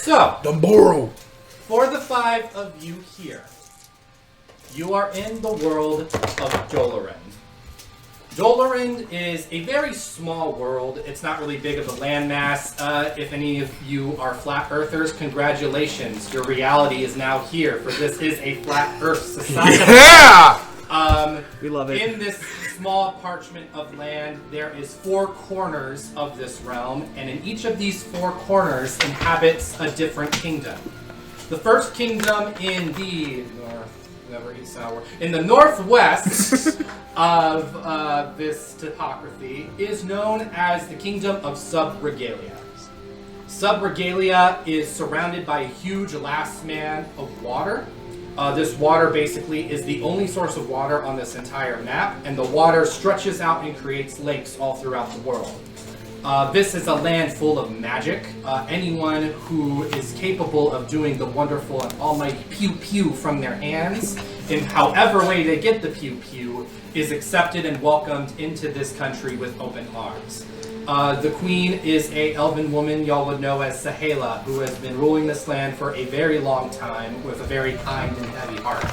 So, Dumboro. for the 5 of you here, you are in the world of Doloran. Doloran is a very small world. It's not really big of a landmass. If any of you are flat earthers, congratulations. Your reality is now here, for this is a flat earth society. Yeah! We love it. In this small parchment of land, there is 4 corners of this realm, and in each of these 4 corners inhabits a different kingdom. The first kingdom in the in the northwest of this topography is known as the Kingdom of Subregalia. Subregalia is surrounded by a huge last span of water. This water basically is the only source of water on this entire map, and the water stretches out and creates lakes all throughout the world. This is a land full of magic. Anyone who is capable of doing the wonderful and almighty pew-pew from their hands, in however way they get the pew-pew, is accepted and welcomed into this country with open arms. The queen is a elven woman y'all would know as Sahela, who has been ruling this land for a very long time with a very kind and heavy heart.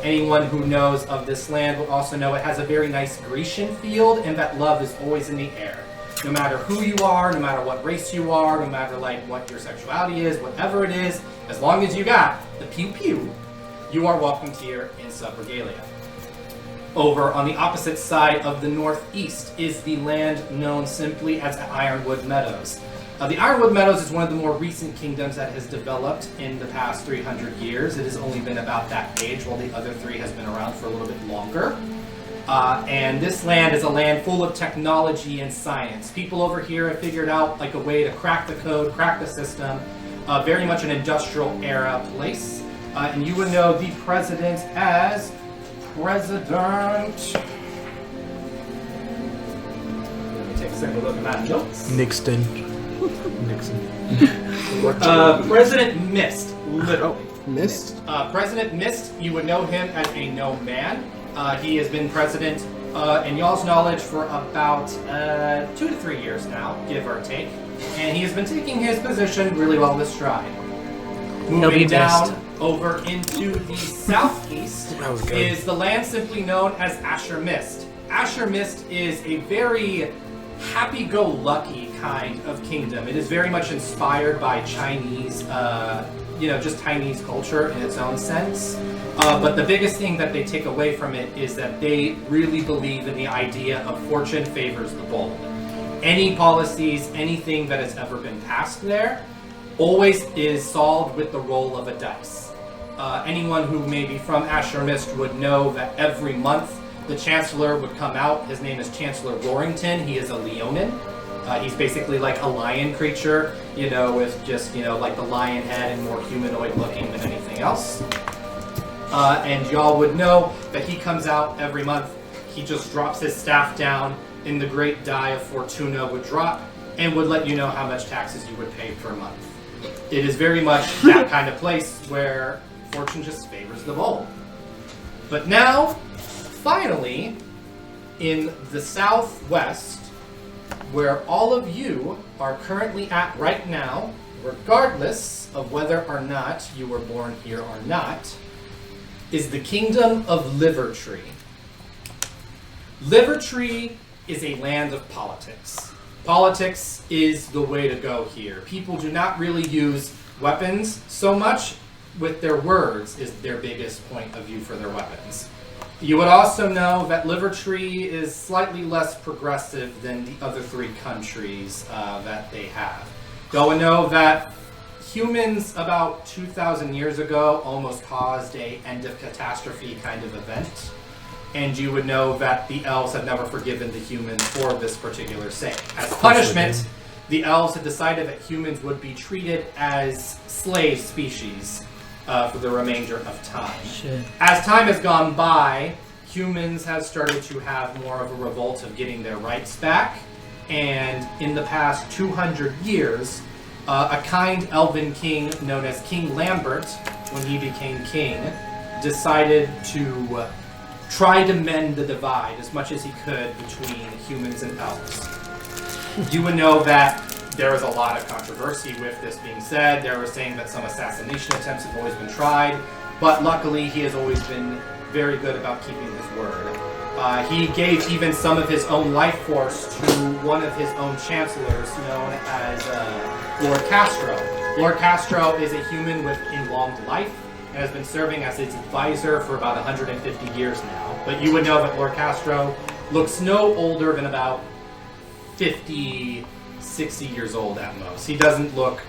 Anyone who knows of this land will also know it has a very nice Grecian field, and that love is always in the air. No matter who you are, no matter what race you are, no matter like what your sexuality is, whatever it is, as long as you got the pew-pew, you are welcomed here in Subregalia. Over on the opposite side of the northeast is the land known simply as the Ironwood Meadows. The Ironwood Meadows is one of the more recent kingdoms that has developed in the past 300 years. It has only been about that age, while the other 3 has been around for a little bit longer. And this land is a land full of technology and science. People over here have figured out like a way to crack the code, crack the system. Very much an industrial era place. And you would know the president as President... Let me take a second look at my notes. Nixon. President Mist, literally. Mist? President Mist, you would know him as a gnome man. He has been president, in y'all's knowledge, for about 2 to 3 years now, give or take. And he has been taking his position really well with stride. Moving down over into the southeast is the land simply known as Asher Mist. Asher Mist is a very happy-go-lucky kind of kingdom. It is very much inspired by Chinese, just Chinese culture in its own sense. But the biggest thing that they take away from it is that they really believe in the idea of fortune favors the bold. Any policies, anything that has ever been passed there, always is solved with the roll of a dice. Anyone who may be from Asher Mist would know that every month the Chancellor would come out. His name is Chancellor Roarington. He is a Leonin. He's basically like a lion creature, with just, like the lion head and more humanoid looking than anything else. And y'all would know that he comes out every month. He just drops his staff down, and the great die of Fortuna would drop, and would let you know how much taxes you would pay per month. It is very much that kind of place where fortune just favors the bold. But now, finally, in the southwest, where all of you are currently at right now, regardless of whether or not you were born here or not, is the Kingdom of Livertree. Livertree is a land of politics. Politics is the way to go here. People do not really use weapons so much. With their words is their biggest point of view for their weapons. You would also know that Livertree is slightly less progressive than the other 3 countries that they have. Y'all would know that humans about 2,000 years ago almost caused a end of catastrophe kind of event. And you would know that the elves have never forgiven the humans for this particular sin. As punishment, the elves had decided that humans would be treated as slave species for the remainder of time. Shit. As time has gone by, humans have started to have more of a revolt of getting their rights back. And in the past 200 years, a kind elven king known as King Lambert, when he became king, decided to try to mend the divide as much as he could between humans and elves. You would know that there was a lot of controversy with this being said. They were saying that some assassination attempts have always been tried, but luckily he has always been very good about keeping his word. He gave even some of his own life force to one of his own chancellors, known as Lord Castro. Lord Castro is a human with prolonged life and has been serving as his advisor for about 150 years now. But you would know that Lord Castro looks no older than about 50, 60 years old at most. He doesn't look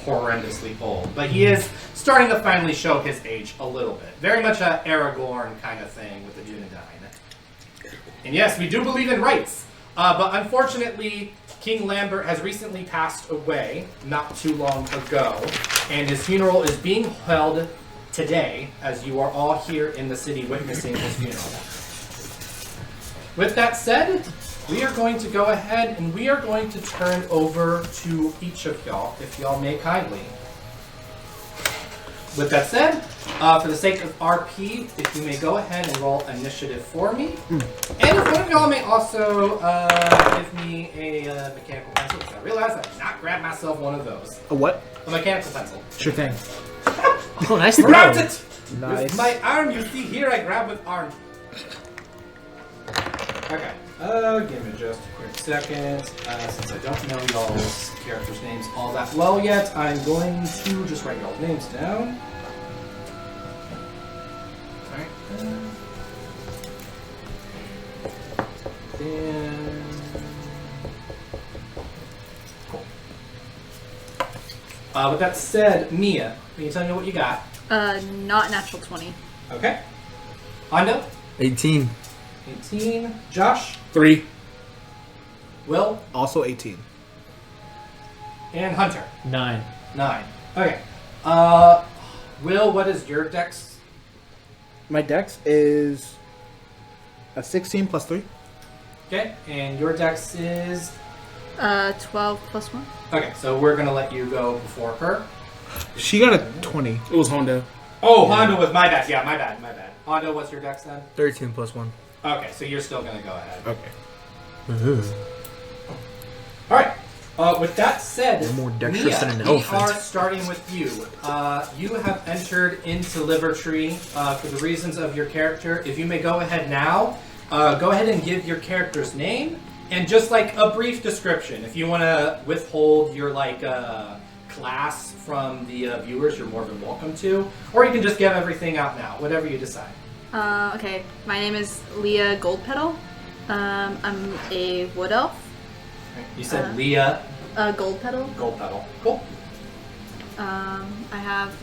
horrendously old, but he is starting to finally show his age a little bit. Very much a Aragorn kind of thing with the Dunedain. And yes, we do believe in rights, but unfortunately, King Lambert has recently passed away not too long ago, and his funeral is being held today, as you are all here in the city witnessing his funeral. With that said, we are going to go ahead and we are going to turn over to each of y'all, if y'all may kindly. With that said, for the sake of RP, if you may go ahead and roll initiative for me. And if one of y'all may also give me a mechanical pencil, because I realized I did not grab myself one of those. A what? A mechanical pencil. Sure thing. Oh, nice. Grabbed it! Nice. With my arm, you see here, I grab with arm. Okay. Give me just a quick second. Since I don't know y'all's characters' names all that well yet, I'm going to just write y'all's names down. Alright. Then... Cool. With that said, Mia, can you tell me what you got? Not natural 20. Okay. Hondo? 18. 18. Josh? 3. Will? Also 18. And Hunter? 9. 9. Okay. Will, what is your dex? My dex is a 16 plus 3. Okay. And your dex is? 12 plus 1. Okay, so we're going to let you go before her. She got a 20. It was Honda. Oh, Hondo was my bad. Yeah, my bad. Hondo, what's your dex then? 13 plus 1. Okay, so you're still going to go ahead. Okay. Alright. With that said, You're more dexterous Mia, than an we elephant. are starting with you. You have entered into Livertree for the reasons of your character. If you may go ahead now, go ahead and give your character's name and just like a brief description. If you want to withhold your class from the viewers, you're more than welcome to. Or you can just give everything out now, whatever you decide. Okay, my name is Leah Goldpetal. I'm a wood elf. You said Leah Goldpetal. Goldpetal. Cool. I have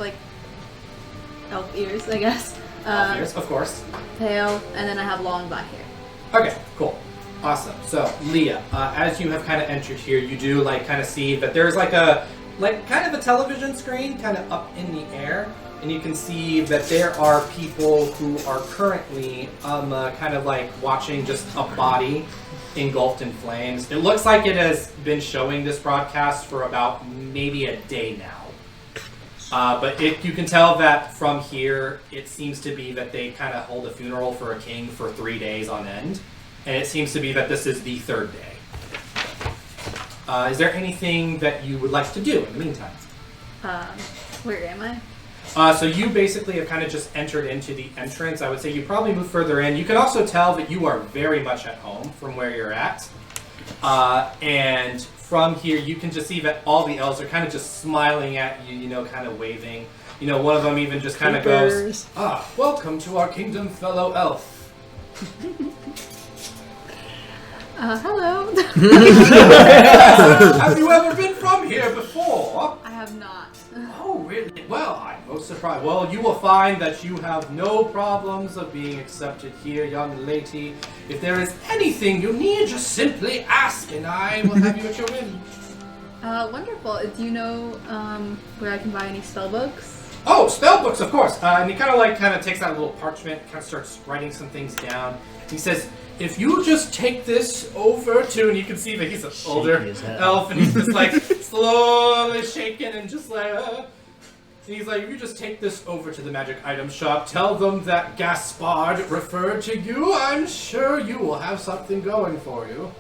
elf ears, I guess. Elf ears, of course. Pale, and then I have long black hair. Okay, cool. Awesome. So, Leah, as you have kind of entered here, you do kind of see that there's kind of a television screen kind of up in the air, and you can see that there are people who are currently kind of watching just a body engulfed in flames. It looks like it has been showing this broadcast for about maybe a day now. But you can tell that from here, it seems to be that they kind of hold a funeral for a king for 3 days on end. And it seems to be that this is the 3rd day. Is there anything that you would like to do in the meantime? Where am I? So you basically have kind of just entered into the entrance. I would say you probably move further in. You can also tell that you are very much at home from where you're at. And from here, you can just see that all the elves are kind of just smiling at you, kind of waving. One of them even just kind of goes, welcome to our kingdom, fellow elf. Hello. Have you ever been from here before? I have not. Oh, really? Well, I'm most surprised. Well, you will find that you have no problems of being accepted here, young lady. If there is anything you need, just simply ask, and I will have you at your whim. Wonderful. Do you know where I can buy any spell books? Oh, spell books, of course. And he kind of takes out a little parchment, kind of starts writing some things down. He says, if you just take this over to, and you can see that he's an older elf, and he's just slowly shaking and just and he's like, if you just take this over to the magic item shop, tell them that Gaspard referred to you, I'm sure you will have something going for you.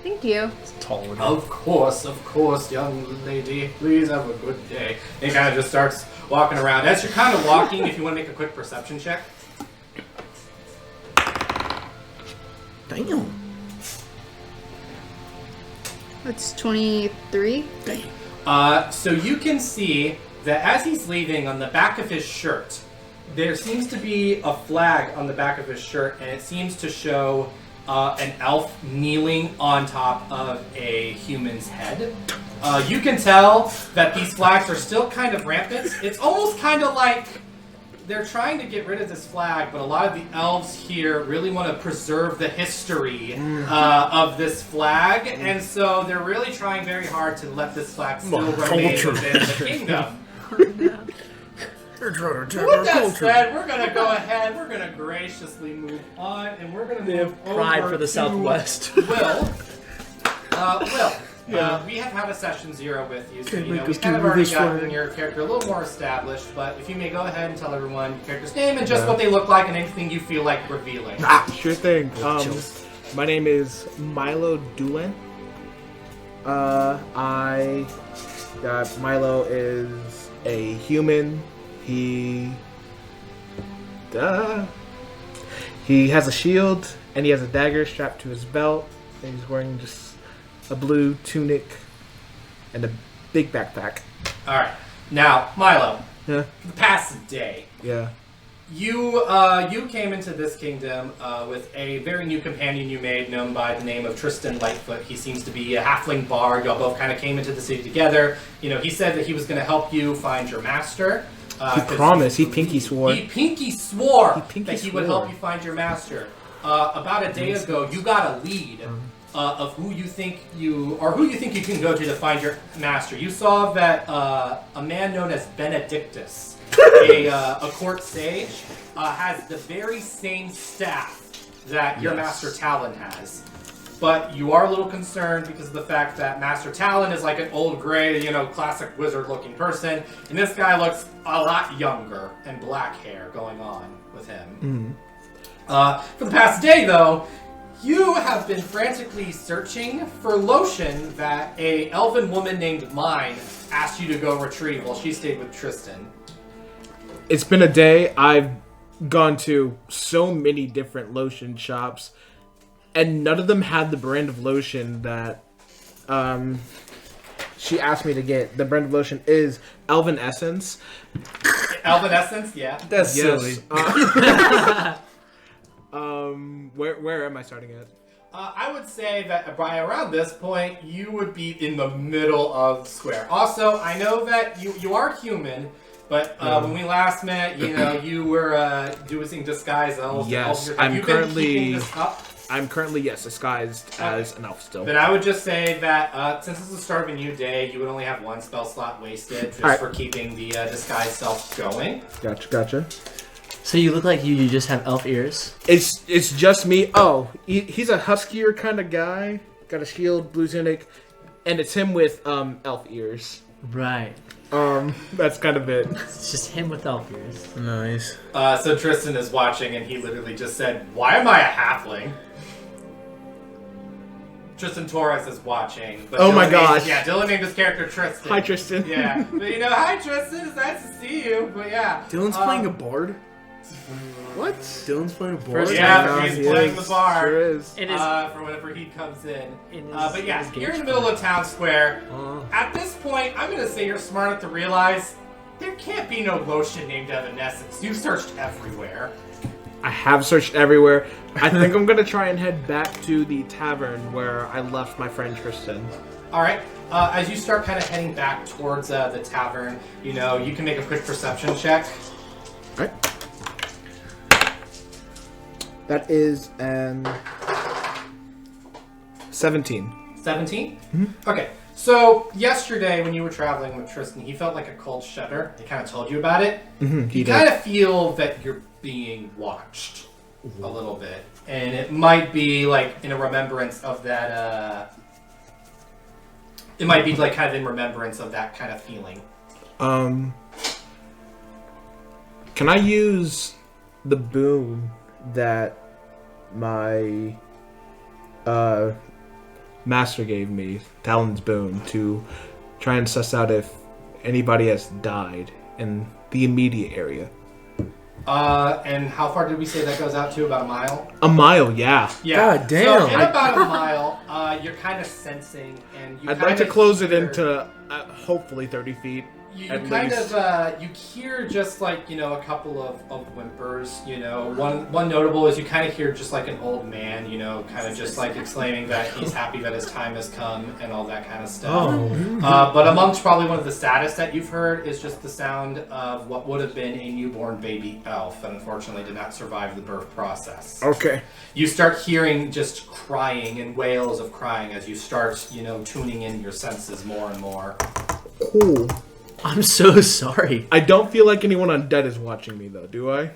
Thank you. It's taller. Of course, young lady. Please have a good day. And he kind of just starts walking around. As you're kind of walking, if you want to make a quick perception check. Damn. That's 23. So you can see that as he's leaving, on the back of his shirt, there seems to be a flag on the back of his shirt, and it seems to show an elf kneeling on top of a human's head. You can tell that these flags are still kind of rampant. It's almost kind of like they're trying to get rid of this flag, but a lot of the elves here really want to preserve the history of this flag, and so they're really trying very hard to let this flag still remain within the kingdom. With that said, we're going to go ahead, we're going to graciously move on, and we're going to move over Pride for the to Southwest. Will. We have had a session 0 with you, so we've kind of already gotten your character a little more established, but if you may go ahead and tell everyone your character's name and just what they look like and anything you feel like revealing. Sure thing. My name is Milo Doloran. Milo is a human. He has a shield and he has a dagger strapped to his belt, and he's wearing just a blue tunic and a big backpack. All right, now Milo. Yeah. For the past day, Yeah. you came into this kingdom with a very new companion you made, known by the name of Tristan Lightfoot. He seems to be a halfling bard. Y'all both kind of came into the city together. He said that he was going to help you find your master. He promised. He pinky swore. He pinky swore He that he would help you find your master. About a day ago, you got a lead of who you think you can go to find your master. You saw that a man known as Benedictus, a court sage, has the very same staff that your Master Talon has. But you are a little concerned because of the fact that Master Talon is like an old gray, classic wizard-looking person, and this guy looks a lot younger and black hair going on with him. For the past day, though, you have been frantically searching for lotion that a elven woman named Mine asked you to go retrieve while she stayed with Tristan. It's been a day. I've gone to so many different lotion shops, and none of them had the brand of lotion that she asked me to get. The brand of lotion is Elven Essence. Elven Essence, yeah. That's silly. Where am I starting at? I would say that by around this point, you would be in the middle of the square. Also, I know that you are human, but when we last met, you were doing disguise elves. Yes, I'm currently disguised as an elf still. Then I would just say that since it's the start of a new day, you would only have one spell slot wasted just for keeping the disguise self going. Gotcha. So you look like you just have elf ears? It's just me. Oh, he's a huskier kind of guy. Got a shield, blue tunic, and it's him with elf ears. Right. That's kind of it. It's just him with elf ears. Nice. So Tristan is watching, and he literally just said, "Why am I a halfling?" Tristan Torres is watching. But my gosh. Dylan named his character Tristan. Hi, Tristan. Yeah. But hi Tristan, it's nice to see you. But yeah. Dylan's playing a bard? What? Dylan's playing a bard? He's playing the bard. Sure is. It is. For whenever he comes in. But yeah, you're in the middle of town square. At this point, I'm going to say you're smart enough to realize there can't be no lotion named Evanescence. You've searched everywhere. I have searched everywhere. I think I'm gonna try and head back to the tavern where I left my friend Tristan. Alright, as you start kind of heading back towards the tavern, you can make a quick perception check. Alright. That is an 17. 17? Mm-hmm. Okay, so yesterday when you were traveling with Tristan, he felt like a cold shudder. He kind of told you about it. Mm-hmm, you kind of feel that you're being watched a little bit. And it might be like in a remembrance of that, it might be like kind of in remembrance of that kind of feeling. Can I use the boon that my master gave me, Talon's boon, to try and suss out if anybody has died in the immediate area. And how far did we say that goes out to? About a mile? A mile, yeah. Yeah. God damn. So in about a mile, you're kind of sensing, and you I'd kind like to of close it hear- into hopefully 30 feet. You at kind least. of you hear just like a couple of whimpers. One notable is you kind of hear just like an old man, kind of just like exclaiming that he's happy that his time has come and all that kind of stuff. But amongst probably one of the saddest that you've heard is just the sound of what would have been a newborn baby elf that unfortunately did not survive the birth process. Okay. You start hearing just crying and wails of crying as you start, tuning in your senses more and more. Cool. I'm so sorry. I don't feel like anyone undead is watching me, though, do I?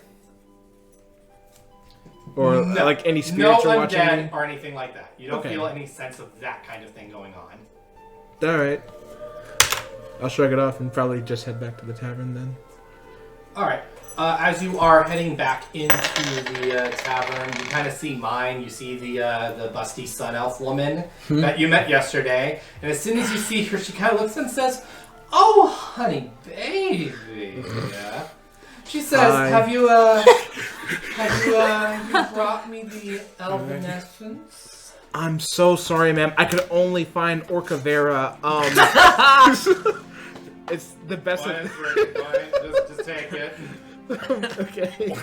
Or No. like any spirits No are watching undead me? or anything like that. You don't Okay. feel any sense of that kind of thing going on. Alright. I'll shrug it off and probably just head back to the tavern then. Alright. As you are heading back into the tavern, you kind of see mine. You see the busty sun elf woman that you met yesterday. And as soon as you see her, she kind of looks and says, "Oh, honey, baby." Yeah. She says, Hi. have you brought me the elven essence? I'm so sorry, ma'am. I could only find Orca Vera. It's the best Fine, of... fine, just take it. Okay.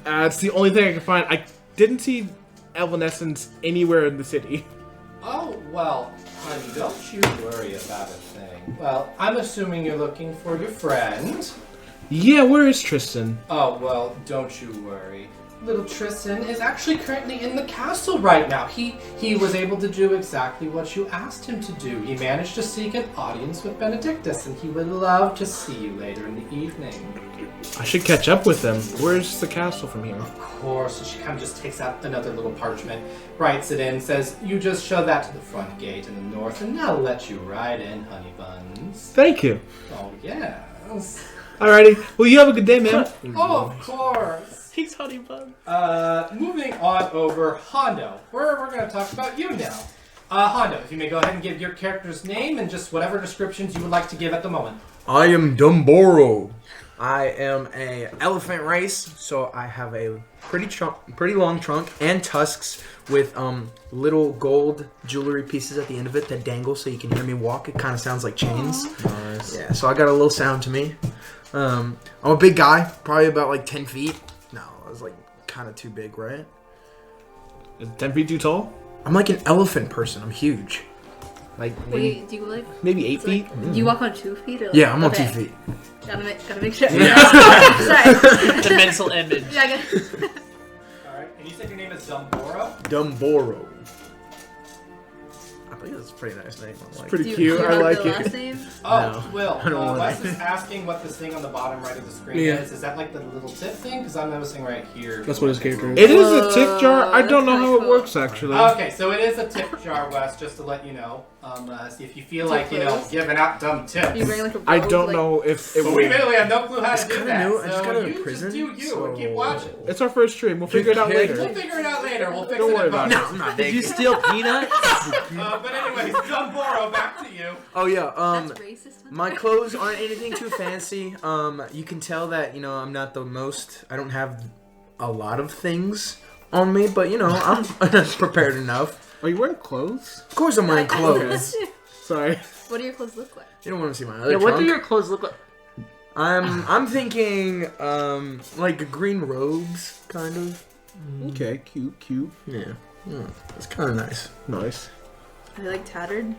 It's the only thing I can find. I didn't see elven essence anywhere in the city. Oh, well, honey, don't you worry about a thing. Well, I'm assuming you're looking for your friend. Yeah, where is Tristan? Oh, well, don't you worry. Little Tristan is actually currently in the castle right now. He was able to do exactly what you asked him to do. He managed to seek an audience with Benedictus, and he would love to see you later in the evening. I should catch up with them. Where's the castle from here? Of course, and she kind of just takes out another little parchment, writes it in, says, "You just show that to the front gate in the north, and I'll let you ride in, honey buns." Thank you. Oh, yes. Alrighty. Well, you have a good day, ma'am. Oh, of course. He's honey bun. Moving on over, Hondo. We're going to talk about you now. Hondo, if you may go ahead and give your character's name and just whatever descriptions you would like to give at the moment. I am Dumboro. I am a elephant race, so I have a pretty long trunk and tusks with little gold jewelry pieces at the end of it that dangle so you can hear me walk. It kind of sounds like chains. Nice. Yeah, so I got a little sound to me. I'm a big guy, probably about like 10 feet. No, I was like kind of too big, right? Is 10 feet too tall? I'm like an elephant person. I'm huge. Like maybe, Wait, do you like? maybe 8 it's feet? like- do you walk on 2 feet? Or like, Yeah, I'm on okay. 2 feet. Gotta make sure. Yeah. Sorry. The mental image. Yeah, I got. Alright, and you said your name is Dumboro? Dumboro. I think that's a pretty nice name. I like Pretty Do you cute. I remember like the it. last name? Oh, No, Will. I don't want Wes it. is asking what this thing on the bottom right of the screen Yeah. is. Is that like the little tip thing? Because I'm noticing right here. That's what his character is. It is a tip jar. I don't know That's how it kinda works, cool. actually. Okay, so it is a tip jar, Wes, just to let you know. See if you feel Tip like, clothes? giving out dumb tips. You bring like a. I robe, don't like- know if it But we will. literally have no clue how It's to do kinda that. new. I just so got out of you prison, just do you and keep so- watching. It's our first stream. We'll figure it out Okay. We'll later. figure it out later. We'll fix Don't it worry in about post. it. I'm not Did you big. steal peanuts? But anyways, Dumboro, back to you. Oh yeah. That's racist. My clothes aren't anything too fancy. You can tell that I'm not the most. I don't have a lot of things on me, but I'm prepared enough. Are you wearing clothes? Of course, I'm wearing clothes. Sorry. What do your clothes look like? You don't want to see my other Yeah, what trunk. do your clothes look like? I'm thinking like green robes, kind of. Okay, cute. Yeah, it's kind of nice. Nice. Are they like tattered?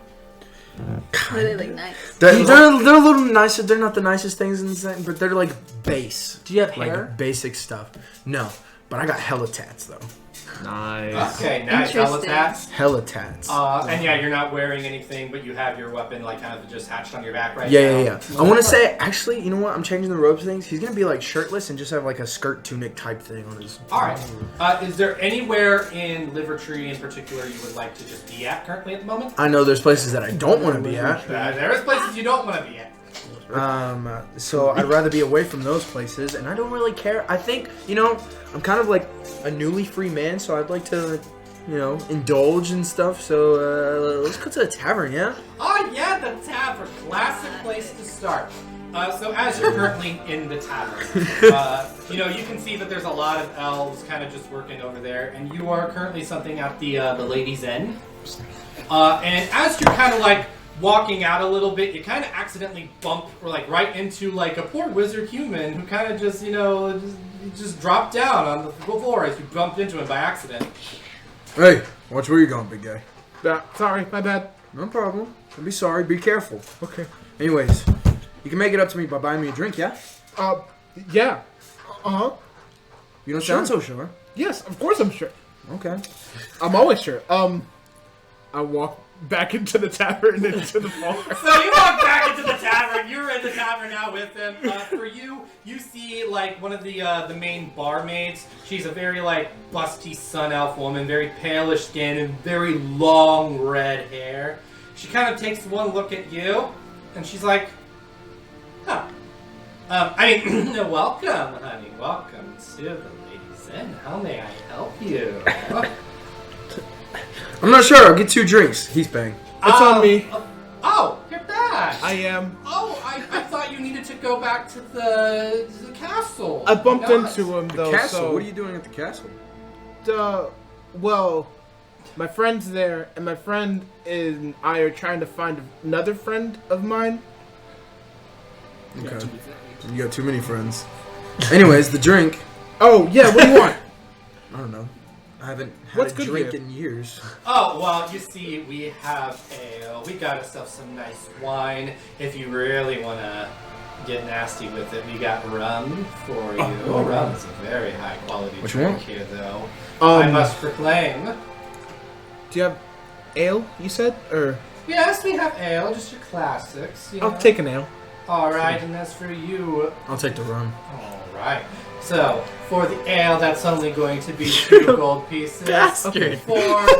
Or are they like nice? They're a little nicer. They're not the nicest things in the set, but they're like base. Do you have Like hair? basic stuff. No, but I got hella tats though. Nice. Okay, nice. Interesting. Tats. Hella tats. And yeah, you're not wearing anything, but you have your weapon like kind of just hatched on your back right Yeah. now. I want to say, actually, you know what? I'm changing the robes things. He's gonna be like shirtless and just have like a skirt tunic type thing on his. Alright. Is there anywhere in Livertree in particular you would like to just be at currently at the moment? I know there's places that I don't want to be at. There is places you don't want to be at. So I'd rather be away from those places, and I don't really care. I think I'm kind of like a newly free man, so I'd like to, indulge and stuff. So let's go to the tavern, yeah? Oh yeah, the tavern. Classic place to start. So as you're currently in the tavern, you can see that there's a lot of elves kind of just working over there, and you are currently something at the Ladies' Inn. And as you're kind of like walking out a little bit, you kind of accidentally bump right into like a poor wizard human who kind of just just dropped down on the floor as you bumped into him by accident. Hey, watch where you're going, big guy. Sorry, my bad. No problem. Don't be sorry. Be careful. Okay. Anyways, you can make it up to me by buying me a drink, yeah? Yeah. Uh-huh. You don't sound so sure. Yes, of course I'm sure. Okay. I'm always sure. I walk back into the tavern into the bar. So you walk back into the tavern. You're in the tavern now with them. For you see like one of the main barmaids. She's a very like busty sun elf woman, very palish skin and very long red hair. She kind of takes one look at you, and she's like, "Huh. Welcome, honey. Welcome to the Ladies' Inn. How may I help you?" I'm not sure. I'll get 2 drinks. He's paying. It's on me. You're back. I am. I thought you needed to go back to the castle. I bumped Not. into him though. Castle? So What are you doing at the castle? well, my friend's there, and my friend and I are trying to find another friend of mine. Okay. You got too many friends. Anyways, the drink. Oh yeah, what do you want? I don't know. I haven't had What's a good drink here? in years. Oh, well, you see, we have ale. We got ourselves some nice wine. If you really want to get nasty with it, we got rum for you. Oh, Rum is a very high quality What you drink want? here, though. I must proclaim. Do you have ale? You said, or Yes, we have ale, just your classics. You I'll know. take an ale. All right, and as for you, I'll take the rum. all right. So for the ale, that's only going to be 2 gold pieces. Bastard. For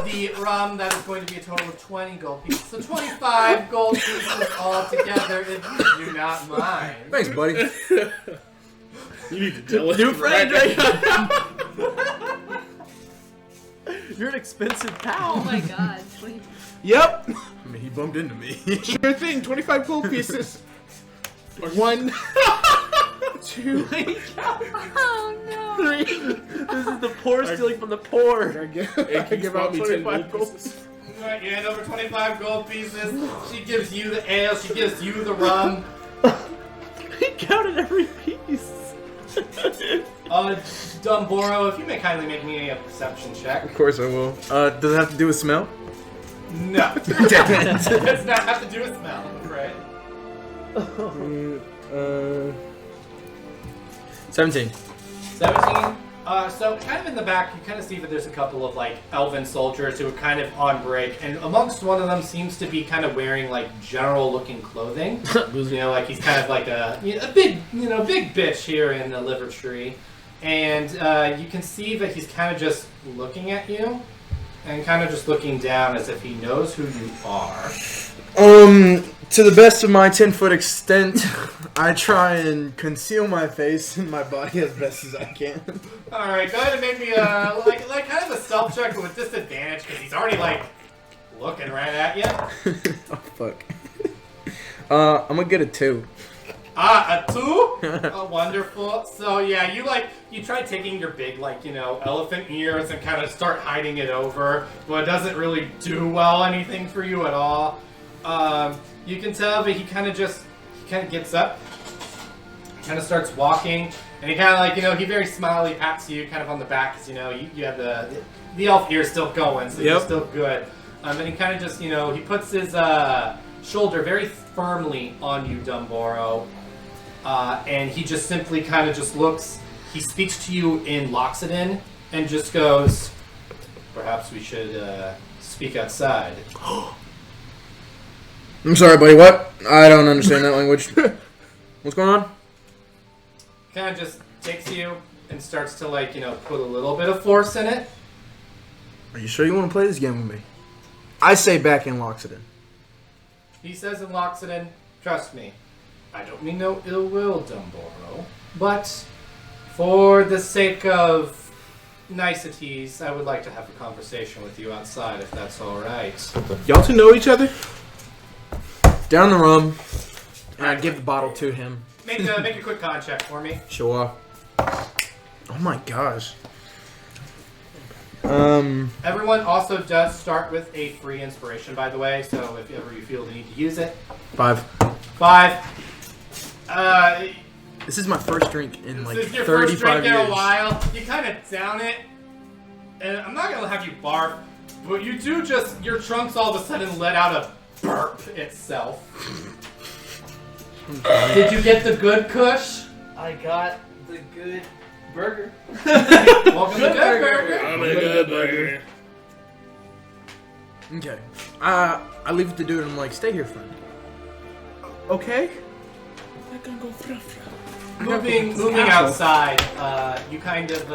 the rum, that is going to be a total of 20 gold pieces. So 25 gold pieces altogether, if you do not mind. Thanks, buddy. You need to tell us. New friend, right? You're an expensive Oh pal. my god. Yep. I mean, he bumped into me. Sure thing. 25 gold pieces. 1, 2, Oh no. 3. This is the poor stealing from the poor. I give out 25 gold pieces. Alright, you hand over 25 gold pieces. She gives you the ale, she gives you the rum. He counted every piece. Dumboro, if you may kindly make me a perception check. Of course I will. Does it have to do with smell? No. It does not have to do with smell, right? 17. 17. So kind of in the back, you kind of see that there's a couple of like elven soldiers who are kind of on break, and amongst one of them seems to be kind of wearing like general-looking clothing. Like he's kind of like a big, big bitch here in the Livertree, and you can see that he's kind of just looking at you, and kind of just looking down as if he knows who you are. To the best of my 10-foot extent, I try and conceal my face and my body as best as I can. All right, go ahead and make me like kind of a stealth check, but with disadvantage because he's already like looking right at you. Oh fuck. I'm gonna get a 2. A 2? Oh, wonderful. So yeah, you try taking your big elephant ears and kind of start hiding it over, but it doesn't really do anything for you at all. You can tell that he kind of gets up, kind of starts walking, and he kind of he very smiley pats you kind of on the back because you have the elf ear still going, so you're still good. And he kind of just he puts his shoulder very firmly on you, Dumboro, and he just simply kind of just looks. He speaks to you in Loxodon and just goes, "Perhaps we should speak outside." I'm sorry, buddy, what? I don't understand that language. What's going on? Kind of just takes you and starts to put a little bit of force in it. Are you sure you want to play this game with me? I say back in Loxodon. He says in Loxodon, "Trust me, I don't mean no ill will, Dumboro, but for the sake of niceties, I would like to have a conversation with you outside, if that's all right. Y'all two know each other? Down the rum, and I give the bottle to him. Make a quick con check for me. Sure. Oh my gosh. Everyone also does start with a free inspiration, by the way, so if ever you feel the need to use it. 5. 5. This is my first drink in like This is your 35 first drink years. in a while. You kind of down it, and I'm not gonna have you barf, but you do just your trunks all of a sudden let out a burp itself. Did you get the good kush? I got the good burger. Welcome to Good Burger. I'm a good burger. Okay. I leave it to dude and I'm like, stay here, friend. Okay. I'm gonna go fruff. Moving outside, you kind of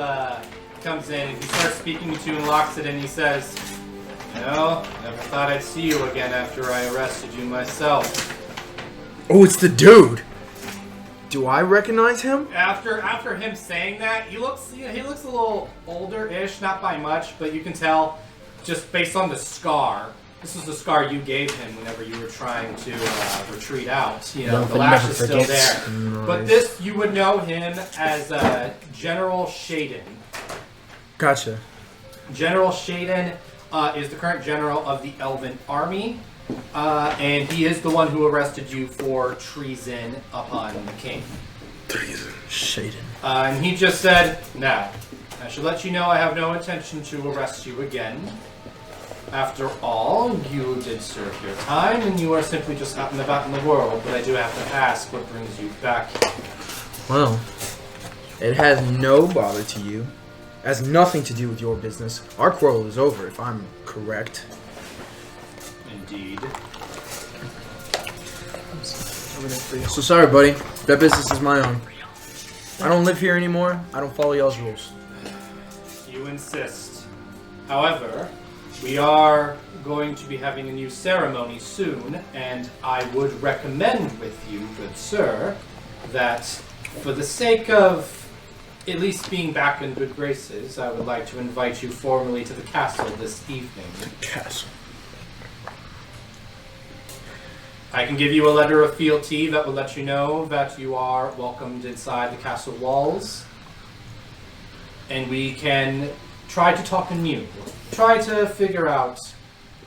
comes in and he starts speaking to you and locks it in. He says, "No, never thought I'd see you again after I arrested you myself." Oh, it's the dude. Do I recognize him? After him saying that, he looks a little older-ish, not by much, but you can tell just based on the scar. This is the scar you gave him whenever you were trying to retreat out. You know, the lash is still there. Nice. But this, you would know him as General Shaden. Gotcha. General Shaden is the current general of the Elven Army, and he is the one who arrested you for treason upon the king. Treason. Shaden. And he just said, "Now, I should let you know I have no intention to arrest you again. After all, you did serve your time, and you are simply just out and about in the world, but I do have to ask what brings you back here." Well, it has no bother to you. It has nothing to do with your business. Our quarrel is over, if I'm correct. Indeed. So sorry, buddy. That business is my own. I don't live here anymore. I don't follow y'all's rules. You insist. However, we are going to be having a new ceremony soon, and I would recommend with you, good sir, that for the sake of at least being back in good graces, I would like to invite you formally to the castle this evening. Castle. I can give you a letter of fealty that will let you know that you are welcomed inside the castle walls, and we can try to talk anew. Try to figure out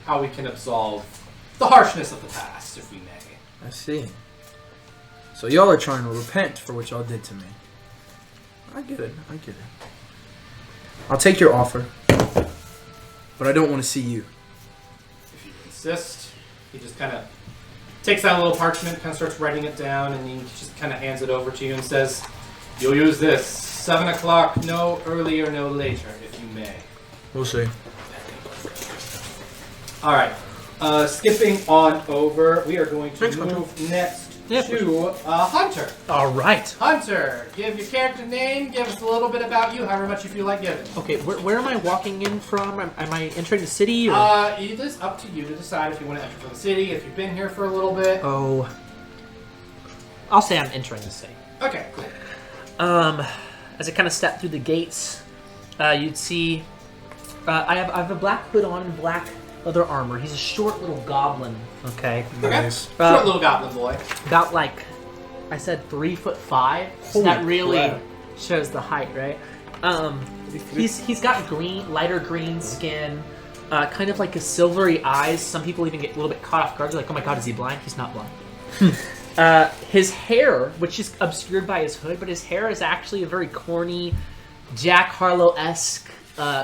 how we can absolve the harshness of the past, if we may. I see. So y'all are trying to repent for what y'all did to me. I get it. I'll take your offer, but I don't want to see you. If you insist, he just kind of takes out a little parchment, kind of starts writing it down, and he just kind of hands it over to you and says, "You'll use this 7 o'clock, no earlier, no later, if you may." We'll see. All right. Skipping on over, we are going to move next to Hunter. All right. Hunter, give your character name, give us a little bit about you, however much you feel like giving. Okay, where am I walking in from? Am I entering the city? Or? It is up to you to decide if you want to enter from the city, if you've been here for a little bit. Oh. I'll say I'm entering the city. Okay, cool. As I kind of step through the gates, you'd see I have a black hood on and black leather armor. He's a short little goblin. Okay. Nice. Short little goblin boy. About like I said 3'5". So that really shows the height, right? He's got lighter green skin, kind of like a silvery eyes. Some people even get a little bit caught off guard. They're like, "Oh my god, is he blind?" He's not blind. His hair, which is obscured by his hood, but his hair is actually a very corny, Jack Harlow-esque,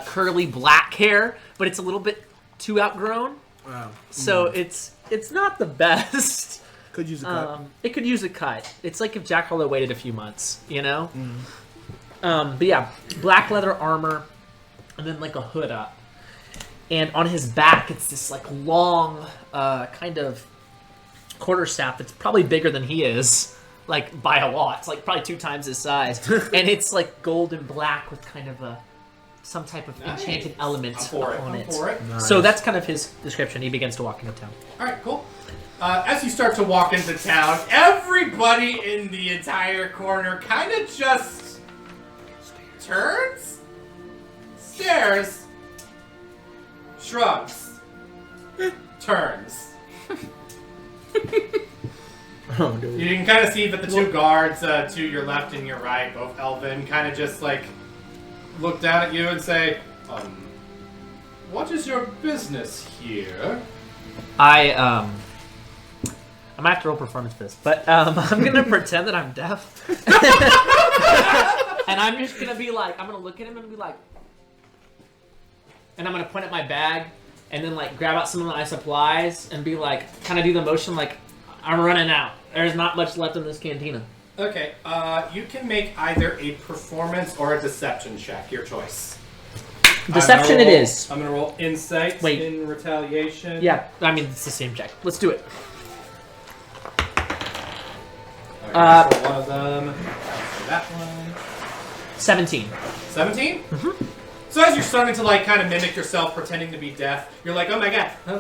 curly black hair, but it's a little bit too outgrown. Wow. So it's not the best. Could use a cut. It could use a cut. It's like if Jack Harlow waited a few months, you know? But yeah, black leather armor, and then like a hood up. And on his back, it's this like long, kind of quarterstaff that's probably bigger than he is, like by a lot. It's like probably 2 times his size. And it's like gold and black with kind of some type of enchanted element on it. Nice. So that's kind of his description. He begins to walk into town. All right, cool. As you start to walk into town, everybody in the entire corner kind of just turns, stares, shrugs, turns. Oh, dude. You can kind of see that the two guards to your left and your right, both elven, kind of just like look down at you and say, what is your business here? I'm gonna have to roll performance for this, but I'm gonna pretend that I'm deaf, and I'm just gonna be like, I'm gonna look at him and be like, and I'm gonna point at my bag, and then like grab out some of my supplies and be like, kind of do the motion like, I'm running out. There's not much left in this cantina. Okay, you can make either a performance or a deception check, your choice. Deception it is. I'm gonna roll insight Wait. in retaliation. Yeah, I mean it's the same check. Let's do it. Alright, so one of them. That one. 17. 17? Mm-hmm. So as you're starting to like kind of mimic yourself pretending to be deaf, you're like, oh my god, oh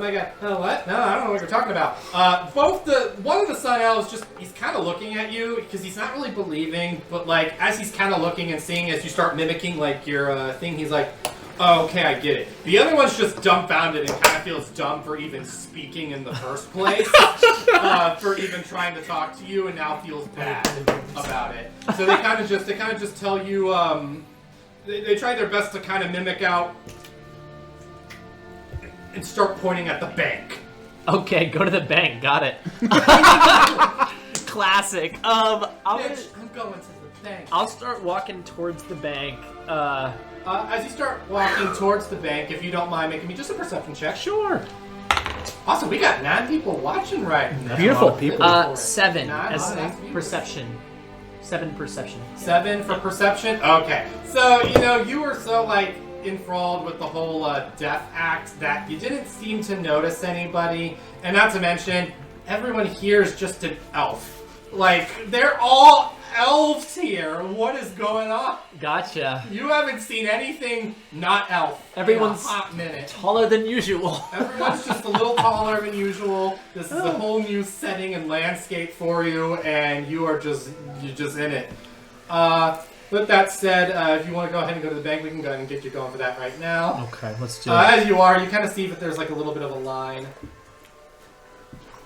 what? No, I don't know what you're talking about. One of the sun elves he's kind of looking at you because he's not really believing, but like as he's kind of looking and seeing as you start mimicking like your thing, he's like, oh, okay, I get it. The other one's just dumbfounded and kind of feels dumb for even speaking in the first place, for even trying to talk to you, and now feels bad about it. So they kind of just tell you, they try their best to kind of mimic out and start pointing at the bank. Okay, go to the bank. Got it. Classic. I'm going to the bank. I'll start walking towards the bank. As you start walking towards the bank, if you don't mind making me just a perception check. Sure. Awesome, we got 9 people watching right now. Beautiful people. 7 Nine? as Oh, that's perception. 7 perception. 7 for perception? Okay. So, you were so, like, enthralled with the whole death act that you didn't seem to notice anybody. And not to mention, everyone here is just an elf. Like, they're all elves here. What is going on? Gotcha. You haven't seen anything not elf Everyone's in a hot minute. taller than usual. Everyone's just a little taller than usual. This is a whole new setting and landscape for you, and you're just in it. With that said, if you want to go ahead and go to the bank, we can go ahead and get you going for that right now. Okay, let's do it. As you are, you kind of see that there's like a little bit of a line.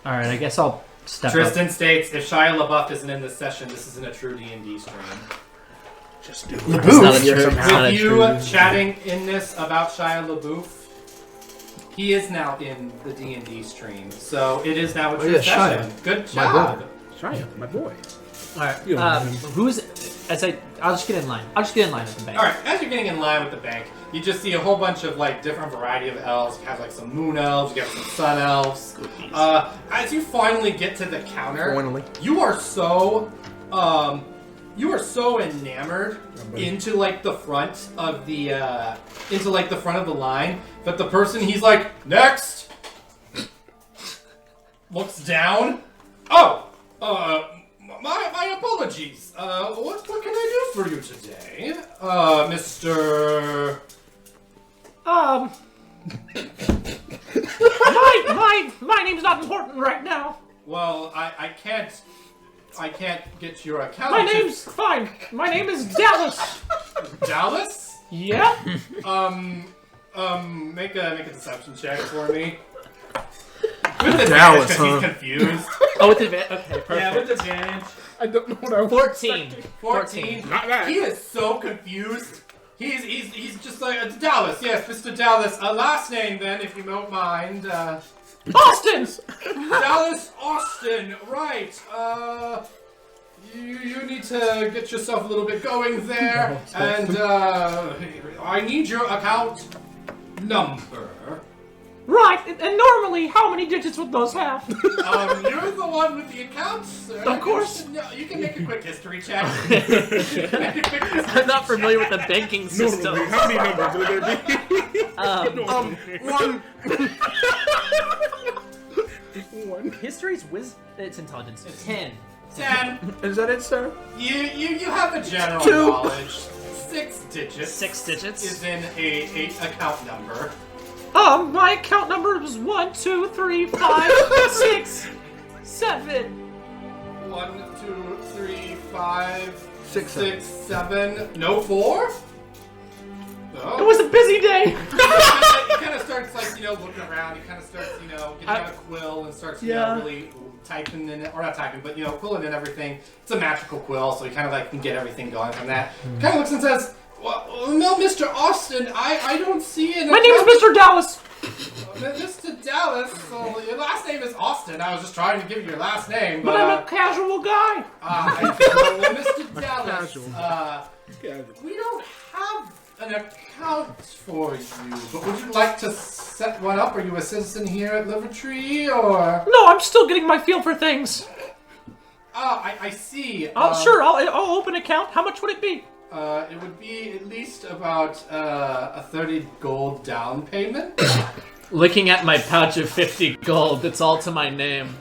All right, I guess I'll step Tristan up. states, if Shia LaBeouf isn't in this session, this isn't a true D&D stream. Just do it. It's not a true- it's not a With you true- chatting in this about Shia LaBeouf, he is now in the D&D stream, so it is now a true session. Shia. Good My job. boy. Shia, my boy. All right. Who's? I'll just get in line. I'll just get in line at the bank. All right, as you're getting in line with the bank, you just see a whole bunch of like different variety of elves. You have like some moon elves, you have some sun elves. As you finally get to the counter, you are so enamored into like the front of the line that the person, he's like, next, looks down. Oh, my apologies. What can I do for you today, Mr. My name's not important right now. Well, I can't get your account. My name's fine. My name is Dallas. Dallas. Yeah. Make a deception check for me. With advantage, Dallas, because huh? he's confused. Oh, with advantage. Okay, perfect. Yeah, with advantage. I don't know what I was 14. 14. Not that. He is so confused. He's just like, Dallas, yes, Mr. Dallas. Last name then, if you don't mind. Austin. Dallas Austin, right. You need to get yourself a little bit going there. And I need your account number. Right. And normally, how many digits would those have? You're the one with the account, sir. Of course. You can make a quick history check. Make a quick history I'm not familiar with check. the banking system. Normally, how many numbers will there be? One. History's it's intelligence. 10. 10. Is that it, sir? You have a general 2. knowledge. 6 digits. 6 digits. Is in a account number. My account number is 1, 2, 3, 5, 6, 7. 1, 2, 3, 5, 6, 6, 7. No 4? It was the busy day. He kind of starts like looking around. He kind of starts getting out a quill and starts really typing in it, or not typing, but quilling in everything. It's a magical quill, so he kind of like can get everything going from that. Kind of looks and says, "Well, no, Mr. Austin, I don't see it. My name is Mr. Dallas. Mr. Dallas. So your last name is Austin. I was just trying to give you your last name, But I'm a casual guy. Well, Mr. Dallas, we don't have an account for you, but would you like to set one up? Are you a citizen here at Livertree, or? No, I'm still getting my feel for things. I see. Sure, I'll open an account. How much would it be? It would be at least about a 30 gold down payment. Looking at my pouch of 50 gold, that's all to my name.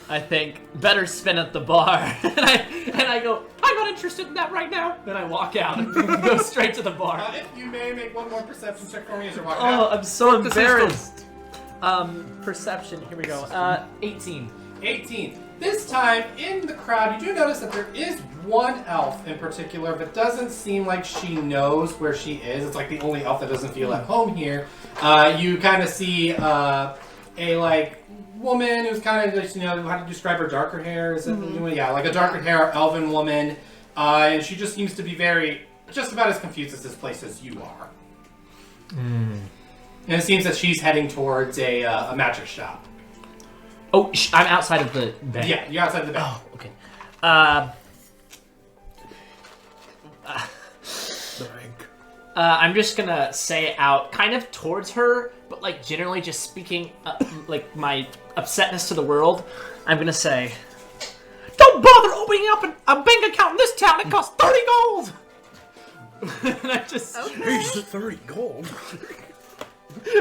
I think better spin at the bar, and I go, I'm not interested in that right now. Then I walk out and go straight to the bar. If you may make one more perception check for me as you're walking out. Oh, I'm so embarrassed. Perception. Here we go. 18. 18. This time in the crowd, you do notice that there is one elf in particular, but doesn't seem like she knows where she is. It's like the only elf that doesn't feel at home here. You kind of see a woman who's kind of just, how do you describe her? Darker hair? Is it? Yeah, like a darker hair elven woman, and she just seems to be just about as confused as this place as you are. And it seems that she's heading towards a magic shop. Oh, I'm outside of the bank. Yeah, you're outside the bank. Oh, okay. The bank. I'm just gonna say out kind of towards her, but like generally just speaking like my upsetness to the world. I'm gonna say, don't bother opening up a bank account in this town. It costs 30 gold. And I just Here's the 30 gold.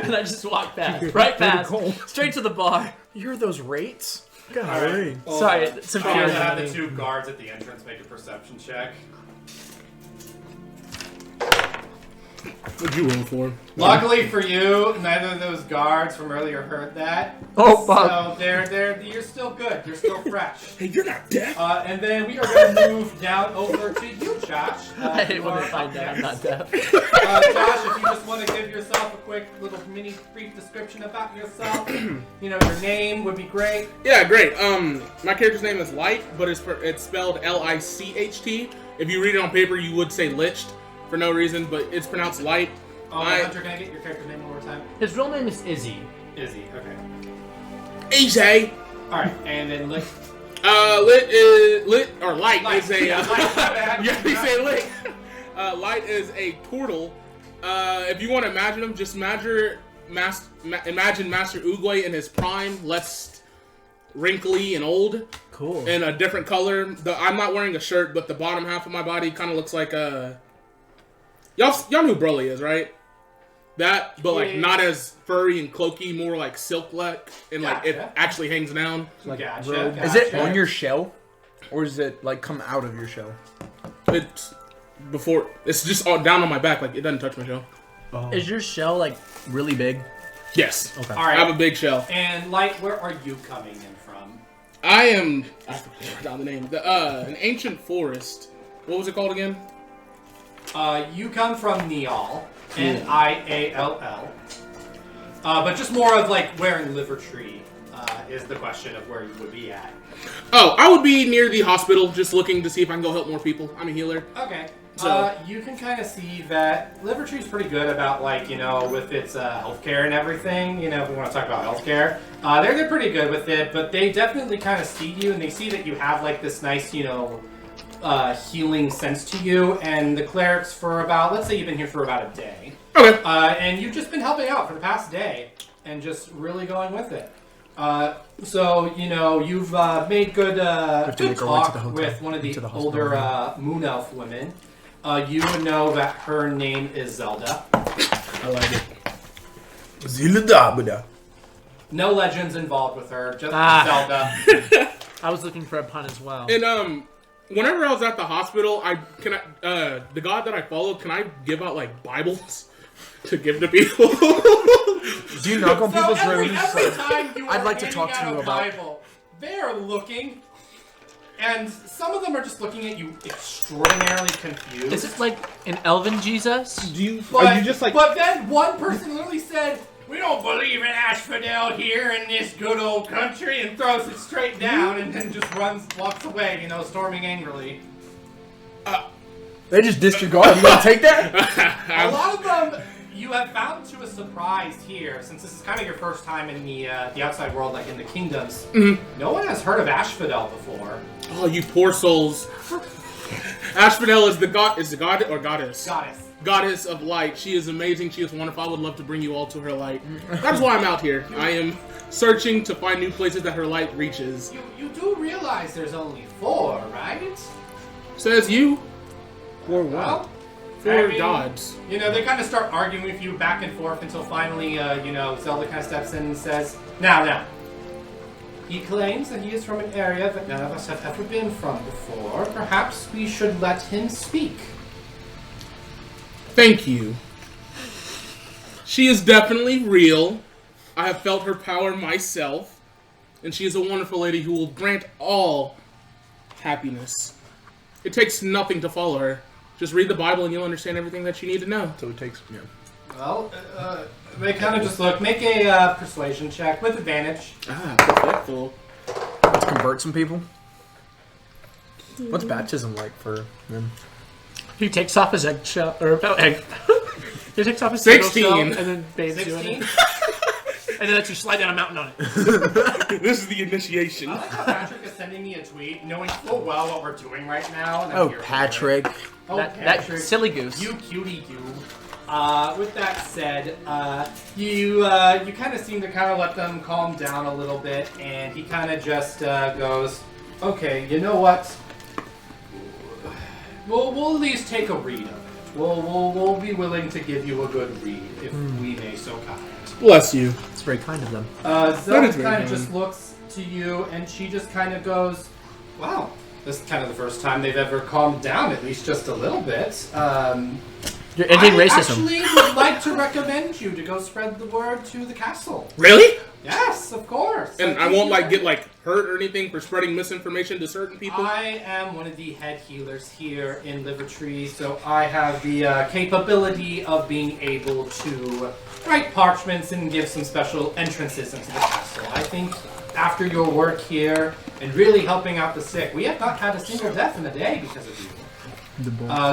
and I just walk past, right past, straight to the bar. You hear those rates? God, Alright. Sorry, it's I'm gonna have the infuriating. two guards at the entrance make a perception check. What'd you roll for? Luckily for you, neither of those guards from earlier heard that. Oh, fuck. So you're still good. You're still fresh. Hey, you're not deaf. And then we are going to move down over to you, Josh. I hate You when are they find up that I'm next. not deaf. Josh, if you just want to give yourself a quick little mini brief description about yourself, your name would be great. Yeah, great. My character's name is Light, but it's spelled Licht. If you read it on paper, you would say Licht for no reason, but it's pronounced Light. Hunter, can I get your character's name one more time? His real name is Izzy. Izzy, okay. Easy. Alright, and then Lick. Light is a. Yeah, Light, my bad. Yeah, you say Lit. Light is a turtle. If you want to imagine him, just imagine Master Oogway in his prime, less wrinkly and old. Cool. In a different color. I'm not wearing a shirt, but the bottom half of my body kind of looks like a. Y'all know who Broly is, right? That, but like not as furry and cloaky, more like silk-like, and like it Gotcha. actually hangs down. Gotcha. Is it on your shell? Or does it like come out of your shell? It's just down on my back, like it doesn't touch my shell. Is your shell like Really big? Yes. Okay. All right. I have a big shell. And Light, where are you coming in from? I forgot down the name. An ancient forest. What was it called again? You come from Niall, Niall. But just more of like wearing Livertree is the question of where you would be at. Oh, I would be near the hospital, just looking to see if I can go help more people. I'm a healer. Okay. So- You can kind of see that Livertree's pretty good about with its healthcare and everything. If we want to talk about healthcare, they're pretty good with it. But they definitely kind of see you, and they see that you have like this nice, healing sense to you. And the clerics for let's say you've been here for about a day. Okay. And you've just been helping out for the past day and just really going with it. So, you've made good to make our way to talk the hotel. with one of the To the older hospital. moon elf women. You would know that her name is Zelda. I like it. Zilda. No legends involved with her, just Ah. Zelda. I was looking for a pun as well. And whenever I was at the hospital, the god that I follow, can I give out like Bibles to give to people? Do you knock on people's every rooms? time you I'd are like to handing talk to out you a about- Bible, they're looking, and some of them are just looking at you extraordinarily confused. Is it like an elven Jesus? Are you just like? But then one person literally said, "We don't believe in asphodel here in this good old country," and throws it straight down, and then just walks away, you know, storming angrily. They just disregard. You gonna take that? A lot of them you have found to a surprise here, since this is kind of your first time in the outside world, like in the kingdoms. No one has heard of asphodel before. Oh, you poor souls. Asphodel is the god or goddess? Goddess of light. She is amazing. She is wonderful. I would love to bring you all to her light. That's why I'm out here. I am searching to find new places that her light reaches. You do realize there's only 4, right? Says you. For what? Well, 4 gods. You know, they kind of start arguing with you back and forth until finally, you know, Zelda kind of steps in and says, Now. He claims that he is from an area that none of us have ever been from before. Perhaps we should let him speak. Thank you. She is definitely real. I have felt her power myself. And she is a wonderful lady who will grant all happiness. It takes nothing to follow her. Just read the Bible and you'll understand everything that you need to know. So it takes. Yeah. Well, they kind of just look. Make a persuasion check with advantage. Perfecto. Let's convert some people. What's baptism like for them? He takes off his eggshell, or no, egg. He takes off his 16. shell and then bathes you in it. And then lets you slide down a mountain on it. This is the initiation. I like how Patrick is sending me a tweet, knowing full well what we're doing right now. And I'm Oh, here for Patrick. it. Oh, That Patrick. silly goose. You cutie you. With that said, you kind of seem to kind of let them calm down a little bit, and he kind of just goes, "Okay, you know what? We'll at least take a read of it. We'll be willing to give you a good read if we may so kind." Bless you. It's very kind of them. Zelda is very kind of kind. just looks to you, and she just kind of goes, "Wow, this is kind of the first time they've ever calmed down, at least just a little bit." You're ending I racism. actually would like to recommend you to go spread the word to the castle. Really? Yes, of course. And I won't get hurt or anything for spreading misinformation to certain people? I am one of the head healers here in Livertree, so I have the capability of being able to write parchments and give some special entrances into the castle. I think after your work here and really helping out the sick, we have not had a single death in a day because of you.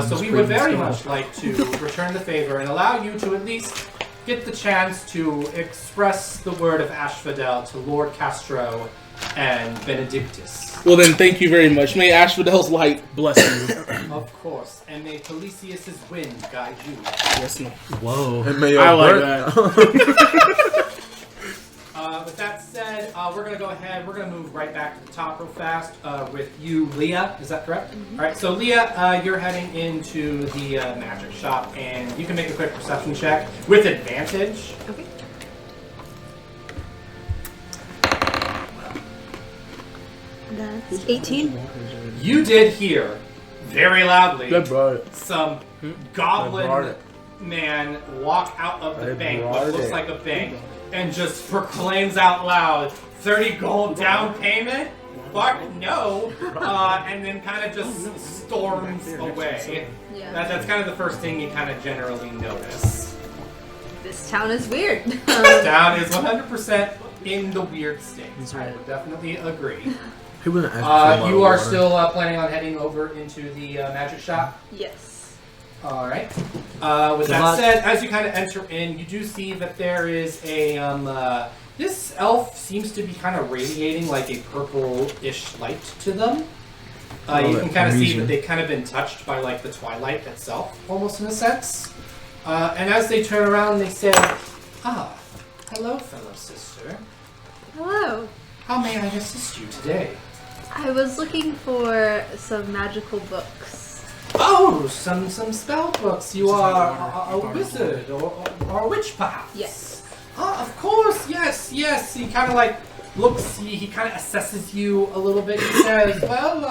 So we would very much like to return the favor and allow you to at least get the chance to express the word of asphodel to Lord Castro and Benedictus. Well then, thank you very much. May Asphodel's light bless you. Of course, and may Pelisius's wind guide you. Yes, no. Whoa. I like that. With that said, we're going to go ahead. We're going to move right back to the top real fast with you, Leah. Is that correct? All right, so Leah, you're heading into the magic shop, and you can make a quick perception check with advantage. Okay. That's 18. You did hear very loudly Good bro. some brought goblin it. man walk out of the I bank, brought what looks it. like a bank, and just proclaims out loud, 30 gold down payment? Fuck no! And then kind of just storms away. Yeah. That's kind of the first thing you kind of generally notice. This town is weird. Down is 100% in the weird state. That's I right. would definitely agree. Who wouldn't ask for You are water? still planning on heading over into the magic shop? Yes. Alright. With Good that luck. said, as you kind of enter in, you do see that there is a, this elf seems to be kind of radiating like a purple-ish light to them. You can kind of see that they've kind of been touched by like the twilight itself, almost in a sense. And as they turn around, they say, "Ah, hello, fellow sister. Hello. How may I assist you today?" I was looking for some magical books. Oh, some spell books. You are a wizard or a witch, perhaps? Yes. Oh, of course, yes. He kind of like looks, he kind of assesses you a little bit. He says, "Well,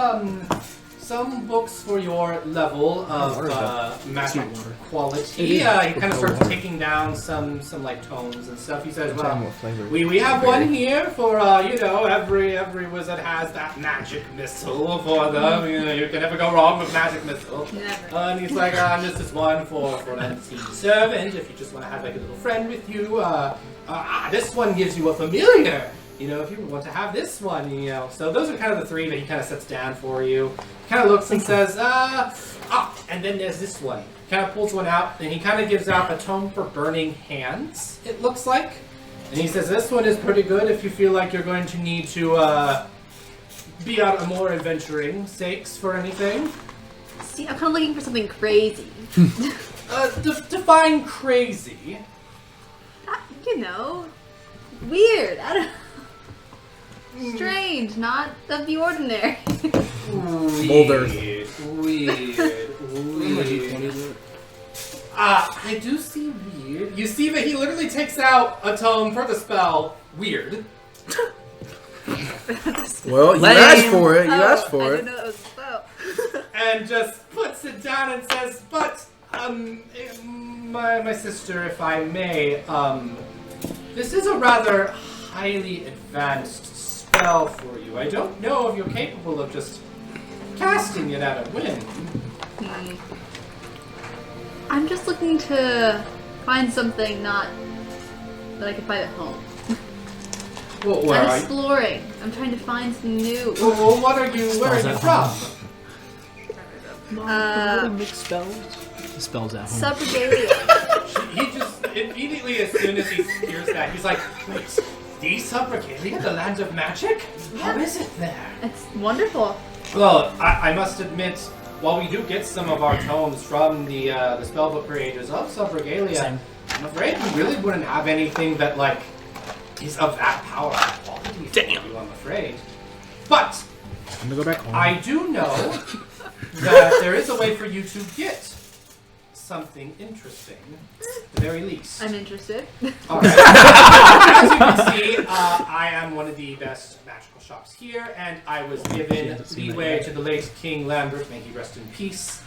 some books for your level of magic quality. He kind of starts taking down some like tomes and stuff. He says, "Well, we have one here for every wizard has that magic missile for them. You can never go wrong with magic missile." Never. And he's like, "This is one for an unseen servant. If you just want to have like a little friend with you, this one gives you a familiar. If you want to have this one, So those are kind of the three that he kind of sets down for you. He kind of looks and says, and then there's this one. Kind of pulls one out, and he kind of gives out a tome for burning hands, it looks like. And he says, this one is pretty good if you feel like you're going to need to be out on more adventuring sakes for anything. See, I'm kind of looking for something crazy. Define crazy. Weird. I don't. Strange, not of the ordinary. Molder. Weird. I do see weird. You see that he literally takes out a tome for the spell weird. Well, you asked for it. You asked for I it. didn't know that was a spell. And just puts it down and says, "But my sister, if I may, this is a rather highly advanced spell for you. I don't know if you're capable of just casting it at a whim." I'm just looking to find something that I can find at home. Well, where I'm are you? exploring. I'm trying to find something new. Well, where are you from? Mixed spells. Spells at home. Subregalia. He just immediately, as soon as he hears that, he's like, "Wait, the Subregalia, the land of magic? How is it there?" It's wonderful. Well, I must admit, while we do get some of our tomes from the spellbook creators of Subregalia, Same. I'm afraid we really wouldn't have anything that is of that power and quality for you, I'm afraid. But I'm gonna go back home. I do know that there is a way for you to get something interesting, at the very least. I'm interested. All right. As you can see, I am one of the best magical shops here, and I was given leeway to the late King Lambert, may he rest in peace,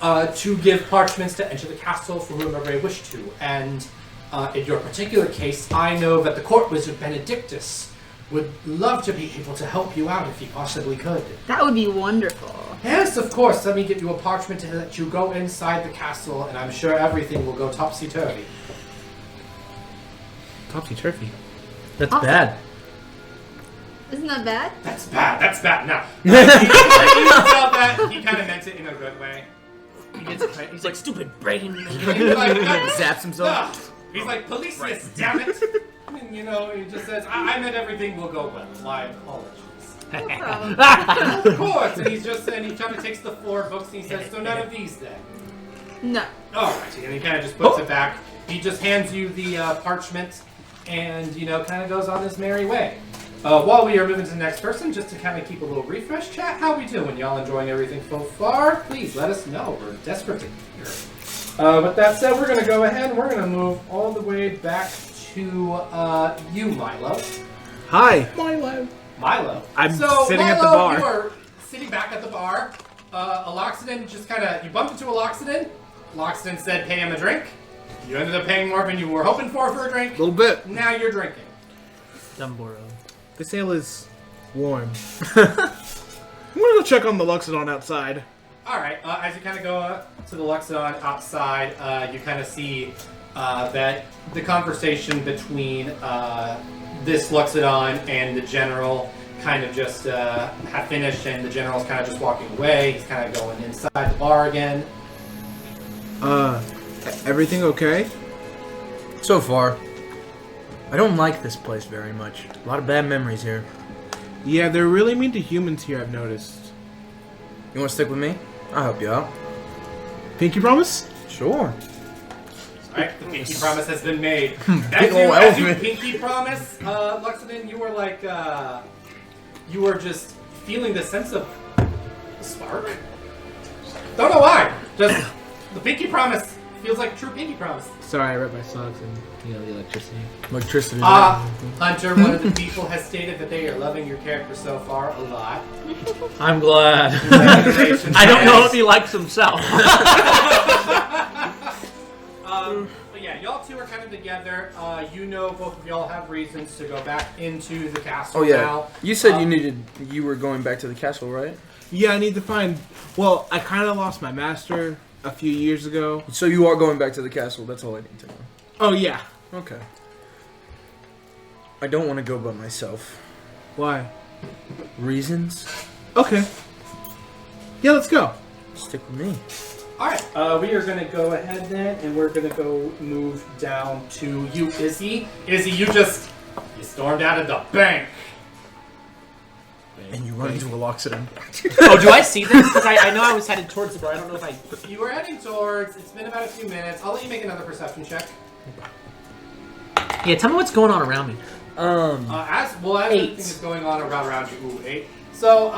to give parchments to enter the castle for whomever I wish to. And in your particular case, I know that the court wizard Benedictus would love to be able to help you out if he possibly could. That would be wonderful. Yes, of course. Let me get you a parchment to let you go inside the castle, and I'm sure everything will go topsy-turvy. Topsy-turvy. That's Awesome. bad. Isn't that bad? That's bad. That's bad. Now, you can tell that he kind of meant it in a good way. He's like, stupid brain. He's like, Zaps himself. "Ugh." He's like, "Policius, damn it!" And, he just says, I meant everything will go well. My apologies. No problem. Of course. And he kind of takes the 4 books and he says, "So none of these then." No. Alrighty, and he kind of just puts it back. He just hands you the parchment and, kind of goes on his merry way. While we are moving to the next person, just to kind of keep a little refresh chat, how we doing? Y'all enjoying everything so far? Please let us know. We're desperate to hear. With that said, we're going to go ahead and we're going to move all the way back to you, Milo. Hi. Milo. I'm so, sitting Milo, at the bar. You are sitting back at the bar. Aloxidin just kind of, you bumped into Aloxidin. Aloxidin said, "Pay him a drink." You ended up paying more than you were hoping for a drink. A little bit. Now you're drinking. Dumbledore. This ale is warm. I'm gonna go check on the Luxodon outside. Alright, as you kind of go to the Luxodon outside, you kind of see that the conversation between this Luxodon and the general kind of just have finished, and the general's kind of just walking away. He's kind of going inside the bar again. Everything okay? So far. I don't like this place very much. A lot of bad memories here. Yeah, they're really mean to humans here, I've noticed. You want to stick with me? I'll help you out. Pinky promise? Sure. Alright, the pinky promise has been made. Big ol' As you elephant. pinky promise, Luxodon, you were like, you were just feeling the sense of spark. Don't know why. Just the pinky promise Feels like a true pinky promise. Sorry, I read my socks and the electricity. Electricity. Hunter, one of the people has stated that they are loving your character so far a lot. I'm glad. Congratulations. I don't know if he likes himself. But yeah, y'all two are kind of together. Both of y'all have reasons to go back into the castle now. You said you were going back to the castle, right? Yeah, I need to find. Well, I kind of lost my master a few years ago. So you are going back to the castle. That's all I need to know. Oh yeah. Okay. I don't want to go by myself. Why? Reasons? Okay. Yeah, let's go. Stick with me. Alright, we are going to go ahead then, and we're going to go move down to you, Izzy. Izzy, you stormed out of the bank. And you run into a Loxodon. Oh, do I see this? Because I know I was headed towards the door. I don't know if I... You were heading towards, it's been about a few minutes. I'll let you make another perception check. Yeah, tell me what's going on around me. As everything is going on around you, ooh, 8. So,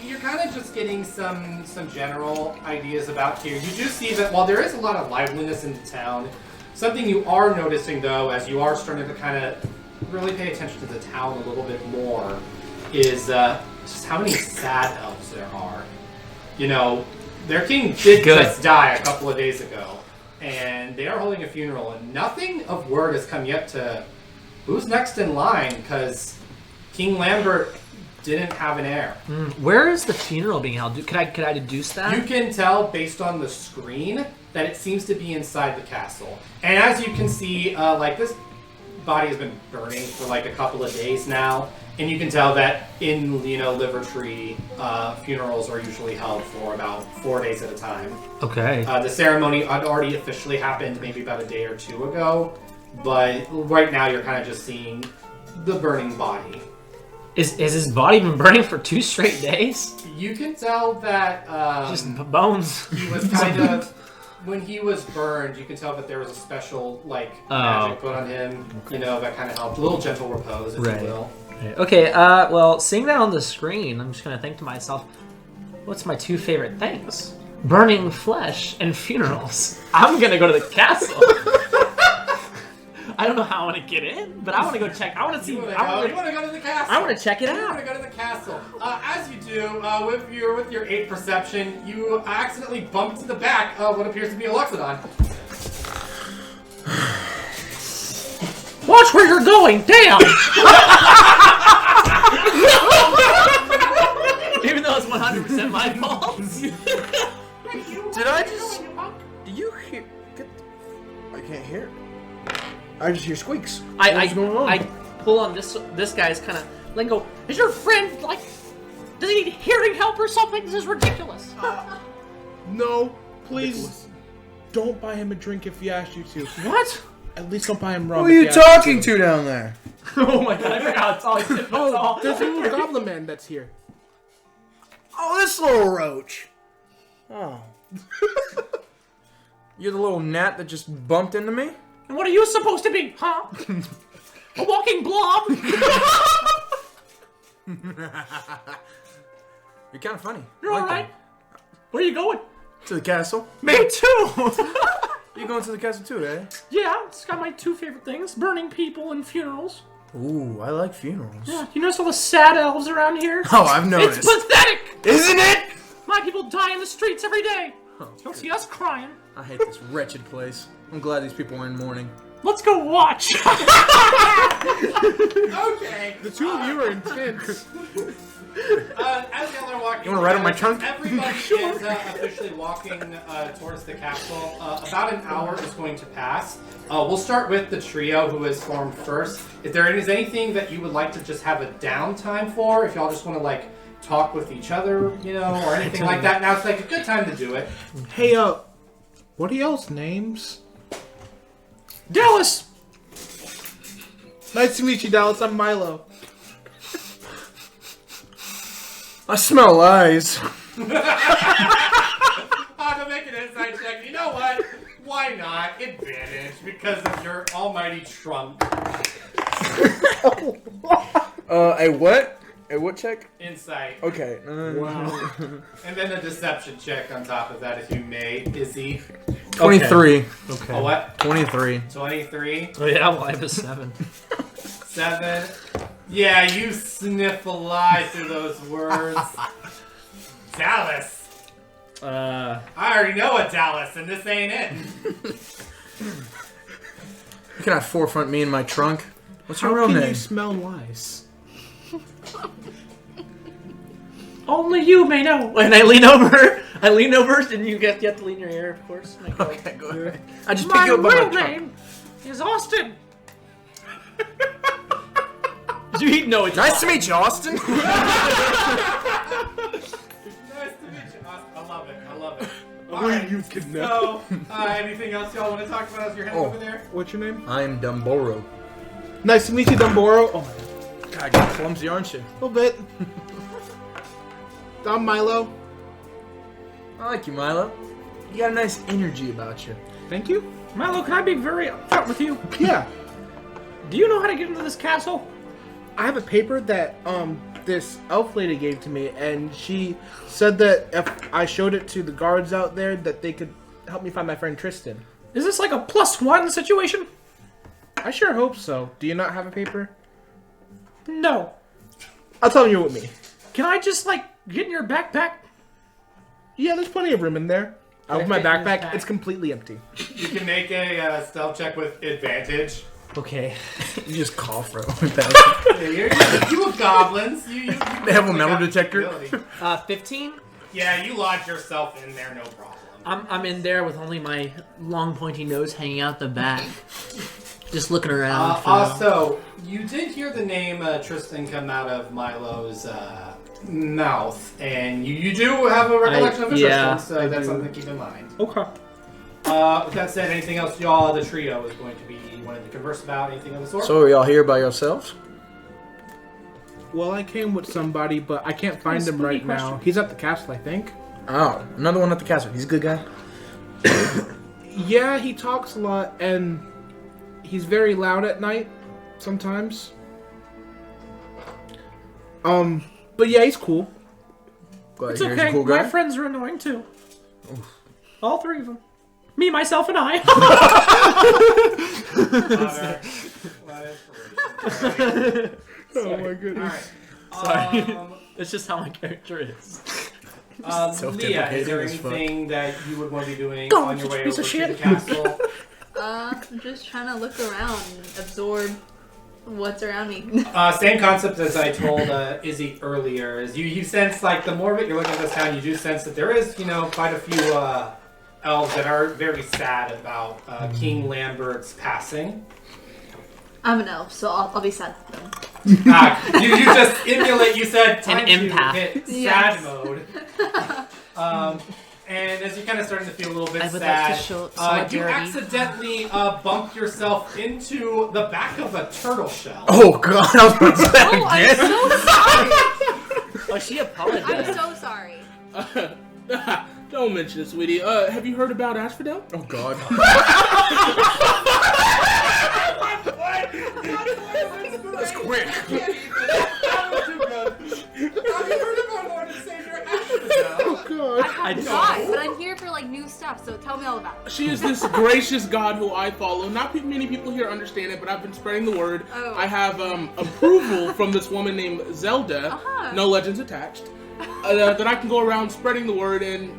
you're kind of just getting some general ideas about here. You do see that while there is a lot of liveliness in the town, something you are noticing, though, as you are starting to kind of really pay attention to the town a little bit more, is just how many sad elves there are. Their king did just die a couple of days ago, and they are holding a funeral, and nothing of word has come yet to who's next in line, because King Lambert didn't have an heir. Where is the funeral being held? Could I deduce that? You can tell based on the screen that it seems to be inside the castle. And as you can see, this body has been burning for a couple of days now. And you can tell that in, Livertree, funerals are usually held for about 4 days at a time. Okay. The ceremony had already officially happened maybe about a day or two ago. But right now you're kind of just seeing the burning body. Is his body been burning for 2 straight days? You can tell that Just bones. he was kind of... When he was burned, you can tell that there was a special, magic put on him, that kind of helped. A little gentle repose, if you will. Okay, well, seeing that on the screen, I'm just going to think to myself, what's my 2 favorite things? Burning flesh and funerals. I'm going to go to the castle. I don't know how I want to get in, but I want to go check. I want to see. You want to go to the castle. I want to check it out. You want to go to the castle. As you do, with your 8 perception, you accidentally bump into the back of what appears to be a Loxodon. Watch where you're going. Damn. Even though it's 100% my fault. Did I just... Do you hear... I can't hear. I just hear squeaks. What's going on? I pull on this guy's kind of lingo. Is your friend, does he need hearing help or something? This is ridiculous. No, please don't buy him a drink if he asks you to. What? At least don't buy him rum. Who are you talking to down there? Oh my god, I forgot. It's all Oh, there's a little goblin man that's here. Oh, this little roach. Oh. You're the little gnat that just bumped into me? And what are you supposed to be, huh? A walking blob? You're kind of funny. You're alright. Where are you going? To the castle. Me too! You going to the castle too, eh? Yeah, it's got my 2 favorite things. Burning people and funerals. Ooh, I like funerals. Yeah, you notice all the sad elves around here? Oh, I've noticed. It's pathetic! Isn't it? My people die in the streets every day. You don't see us crying. I hate this wretched place. I'm glad these people are in mourning. Let's go watch. Okay. The 2 of you are intense. As y'all are walking, You wanna ride on my trunk? Everybody is officially walking towards the castle. About an hour is going to pass. We'll start with the trio who is formed first. If there is anything that you would like to just have a downtime for, if y'all just want to talk with each other, or anything like that, now's a good time to do it. Hey, what are y'all's names? Dallas! Nice to meet you, Dallas. I'm Milo. I smell lies. To make an insight check, you know what? Why not? Advantage, because of your almighty trunk. A what? A what check? Insight. Okay. Wow. And then a deception check on top of that, if you may, Izzy. 23. Okay. A what? 23. 23. Oh yeah, well I have a 7. 7. Yeah, you sniff a lie through those words. Dallas. I already know a Dallas, and this ain't it. You cannot forefront me in my trunk. What's your How real can name? you smell lice? Only you may know. And I lean over, and you have to lean your ear, of course. And I go, Okay, go ahead. I just pick my you up by real my trunk. name is Austin. You know it's Nice to meet you, Austin. Nice to meet you. I love it. I love it. Alright, you can so, anything else y'all want to talk about as you're heading Oh. over there? What's your name? I'm Dumboro. Nice to meet you, Dumboro. Oh, God, you're clumsy, aren't you? a little bit. I'm Milo. I like you, Milo. You got a nice energy about you. Thank you. Milo, can I be very upfront with you? Yeah. Do you know how to get into this castle? I have a paper that this elf lady gave to me, and she said that if I showed it to the guards out there, that they could help me find my friend Tristan. Is this like a +1 situation? I sure hope so. Do you not have a paper? No. I'll tell you with me. Can I just like get in your backpack? Yeah, there's plenty of room in there. I open my fit in his backpack. bag? It's completely empty. You can make a stealth check with advantage. Okay. You just cough, bro. Yeah, you have goblins. You They have a metal detector? ability. 15. Yeah, you lodge yourself in there, no problem. I'm in there with only my long pointy nose hanging out the back, just looking around. Also, you did hear the name Tristan come out of Milo's mouth, and you do have a recollection of a Tristan, so that's something to keep in mind. Okay. With that said, anything else y'all, the trio, is going to be wanting to converse about, anything of the sort? So are y'all here by yourselves? Well, I came with somebody, but I can't find him right now. He's at the castle, I think. Oh, another one at the castle. He's a good guy. Yeah, he talks a lot, and he's very loud at night, sometimes. But yeah, he's cool. Glad It's to hear he's okay. a cool My guy. friends are annoying too. All 3 of them. Me, myself, and I. Oh my goodness. Alright. It's just how my character is. Leah, Self-deprecating is there as fuck. anything that you would want to be doing Go, on your you way piece over of to the shit. castle? I'm just trying to look around and absorb what's around me. Same concept as I told Izzy earlier. Is you sense, like, the more that you're looking at this town, you do sense that there is, quite a few elves that are very sad about King Lambert's passing. I'm an elf, so I'll be sad. You just emulate. You said time to empath. hit sad Yes. mode. And as you're kind of starting to feel a little bit I would sad, like to show you solidarity. accidentally bump yourself into the back of a turtle shell. Oh god, I was about to say that Oh, I'm again. so sorry. Oh, she apologized. I'm so sorry. Don't mention it, sweetie. Have you heard about Asphodel? Oh god. That's quick. Have you heard about Lord and Savior Asphodel? God. I have not, but I'm here for like new stuff, so tell me all about it. She is this gracious god who I follow. Not many people here understand it, but I've been spreading the word. Oh. I have approval from this woman named Zelda, Uh-huh. no legends attached, that I can go around spreading the word and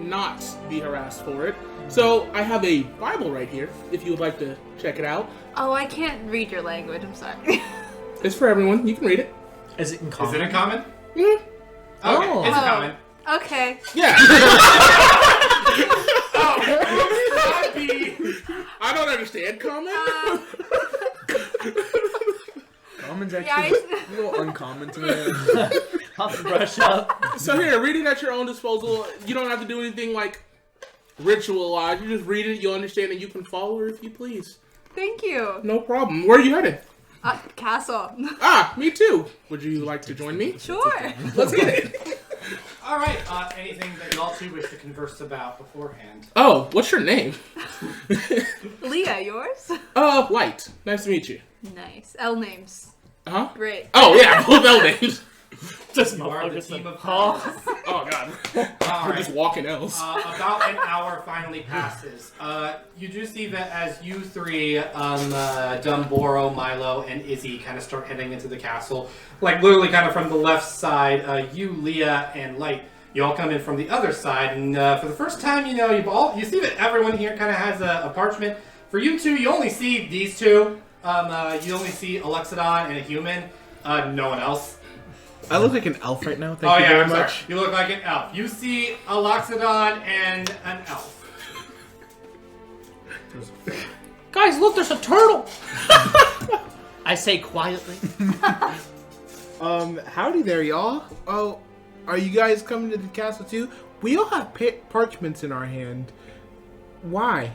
not be harassed for it. So I have a Bible right here, if you would like to check it out. Oh, I can't read your language. I'm sorry. It's for everyone. You can read it. Is it in Is common? it in common? Mm. Okay, Oh. it's in common. Okay. Yeah. I don't understand common. Common's Yeah, actually a little uncommon to me. I'll have to brush up. So here, read it at your own disposal. You don't have to do anything like ritualized. You just read it, you'll understand, and you can follow her if you please. Thank you. No problem. Where are you headed? Castle. Ah, me too. Would you like to join me? Sure. Let's get it. All right. Anything that y'all two wish to converse about beforehand? Oh, what's your name? Leah, yours? Light. Nice to meet you. Nice. L names. Huh? Great. Oh yeah, both L names. Just You are the motherfuckers team like, of huh? pals. Oh god. All We're right. just walking else. About an hour finally passes. You do see that as you three, Dumboro, Milo, and Izzy kind of start heading into the castle, like literally kind of from the left side, you, Leah, and Light, you all come in from the other side, and for the first time, you see that everyone here kind of has a parchment. For you two, you only see these two. You only see Alexodon and a human. No one else. I look like an elf right now. Thank you I'm very sorry. much. You look like an elf. You see a Loxodon and an elf. Guys, look, there's a turtle. I say quietly. Howdy there, y'all. Oh, are you guys coming to the castle too? We all have parchments in our hand. Why?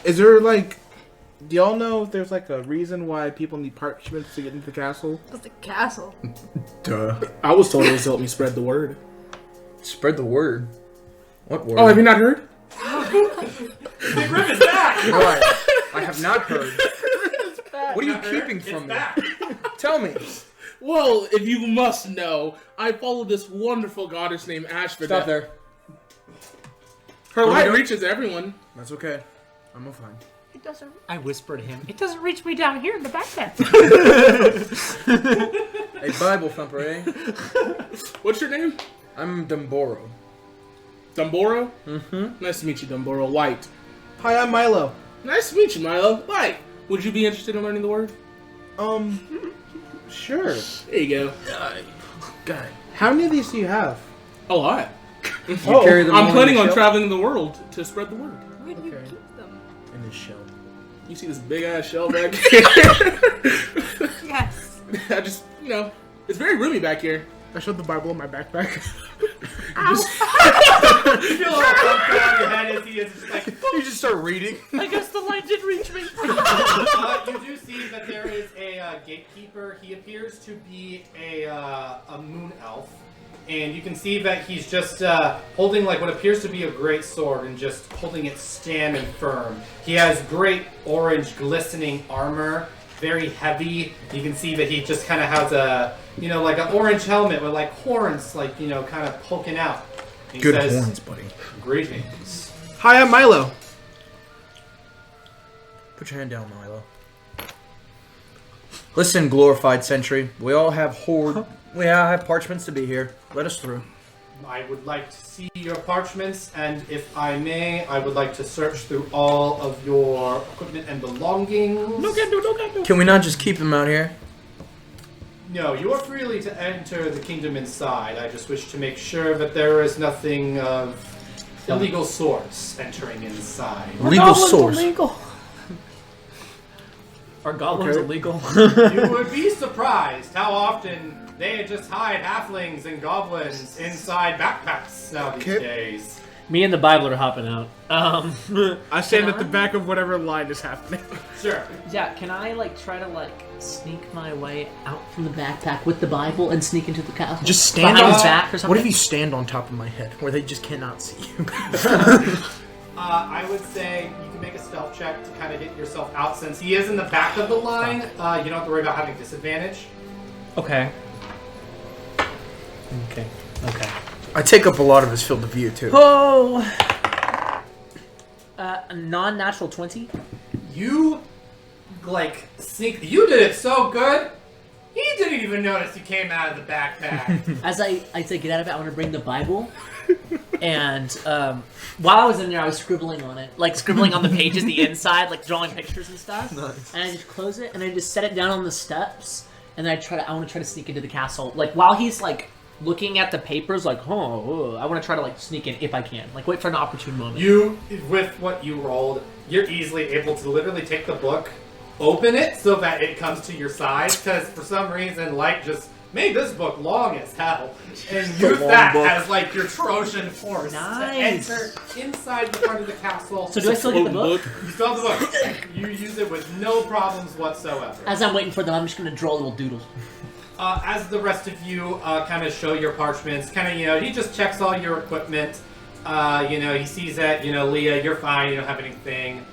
Is there like... Do y'all know if there's like a reason why people need parchments to get into the castle? It's the castle. Duh. I was told it was to help me spread the word. Spread the word. What word? Oh, have you not heard? Big Rip is back! No, I have not heard. What are you keeping from me? Tell me. Well, if you must know, I follow this wonderful goddess named Ashford. Stop there. Her light don't- reaches everyone. That's okay. I'm fine. It doesn't. I whisper to him. It doesn't reach me down here in the backpack. A Bible thumper, eh? What's your name? I'm Dumboro. Dumboro? Mm-hmm. Nice to meet you, Dumboro. Light. Hi, I'm Milo. Nice to meet you, Milo. Light. Would you be interested in learning the word? Sure. There you go. God. How many of these do you have? A lot. You carry them all I'm in planning your on shell? traveling the world to spread the word. Where do you Okay. keep them? In his shell. You see this big ass shell back here? Yes. I just, it's very roomy back here. I showed the Bible in my backpack. You feel a little bump on your head as he is just like... You just start reading. I guess the light did reach me. You do see that there is a gatekeeper. He appears to be a moon elf. And you can see that he's just holding like what appears to be a great sword and just holding it standing firm. He has great orange glistening armor, very heavy. You can see that he just kind of has a, like an orange helmet with like horns, like, kind of poking out. He Good says, horns, buddy. Greetings. Hi, I'm Milo. Put your hand down, Milo. Listen, glorified sentry. We all have parchments to be here. Let us through. I would like to see your parchments, and if I may, I would like to search through all of your equipment and belongings. No can do. Can we not just keep them out here? No, you are freely to enter the kingdom inside. I just wish to make sure that there is nothing of illegal sorts entering inside. Legal source. Illegal. Are goblins illegal? You would be surprised how often they just hide halflings and goblins inside backpacks now these days. Me and the Bible are hopping out. I stand at the back of whatever line is happening. Sure. Yeah, can I try to sneak my way out from the backpack with the Bible and sneak into the castle? Just stand behind on his back or something? What if you stand on top of my head where they just cannot see you? I would say you can make a stealth check to kind of get yourself out. Since he is in the back of the line, you don't have to worry about having disadvantage. Okay. I take up a lot of his field of view too. Oh! A non-natural 20? You, sneak. You did it so good, he didn't even notice you came out of the backpack. As I say, get out of it, I want to bring the Bible. And while I was in there, I was scribbling on it. Scribbling on the pages, the inside, drawing pictures and stuff. Nice. And I just close it, and I just set it down on the steps. And then I want to try to sneak into the castle. While he's, looking at the papers, I want to try to, sneak in if I can. Wait for an opportune moment. You, with what you rolled, you're easily able to literally take the book, open it so that it comes to your side, because for some reason, Light just made this book long as hell, and use that as your Trojan horse Nice. to enter inside the front of the castle. So do I still get the book? You still have the book. You use it with no problems whatsoever. As I'm waiting for them, I'm just going to draw little doodles. As the rest of you kind of show your parchments, he just checks all your equipment. He sees that, Leah, you're fine, you don't have anything.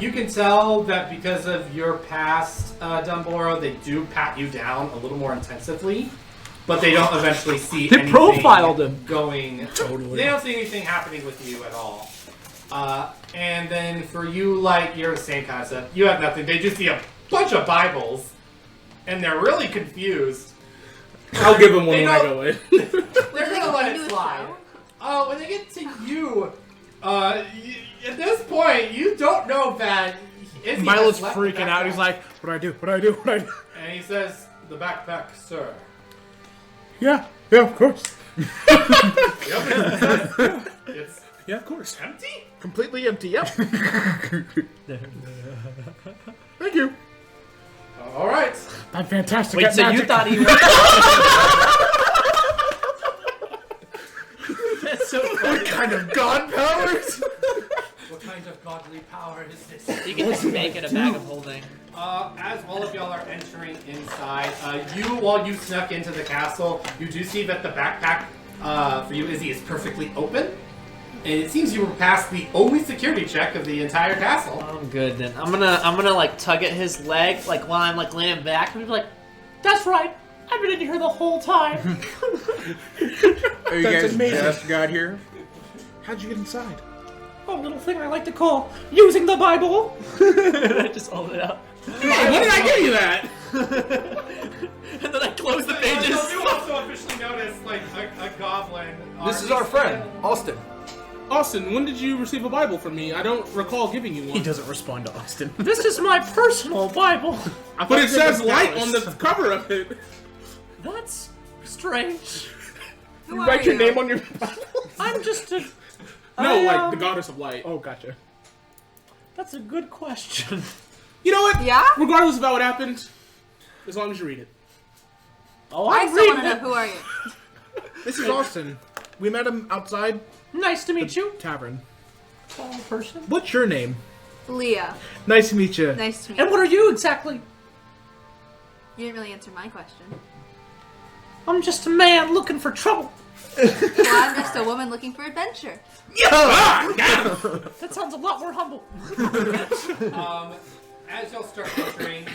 You can tell that because of your past, Dumboro, they do pat you down a little more intensively. but they don't eventually see They anything profiled him. going. Totally. They don't see anything happening with you at all. And then for you, like, you're the same concept. You have nothing. They just see a bunch of Bibles, and they're really confused. I'll give them one They when I don't- go in. They're gonna let it slide. Oh, when they get to you, at this point, you don't know that Izzy Milo's has left the freaking out. He's backpack. like, what do I do? What do I do? What do I do? And he says, "The backpack, sir." Yeah, of course. Yep. It's Yeah, of course. empty. Completely empty, yep. Thank you. All right. I'm fantastic Wait, at so magic. you thought he was... That's so funny. What kind of god powers? What kind of godly power is this? You can just make it a bag of holding. As all of y'all are entering inside, while you snuck into the castle, you do see that the backpack for you, Izzy, is perfectly open. And it seems you were past the only security check of the entire castle. I'm good then. I'm gonna like tug at his leg like while I'm like laying back and be like, "That's right. I've been in here the whole time." Are you That's guys amazing. just got here? How'd you get inside? A little thing I like to call using the Bible. I just hold it out. When did I give you that? And then I close the You pages. also officially notice like a goblin. This is our friend, Austin. Austin, when did you receive a Bible from me? I don't recall giving you one. He doesn't respond to Austin. This is my personal Bible. But it says light on the cover of it. That's strange. Who You are write your you? name on your Bible? I'm just a... No, I, like the goddess of light. Oh, gotcha. That's a good question. You know what? Yeah? Regardless of how it happened, as long as you read it. Oh, I I'm still want reading to know it. who are you? This is Austin. We met him outside Nice to meet you. tavern. Tall person. What's your name? Leah. Nice to meet you. Nice to meet And you. what are you exactly? You didn't really answer my question. I'm just a man looking for trouble. Well, I'm just a woman looking for adventure. That sounds a lot more humble. As y'all start entering,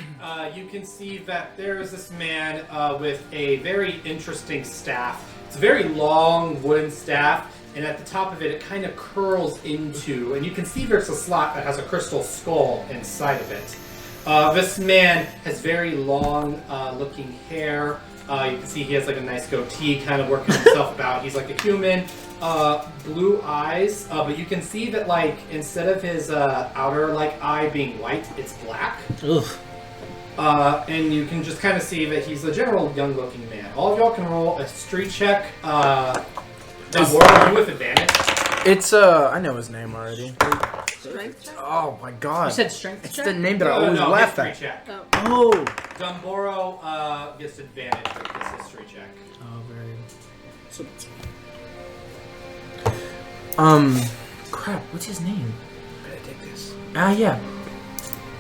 you can see that there is this man with a very interesting staff. It's a very long wooden staff, and at the top of it, it kind of curls into, and you can see there's a slot that has a crystal skull inside of it. This man has very long looking hair. You can see he has like a nice goatee, kind of working himself about. He's like a human. Blue eyes, but you can see that like instead of his outer like eye being white, it's black. Ugh. And you can just kind of see that he's a general young-looking man. All of y'all can roll a street check. You with advantage. It's I know his name already. Strength check? Oh my god. You said strength it's check? the name that I always laugh history at. check. Oh. Oh. Dumboro gets advantage with this history check. Oh, very Crap. What's his name? Benedictus. Yeah.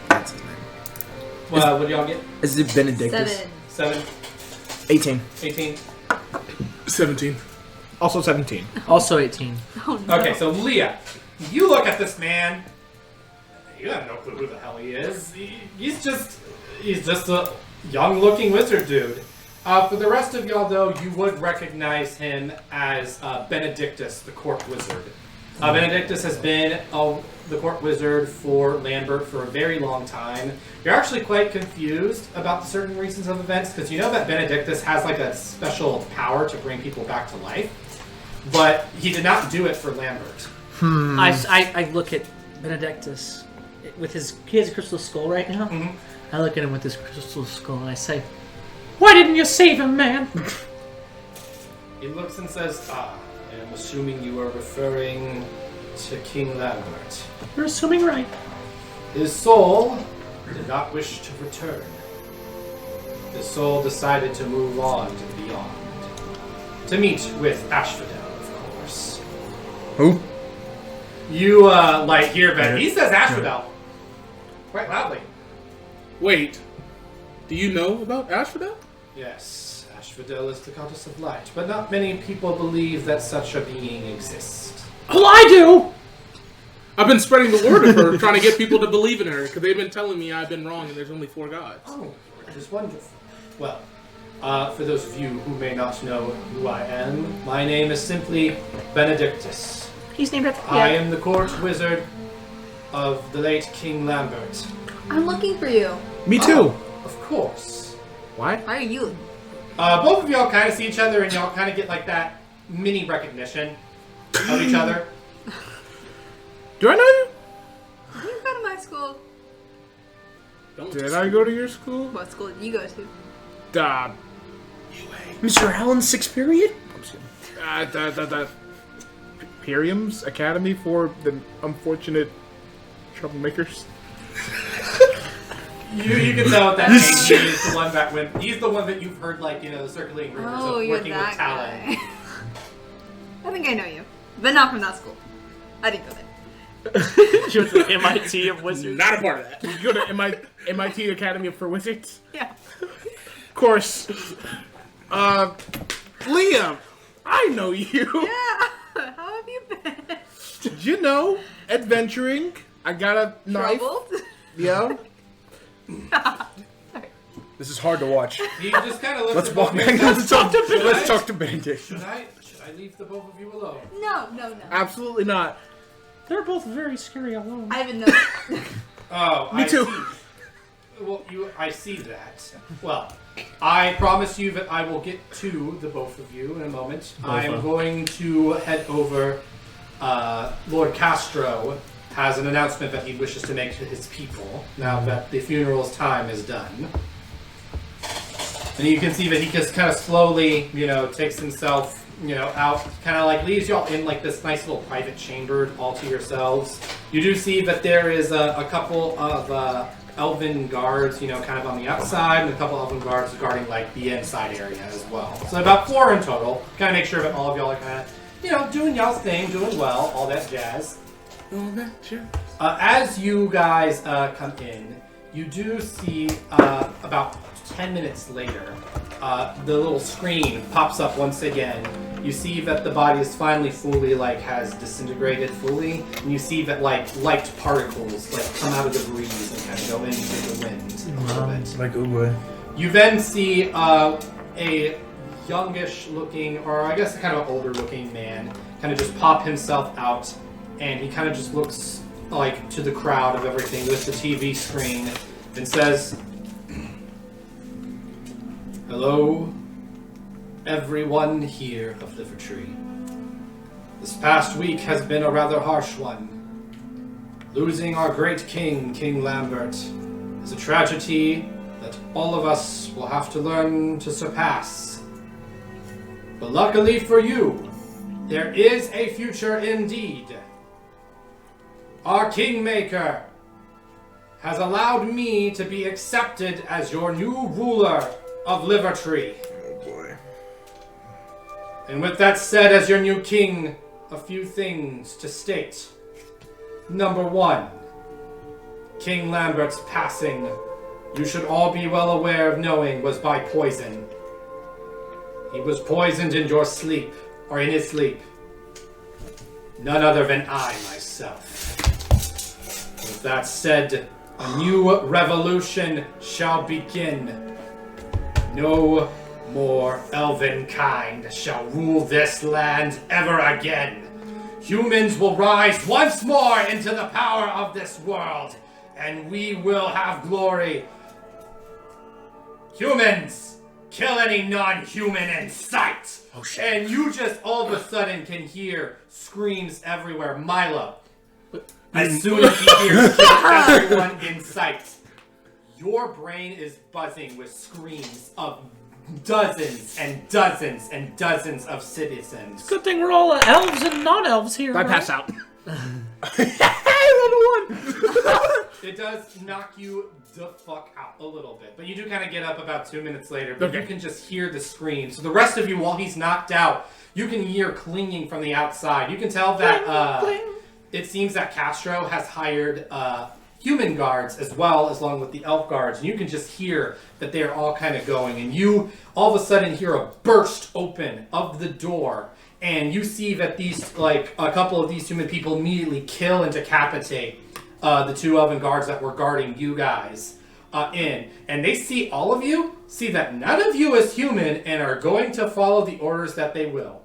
That's his name. Well, what do y'all get? Is it Benedictus? 7. 7, 18. 18. 17. Also 17. Also 18. Oh no. Okay, so Leah, you look at this man. You have no clue who the hell he is. He's just a young-looking wizard dude. For the rest of y'all, though, you would recognize him as Benedictus, the court wizard. Benedictus has been the court wizard for Lambert for a very long time. You're actually quite confused about the certain reasons of events, because you know that Benedictus has like a special power to bring people back to life, but he did not do it for Lambert. I look at Benedictus with he has a crystal skull right now. Mhm. I look at him with this crystal skull and I say, "Why didn't you save him, man?" He looks and says, I am assuming you are referring to King Lambert. You're assuming right. His soul did not wish to return. His soul decided to move on to the beyond. To meet with Asphodel, of course. Who? You, hear that. He says Asphodel. Quite loudly. Wait. Do you know about Asphodel? Yes, Asphodel is the goddess of light, but not many people believe that such a being exists. Well, I do! I've been spreading the word of her, trying to get people to believe in her, because they've been telling me I've been wrong and there's only 4 gods. Oh, that is wonderful. Well, For those of you who may not know who I am, my name is simply Benedictus. He's named after. I am the court wizard of the late King Lambert. I'm looking for you. Me too. Of course. Why? Why are you? Both of y'all kind of see each other, and y'all kind of get like that mini recognition of each other. Do I know you? You go to my school. Did I go to your school? What school did you go to? Mr. Allen's sixth period? The Imperium's Academy for the Unfortunate Troublemakers. You can tell that name is the one that when he's the one that you've heard like the circulating rumors Oh, of you're working that with Talon. guy. I think I know you, but not from that school. I didn't go there. She went to the MIT of Wizards. Not a part of that. You go to MIT Academy for Wizards? Yeah. Of course. Liam, I know you. Yeah. How have you been? You know, adventuring. I got a knife. Troubled? Yeah. This is hard to watch. He just kind of looks. Let's walk back. Let's talk to Benedict. Benedict. Should I leave the both of you alone? No. Absolutely not. They're both very scary alone. I haven't known. Oh, Me too. See. Well, I see that. Well, I promise you that I will get to the both of you in a moment. I am going to head over. Lord Castro has an announcement that he wishes to make to his people now that the funeral's time is done. And you can see that he just kind of slowly, takes himself, out, kind of like leaves y'all in like this nice little private chamber all to yourselves. You do see that there is a couple of elven guards, kind of on the outside, and a couple elven guards guarding like the inside area as well. So about 4 in total. Kind of make sure that all of y'all are kind of, doing y'all's thing, doing well, all that jazz. As you guys come in, you do see about 10 minutes later, the little screen pops up once again. You see that the body is finally fully, has disintegrated fully, and you see that, light particles, come out of the breeze and kind of go into the wind a little bit. Like, oh boy. You then see a youngish-looking, or I guess kind of an older-looking man, kind of just pop himself out, and he kind of just looks, to the crowd of everything with the TV screen, and says, "Hello, everyone here of Livertree. This past week has been a rather harsh one. Losing our great king, King Lambert, is a tragedy that all of us will have to learn to surpass. But luckily for you, there is a future indeed. Our Kingmaker has allowed me to be accepted as your new ruler of Livertree. Oh boy. And with that said, as your new king, a few things to state. Number 1, King Lambert's passing, you should all be well aware of knowing, was by poison. He was poisoned in your sleep, or in his sleep. None other than I, myself. With that said, a new revolution shall begin. No more elven kind shall rule this land ever again. Humans will rise once more into the power of this world, and we will have glory. Humans, kill any non-human in sight. Oh shit. And you just all of a sudden can hear screams everywhere. Milo, as soon as you hear kill everyone in sight, your brain is buzzing with screams of dozens and dozens and dozens of citizens. Good thing we're all elves and non-elves here. I right? pass out. It does knock you the fuck out a little bit, but you do kind of get up about 2 minutes later, but you can just hear the scream. So the rest of you, while he's knocked out, you can hear clinging from the outside. You can tell that it seems that Castro has hired human guards as well, as along with the elf guards, and you can just hear that they're all kind of going, and you all of a sudden hear a burst open of the door, and you see that these, a couple of these human people immediately kill and decapitate the 2 elven guards that were guarding you guys. in, and they see all of you, see that none of you is human, and are going to follow the orders that they will.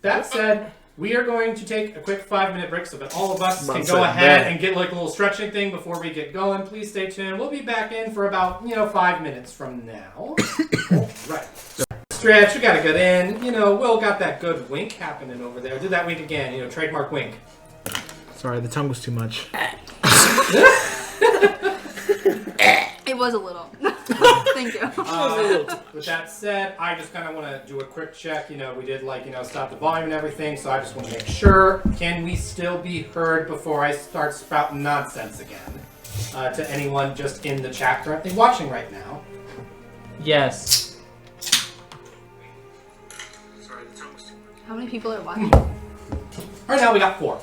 That said, we are going to take a quick 5-minute break so that all of us can go ahead and get like a little stretching thing before we get going. Please stay tuned. We'll be back in for about 5 minutes from now. Right. Stretch, you gotta get in. Will got that good wink happening over there. Do that wink again. Trademark wink. Sorry, the tongue was too much. It was a little. Thank you. With that said, I just kind of want to do a quick check. We did stop the volume and everything, so I just want to make sure. Can we still be heard before I start spouting nonsense again? To anyone just in the chat currently watching right now. Yes. How many people are watching? Right now we got 4.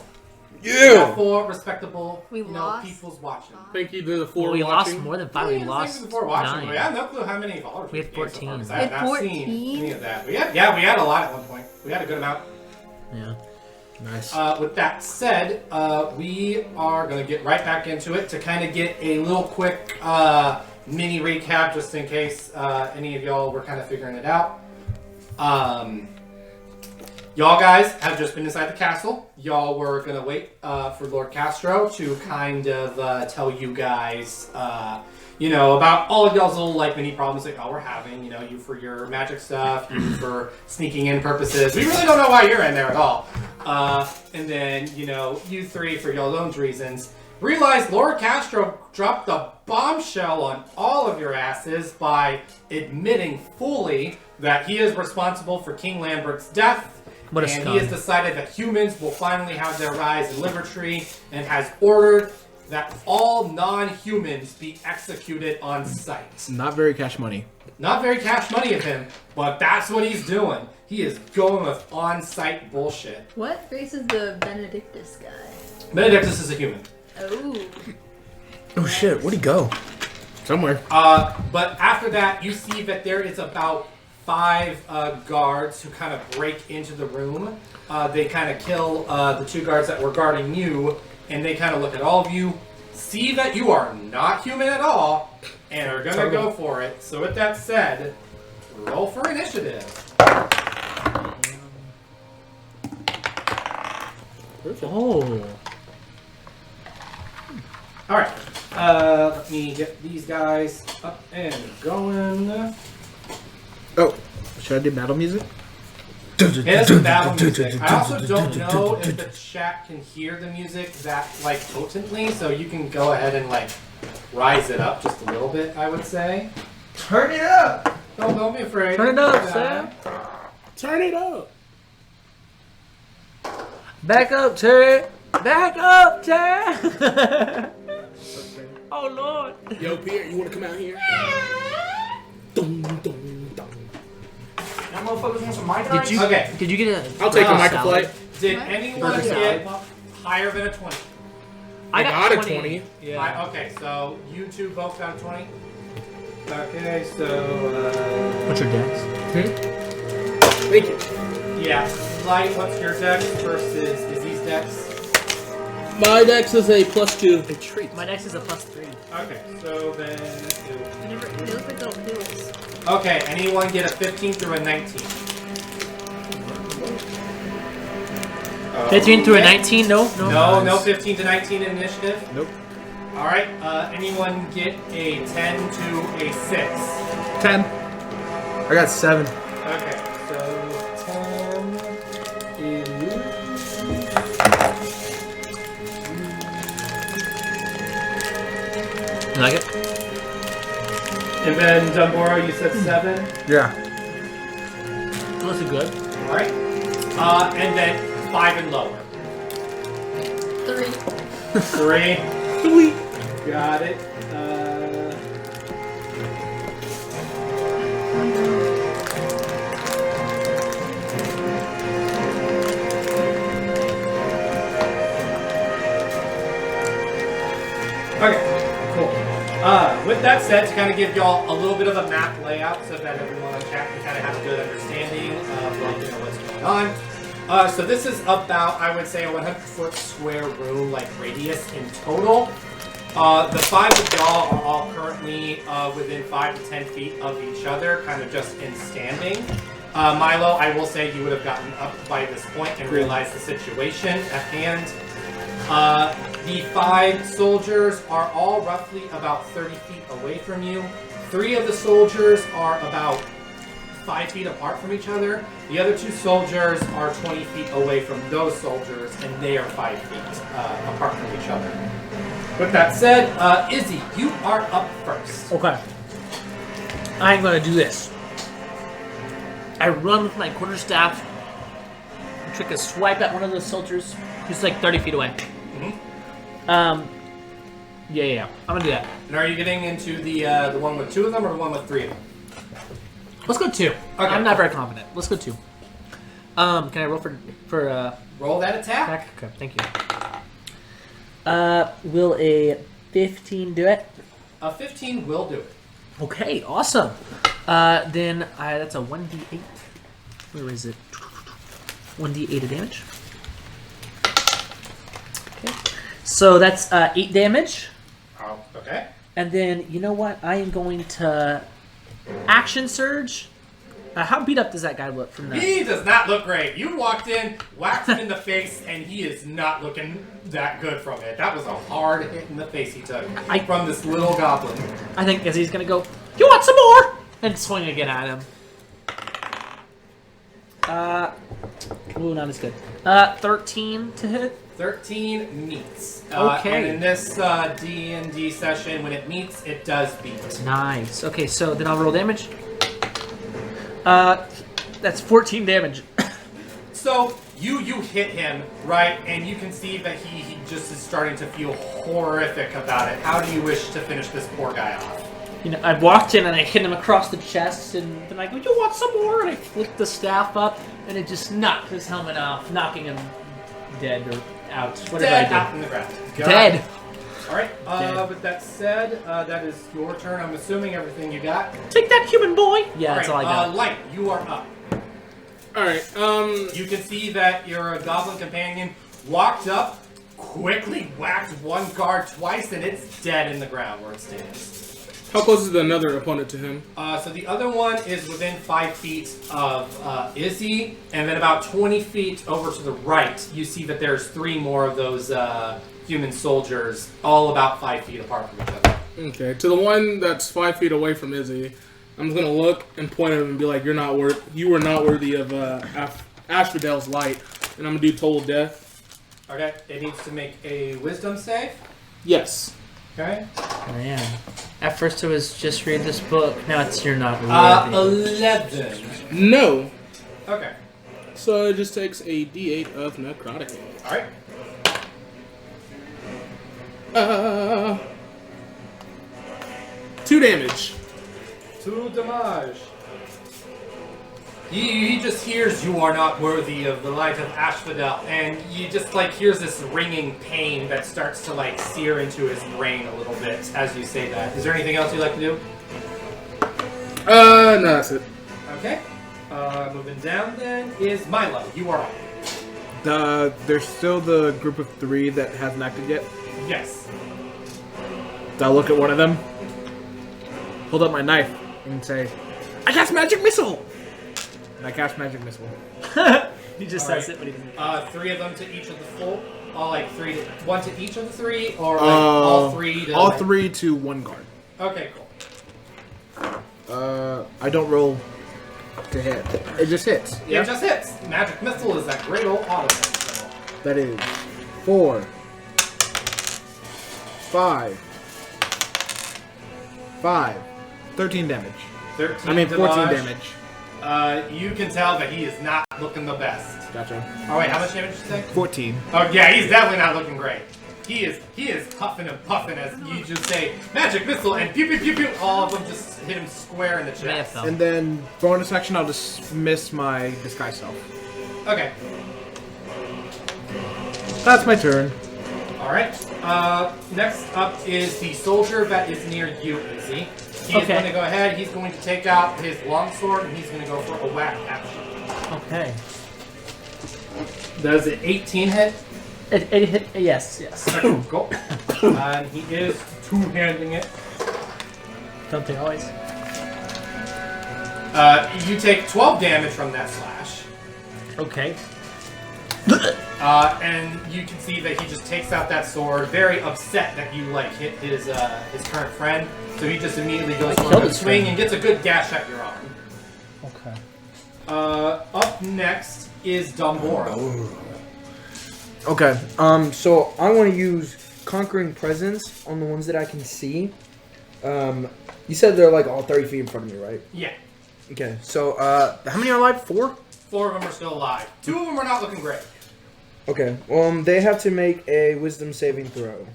Yeah. We got 4 respectable people's watching. Thank you to the 4 Well, we watching. lost more than 5. We lost 9. We have no clue how many followers. We had 14. I have not 14? seen any of that. We had a lot at one point. We had a good amount. Yeah. Nice. With that said, we are going to get right back into it to kind of get a little quick mini recap just in case any of y'all were kind of figuring it out. Y'all guys have just been inside the castle. Y'all were going to wait for Lord Castro to kind of tell you guys, about all of y'all's little mini problems that y'all were having. You for your magic stuff, you for sneaking in purposes. We really don't know why you're in there at all. And then, you 3 for y'all's own reasons. Realized Lord Castro dropped the bombshell on all of your asses by admitting fully that he is responsible for King Lambert's death. What a And scum. he has decided that humans will finally have their rise in Livertree and has ordered that all non-humans be executed on sight. Not very cash money. Not very cash money of him, but that's what he's doing. He is going with on-site bullshit. What race is the Benedictus guy? Benedictus is a human. Oh. Oh shit, where'd he go? Somewhere. But after that, you see that there is about 5 guards who kind of break into the room. They kind of kill the 2 guards that were guarding you, and they kind of look at all of you, see that you are not human at all, and are going to go for it. So with that said, roll for initiative. Oh. Alright, let me get these guys up and going. Oh, should I do battle music? It is battle music. I also don't know if the chat can hear the music that potently, so you can go ahead and rise it up just a little bit, I would say. Turn it up! Don't be afraid. Turn it up, Sam. Turn it up. Back up, Terry. Back up, Terry. Oh, Lord. Yo, Pierre, you want to come out here? Dum, dum, dum. That motherfuckers want some mic rights? Okay. Did you get a... I'll take a salad? microplate. Did anyone Burger get salad. higher than a 20? I got a 20. Yeah. Okay, so you 2 both got a 20? Okay, so... What's your dex? Thank you. Yeah, Light, what's your dex versus Izzy's dex? My dex is a +2. A treat. My dex is a +3. Okay, so then... They look like little pills. Okay, anyone get a 15 through a 19? 15 through a Okay. 19? No? No 15 to 19 in initiative? Nope. Alright, anyone get a 10 to a 6? 10. I got 7. Okay, so 10 is... You like it? And then Dumboro, you said 7? Yeah. Looks good. Alright. And then 5 and lower. 3. 3. Got it. Okay, cool. With that said, to kind of give y'all a little bit of a map layout so that everyone on chat can kind of have a good understanding of what's going on. So this is about, I would say, a 100-foot square room, radius in total. The 5 of y'all are all currently within 5 to 10 feet of each other, kind of just in standing. Milo, I will say you would have gotten up by this point and realized the situation at hand. The 5 soldiers are all roughly about 30 feet away from you. 3 of the soldiers are about 5 feet apart from each other. The other 2 soldiers are 20 feet away from those soldiers, and they are 5 feet apart from each other. With that said, Izzy, you are up first. Okay. I'm gonna do this. I run with my quarterstaff and take a swipe at one of those soldiers who's like 30 feet away. Yeah. I'm gonna do that. And are you getting into the one with 2 of them or the one with 3 of them? Let's go 2. Okay. I'm not very confident. Let's go 2. Can I roll for Roll that attack. attack? Okay, thank you. Will a 15 do it? A 15 will do it. Okay, awesome. Then that's a 1d8. Where is it? 1d8 of damage. Okay. So that's 8 damage. Oh, okay. And then, you know what? I am going to action surge. How beat up does that guy look from that? He does not look great. You walked in, whacked him in the face, and he is not looking that good from it. That was a hard hit in the face he took from this little goblin. I think Izzy's going to go, you want some more? And swing again at him. Ooh, not as good. 13 to hit. 13 meets. Okay. And in this D&D session, when it meets, it does beat. Nice. Okay, so then I'll roll damage. That's 14 damage. So you hit him, right? And you can see that he just is starting to feel horrific about it. How do you wish to finish this poor guy off? You know, I walked in and I hit him across the chest, and then I go, you want some more? And I flicked the staff up, and it just knocked his helmet off, knocking him dead or out. Whatever Dead I did. out in the ground. Dead. All right. With that said, that is your turn. I'm assuming everything you got. Take that, human boy. Yeah, that's all I got. Light, you are up. All right. You can see that your goblin companion walked up, quickly whacked one guard twice, and it's dead in the ground where it stands. How close is another opponent to him? So the other one is within 5 feet of Izzy, and then about 20 feet over to the right, you see that there's 3 more of those human soldiers, all about 5 feet apart from each other. Okay, to the one that's 5 feet away from Izzy, I'm gonna look and point at him and be like, you were not worthy of Asphodel's light, and I'm gonna do total death. Okay, it needs to make a wisdom save. Yes. Okay. Man. At first it was just read this book. Now it's you're not worthy. 11. No. Okay. So it just takes a D8 of necrotic. All right. 2 damage. 2 damage. He just hears you are not worthy of the light of Asphodel, and you just hears this ringing pain that starts to sear into his brain a little bit as you say that. Is there anything else you'd like to do? No, that's it. Okay. Moving down then is Milo. You are up. There's still the group of 3 that hasn't acted yet. Yes. I'll look at one of them, hold up my knife, and say, I cast magic missile! And I cast magic missile. He just All says right. it, but he doesn't. 3 of them to each of the full. All 3 to one to each of the 3, or all 3 to all 3 to 1 guard. Okay, cool. I don't roll to hit. It just hits. It just hits. Magic missile is that great old auto. So. That is 4, 5, 13 damage. 13 I mean 14 damage. damage. You can tell that he is not looking the best. Gotcha. Oh wait, how much damage did you say? 14. Oh yeah, he's definitely not looking great. He is puffing and puffing as you just say magic missile and pew pew pew pew. All of them just hit him square in the chest. And then bonus action, I'll dismiss my disguise self. Okay. That's my turn. All right. Next up is the soldier that is near you, Izzy. He's going to go ahead. He's going to take out his longsword and he's going to go for a whack action. Okay. Does an 18 hit? Yes, yes. Okay, cool. And he is two-handing it. Don't they always? You take 12 damage from that slash. Okay. And you can see that he just takes out that sword, very upset that you like hit his current friend. So he just immediately goes for a swing and gets a good gash at your arm. Okay. Up next is Dumbora. Okay. So I want to use Conquering Presence on the ones that I can see. You said they're like all 30 feet in front of me, right? Yeah. Okay. So how many are alive? 4? 4 of them are still alive. 2 of them are not looking great. Okay. They have to make a Wisdom saving throw.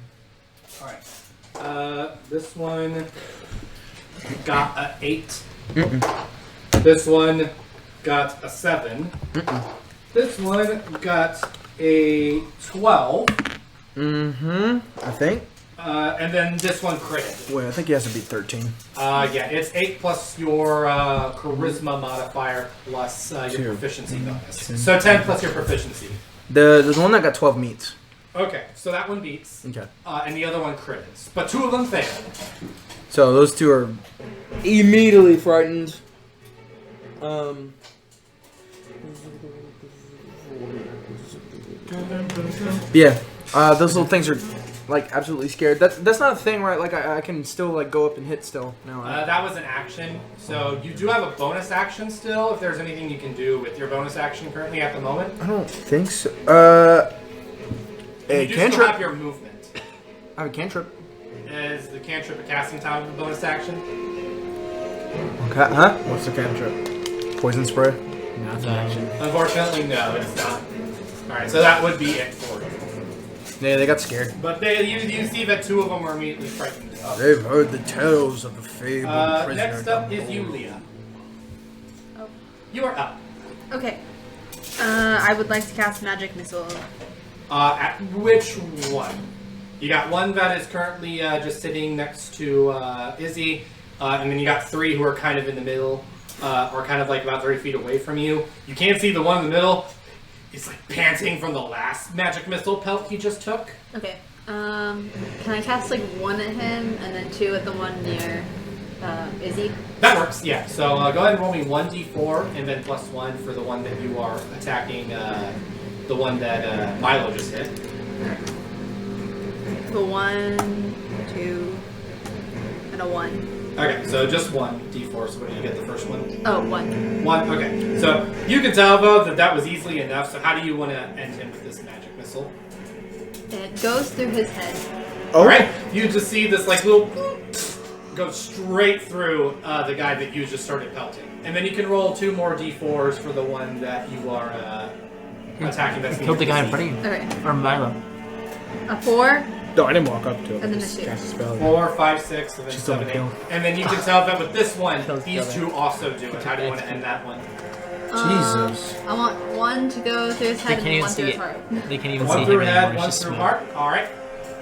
All right. This one got a 8. This one got a 7. This one got a 12. I think. And then this one critted. Wait, I think he has to beat 13. Yeah, it's 8 plus your charisma modifier plus your proficiency bonus. So 10 plus your proficiency. The one that got 12 meets. Okay, so that one beats. Okay. And the other one crits. But 2 of them fail. So those 2 are immediately frightened. Yeah. Those little things are like absolutely scared. That's not a thing, right? Like I can still like go up and hit still. No. That was an action. So you do have a bonus action still. If there's anything you can do with your bonus action currently at the moment. I don't think so. You do still have your movement. I have a cantrip. Is the cantrip a casting time of a bonus action? Okay. Huh? What's the cantrip? Poison spray. That's an action. Unfortunately, no, it's not. Alright, so that would be it for you. Yeah, they got scared. But you see that 2 of them are immediately frightened. They've heard the tales of the fabled prisoner. Next up is you, Leah. Oh. You are up. Okay. I would like to cast Magic Missile. At which one? You got one that is currently just sitting next to Izzy, and then you got 3 who are kind of in the middle, or kind of like about 30 feet away from you. You can't see the one in the middle. He's like panting from the last magic missile pelt he just took. Okay. Can I cast like 1 at him and then 2 at the one near Izzy? That works, yeah. So go ahead and roll me 1d4 and then +1 for the one that you are attacking, the one that Milo just hit. The 1, 2, and a 1. Okay, so just 1d4, so what did you get the first one? Oh, 1. 1, okay. So you can tell, though, that was easily enough, so how do you want to end him with this magic missile? It goes through his head. Alright, you just see this like little go straight through the guy that you just started pelting. And then you can roll 2 more d4s for the one that you are attacking. That's Killed the guy in front of you. Okay. Or Milo. A 4. No, I didn't walk up to him. And then Just the 2. cast a spell. 4, 5, 6, and then She's 7, 8. still And then you can tell that with this one, Kills these the other. 2 also do it. How do you want to end that one? Jesus. I want 1 to go through his head They can't and even 1 through see his it. heart. They can't even 1 see through him head, anymore. 1 It's just through smoke. heart.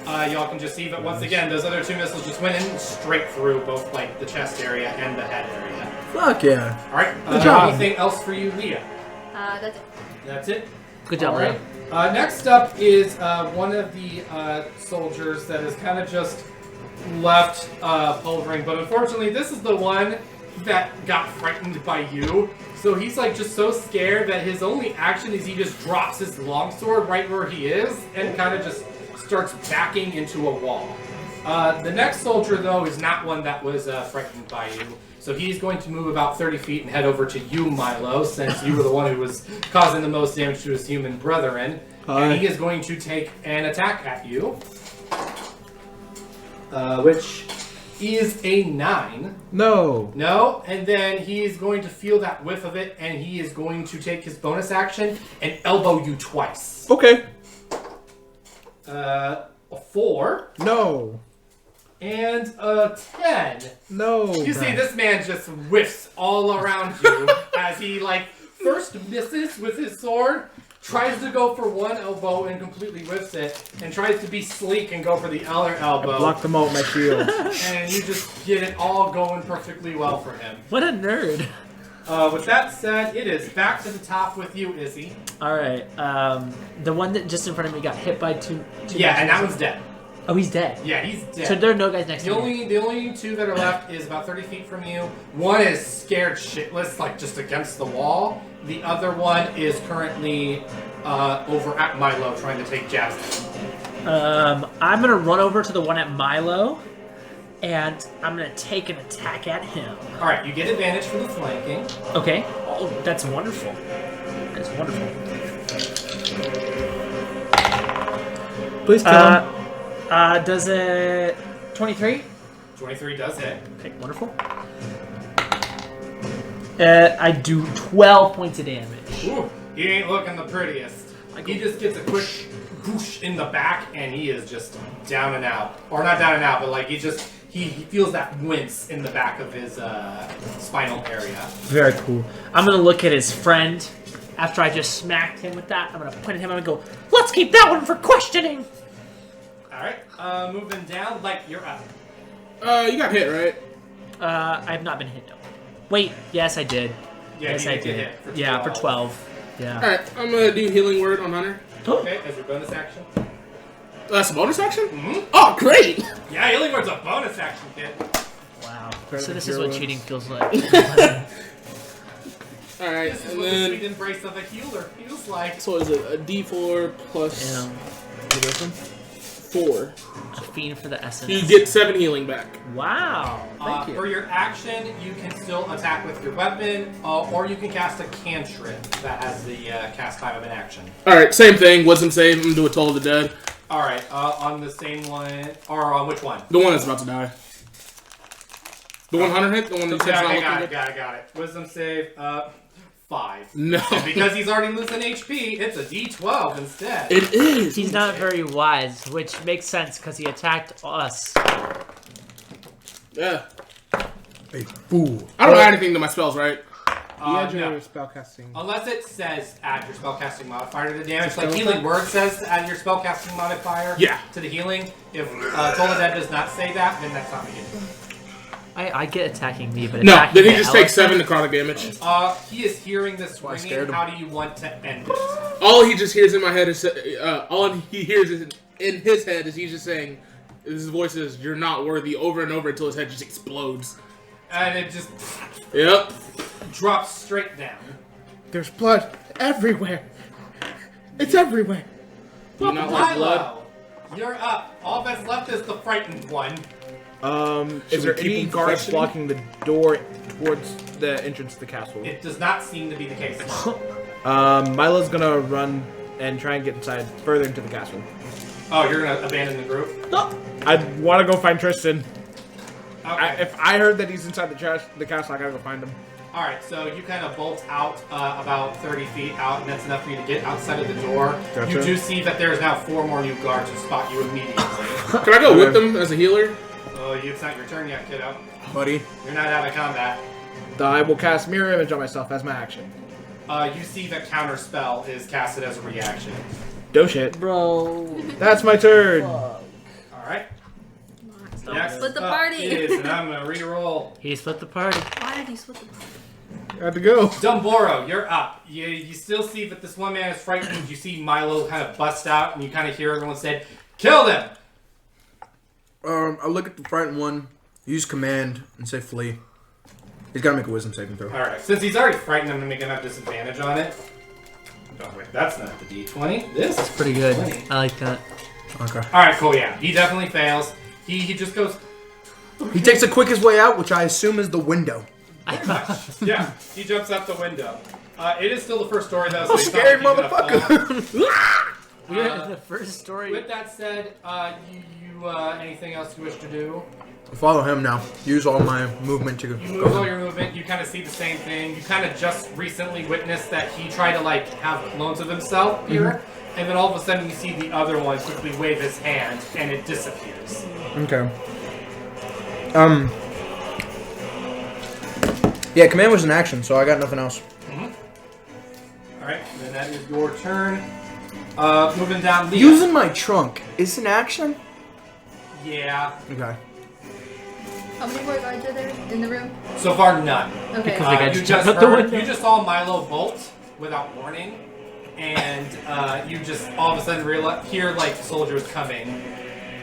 Alright. Y'all can just see that once again, those other 2 missiles just went in straight through both like the chest area and the head area. Fuck yeah. Alright, Good job. anything else for you, Leah? That's it. That's it? Good job, Alright. Leo. Next up is one of the soldiers that is kind of just left pulvering, but unfortunately this is the one that got frightened by you. So he's like just so scared that his only action is he just drops his longsword right where he is and kind of just starts backing into a wall. The next soldier though is not one that was frightened by you. So he's going to move about 30 feet and head over to you, Milo, since you were the one who was causing the most damage to his human brethren. Hi. And he is going to take an attack at you, which is a 9. No. No, and then he is going to feel that whiff of it, and he is going to take his bonus action and elbow you twice. Okay. A 4 No. and a 10. No. You see, this man just whiffs all around you as he, like, first misses with his sword, tries to go for one elbow and completely whiffs it, and tries to be sleek and go for the other elbow. Block them out with my shield. And you just get it all going perfectly well for him. What a nerd. With that said, it is back to the top with you, Izzy. All right. The one that just in front of me got hit by two. Yeah, and that one's dead. Oh, he's dead. Yeah, he's dead. So there are no guys next The to me. the only two that are left is about 30 feet from you. One is scared shitless, like just against the wall. The other one is currently over at Milo trying to take Jasmine. I'm gonna run over to the one at Milo, and I'm gonna take an attack at him. All right, you get advantage for the flanking. Okay. Oh, that's wonderful. That's wonderful. Please kill him. Does it 23? 23 does hit. Okay, wonderful. I do 12 points of damage. Ooh, he ain't looking the prettiest. He just gets a quick whoosh in the back, and he is just down and out. Or not down and out, but like he feels that wince in the back of his spinal area. Very cool. I'm gonna look at his friend after I just smacked him with that. I'm gonna point at him. I'm gonna go, let's keep that one for questioning. All right, moving down, like you're up. You got hit, right? I have not been hit though. Wait, yes I did. Yeah, yes you I did get did. hit for Yeah, for 12. 12. Yeah. Alright, I'm gonna do Healing Word on Hunter. Okay, as your bonus action. That's a bonus action? Mm-hmm. Oh, great! Yeah, Healing Word's a bonus action, kid. Wow. Credit So this for is what heroes. cheating feels like. Alright, This is and what the then... sweet embrace of a healer feels like. So what is it? A D4 plus... Yeah. wisdom? 4. A fiend for the essence. You get 7 healing back. Wow. Thank you. For your action, you can still attack with your weapon, or you can cast a cantrip that has the cast time of an action. Alright, same thing. Wisdom save. I'm gonna do a Toll of the Dead. All right, on the same one, or on which one? The one that's about to die. The one Hunter hit? The one that's not looking good? Got it. Wisdom save, 5. No. And because he's already losing HP, it's a D12 instead. It is! He's not very wise, which makes sense because he attacked us. Yeah. A fool. I don't add anything to my spells, right? You had your No. spellcasting. Unless it says add your spellcasting modifier to the damage. So Like spell Healing attack? Word says to add your spellcasting modifier Yeah. to the healing. If Toll of Dead does not say that, then that's not needed. I get attacking me, but No, attacking then he the just takes elephant- 7 necrotic damage. He is hearing this why I ringing. scared him. How do you want to end it? All he just hears in my head is... all he hears is in his head is he's just saying... His voice is, "You're not worthy," over and over until his head just explodes. And it just Yep. drops straight down. There's blood everywhere. It's everywhere. Do you not like blood? Milo, you're up. All that's left is the frightened one. Is Should there we keep any him guards questioning? blocking the door towards the entrance to the castle? It does not seem to be the case. Milo's gonna run and try and get inside further into the castle. Oh, you're gonna abandon the group? I want to go find Tristan. Okay. If I heard that he's inside the castle, I gotta go find him. All right, so you kind of bolt out about 30 feet out, and that's enough for you to get outside of the door. Gotcha. You do see that there's now 4 more new guards who spot you immediately. Can I go with them as a healer? Oh, it's not your turn yet, kiddo. Buddy, You're not out of combat. I will cast Mirror Image on myself as my action. You see that counter spell is casted as a reaction. Do shit. Bro. That's my turn. All right. Don't Next split the up party. is, and I'm gonna re-roll. He split the party. Why did you split the party? I had to go. Dumboro, you're up. You still see that this one man is frightened. You see Milo kind of bust out, and you kind of hear everyone say, "Kill them!" I look at the frightened one, use command, and say flee. He's gotta make a wisdom saving throw. All right, since he's already frightened, I'm gonna make him have disadvantage on it. Oh wait, that's not the D20. This is Pretty good. 20. I like that. Okay. All right, cool. Yeah, he definitely fails. He just goes. He takes the quickest way out, which I assume is the window. Yeah, he jumps out the window. It is still the first story though. So Oh, he's not scary like he's gonna motherfucker! We're in the first story. With that said, you anything else you wish to do? Follow him now. Use all my movement to You go. move all your movement. You kind of see the same thing. You kind of just recently witnessed that he tried to like have clones of himself here, and then all of a sudden you see the other one quickly wave his hand, and it disappears. Okay. Yeah, command was an action, so I got nothing else. All right, then that is your turn. Moving down. Leah. Using my trunk is an action? Yeah. Okay. How many more guards are there in the room? So far, none. Okay. Because they got You just just out the heard, window. you just saw Milo bolt without warning, and you just all of a sudden hear like soldiers coming.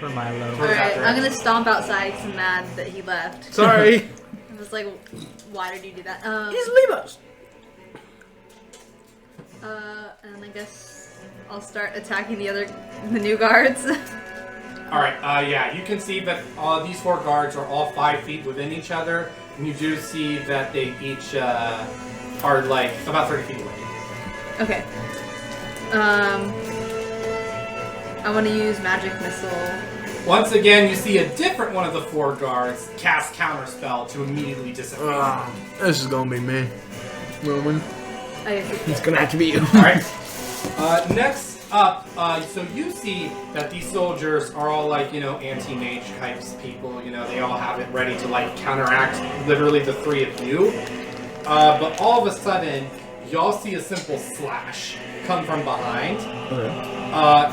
For Milo. Alright, I'm gonna stomp outside because I'm mad that he left. Sorry. I was like, why did you do that? He's Lemos. And I guess I'll start attacking the new guards. Alright, yeah, you can see that these 4 guards are all 5 feet within each other, and you do see that they each are like about 30 feet away. Okay. I want to use magic missile. Once again, you see a different one of the 4 guards cast counterspell to immediately disappear. This is gonna be me. Roman. It's gonna have to be you. Alright. Next up, so you see that these soldiers are all like, anti-mage types people. They all have it ready to like counteract literally the 3 of you. But all of a sudden, y'all see a simple slash come from behind.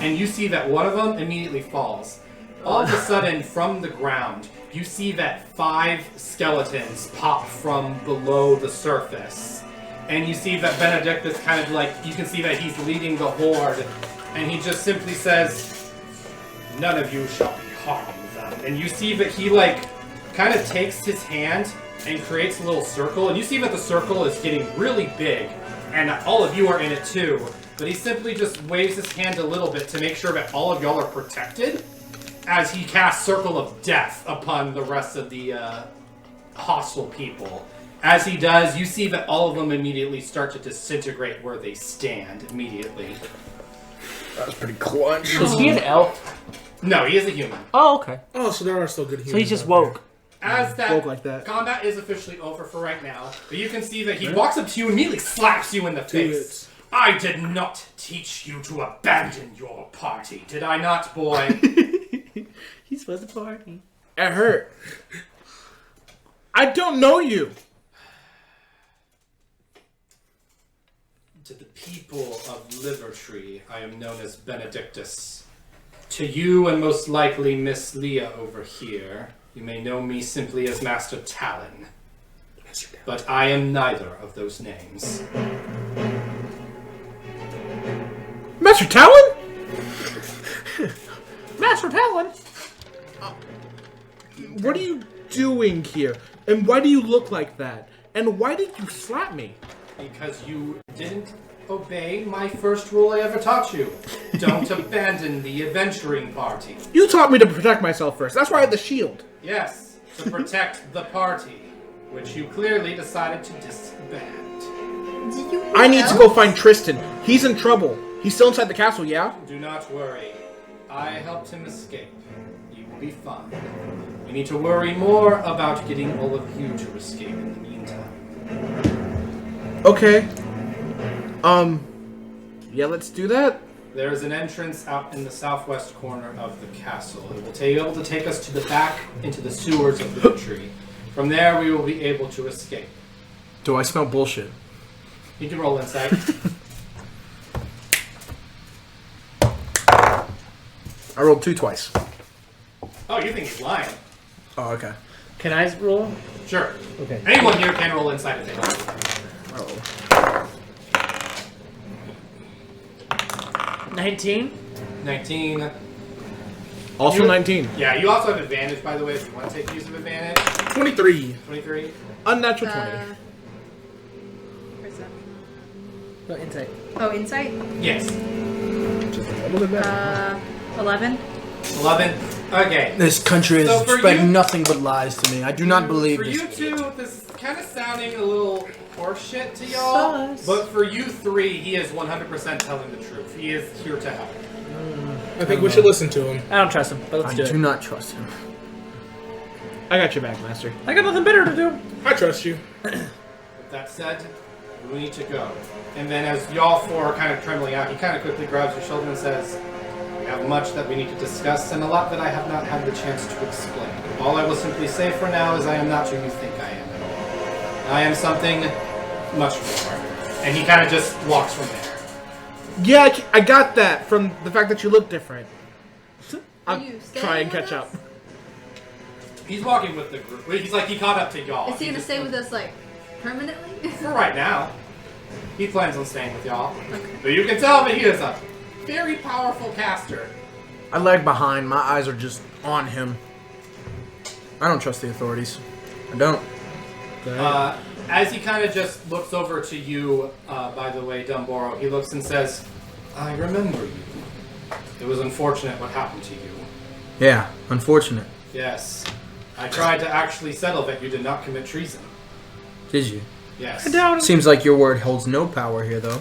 And you see that one of them immediately falls. All of a sudden, from the ground, you see that 5 skeletons pop from below the surface. And you see that Benedictus kind of like, you can see that he's leading the horde. And he just simply says, "None of you shall be harming them." And you see that he like, kind of takes his hand and creates a little circle. And you see that the circle is getting really big. And all of you are in it too. But he simply just waves his hand a little bit to make sure that all of y'all are protected. As he casts Circle of Death upon the rest of the hostile people. As he does, you see that all of them immediately start to disintegrate where they stand immediately. That was pretty clutch. Is he an elf? No, he is a human. Oh, okay. Oh, so there are still good humans. So he just out there. woke. As that, Folk like that. combat is officially over for right now, but you can see that he walks up to you and immediately slaps you in the face. I did not teach you to abandon your party, did I not, boy? He's supposed to party. It hurt. I don't know you. To the people of Livertree, I am known as Benedictus. To you, and most likely Miss Leah over here, you may know me simply as Master Talon. But I am neither of those names. Master Talon? Master Talon! What are you doing here? And why do you look like that? And why did you slap me? Because you didn't obey my first rule I ever taught you. Don't abandon the adventuring party. You taught me to protect myself first. That's why I had the shield. Yes, to protect the party, which you clearly decided to disband. I need to go find Tristan. He's in trouble. He's still inside the castle, yeah? Do not worry. I helped him escape. He will be fine. We need to worry more about getting all of you to escape in the meantime. Okay. Yeah, let's do that. There is an entrance out in the southwest corner of the castle. It will be able to take us to the back into the sewers of the tree. From there, we will be able to escape. Do I smell bullshit? You can roll insight. I rolled 2 twice. Oh, you think he's lying? Oh, okay. Can I roll? Sure. Okay. Anyone here can roll insight if they want. Oh. 19? 19. Also You- 19. Yeah, you also have advantage, by the way, if you want to take use of advantage. 23. 23. Unnatural 20. Perception. No, insight. Oh, insight? Yes. Just a little bit better. 11. 11. Okay. This country is So for spreading you- nothing but lies to me. I do not believe For this. you two, this is kind of sounding a little horseshit to y'all. Sus. But for you 3, he is 100% telling the truth. He is here to help. I think we should listen to him. I don't trust him, but let's I do do it. not trust him. I got your back, Master. I got nothing better to do. I trust you. With that said, we need to go. And then as y'all 4 are kind of trembling out, he kind of quickly grabs your shoulder and says, "We have much that we need to discuss and a lot that I have not had the chance to explain. All I will simply say for now is I am not who you think I am at all. I am something much more." And he kind of just walks from there. Yeah, I got that from the fact that you look different. Are I'll you try and staying catch with up. He's walking with the group. He's like, he caught up to y'all. Is he gonna stay with us, like, permanently? For right now. He plans on staying with y'all. Okay. But you can tell that he is a very powerful caster. I lag behind. My eyes are just on him. I don't trust the authorities. I don't. As he kind of just looks over to you, by the way, Dumboro, he looks and says, I remember you. It was unfortunate what happened to you. Yeah, unfortunate. Yes. I tried to actually settle that you did not commit treason. Did you? Yes. Seems like your word holds no power here, though.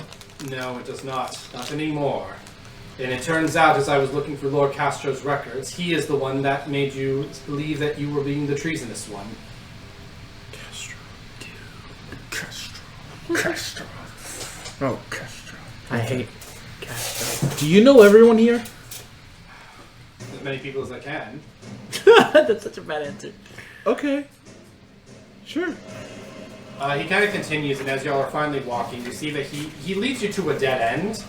No, it does not. Not anymore. And it turns out, as I was looking for Lord Castro's records, he is the one that made you believe that you were being the treasonous one. Castro. Dude. Castro. Oh, Castro. I hate Castro. Do you know everyone here? As many people as I can. That's such a bad answer. Okay. Sure. He kind of continues, and as y'all are finally walking, you see that he leads you to a dead end.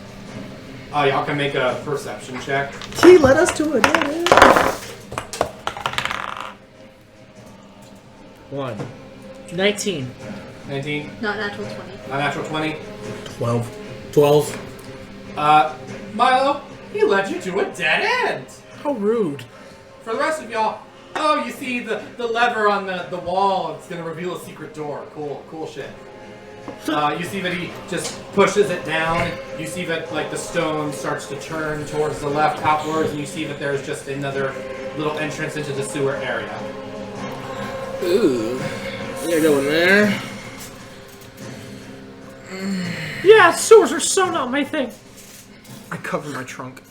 Y'all can make a perception check. He led us to a dead end. 1. 19. 19. Not natural 20. Not natural 20. 12. 12. Milo, he led you to a dead end. How rude. For the rest of y'all, you see the lever on the wall. It's going to reveal a secret door. Cool shit. You see that he just pushes it down. You see that like the stone starts to turn towards the left outwards, and you see that there's just another little entrance into the sewer area. Ooh. Yeah, go in there. Yeah, sewers are so not my thing. I cover my trunk.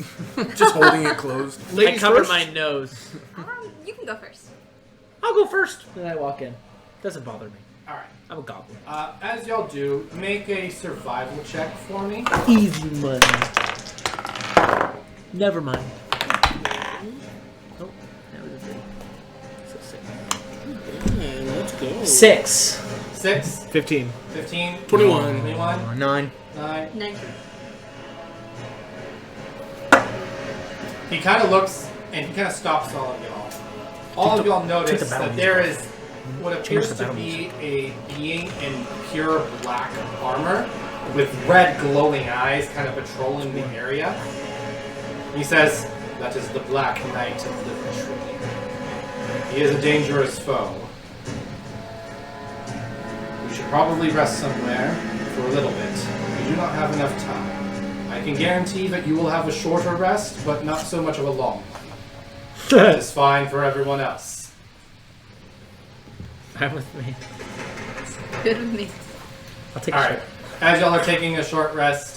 Just holding it closed. I cover my nose. You can go first. I'll go first. Then I walk in. Doesn't bother me. All right. I'm a goblin. As y'all do, make a survival check for me. Easy money. Never mind. Oh, that was a 3. So 6. Yeah, let's go. 6. 6, 15. 15, 21. 21, 9. 9. 19. He kind of looks and he kind of stops all of y'all. All of y'all notice that there is what appears to be a being in pure black armor with red glowing eyes kind of patrolling the area. He says, that is the Black Knight of Livertree. He is a dangerous foe. We should probably rest somewhere for a little bit. We do not have enough time. I can guarantee that you will have a shorter rest, but not so much of a long one. That is fine for everyone else. I'm with me. Good with me. I'll take a Alright, shot. as y'all are taking a short rest,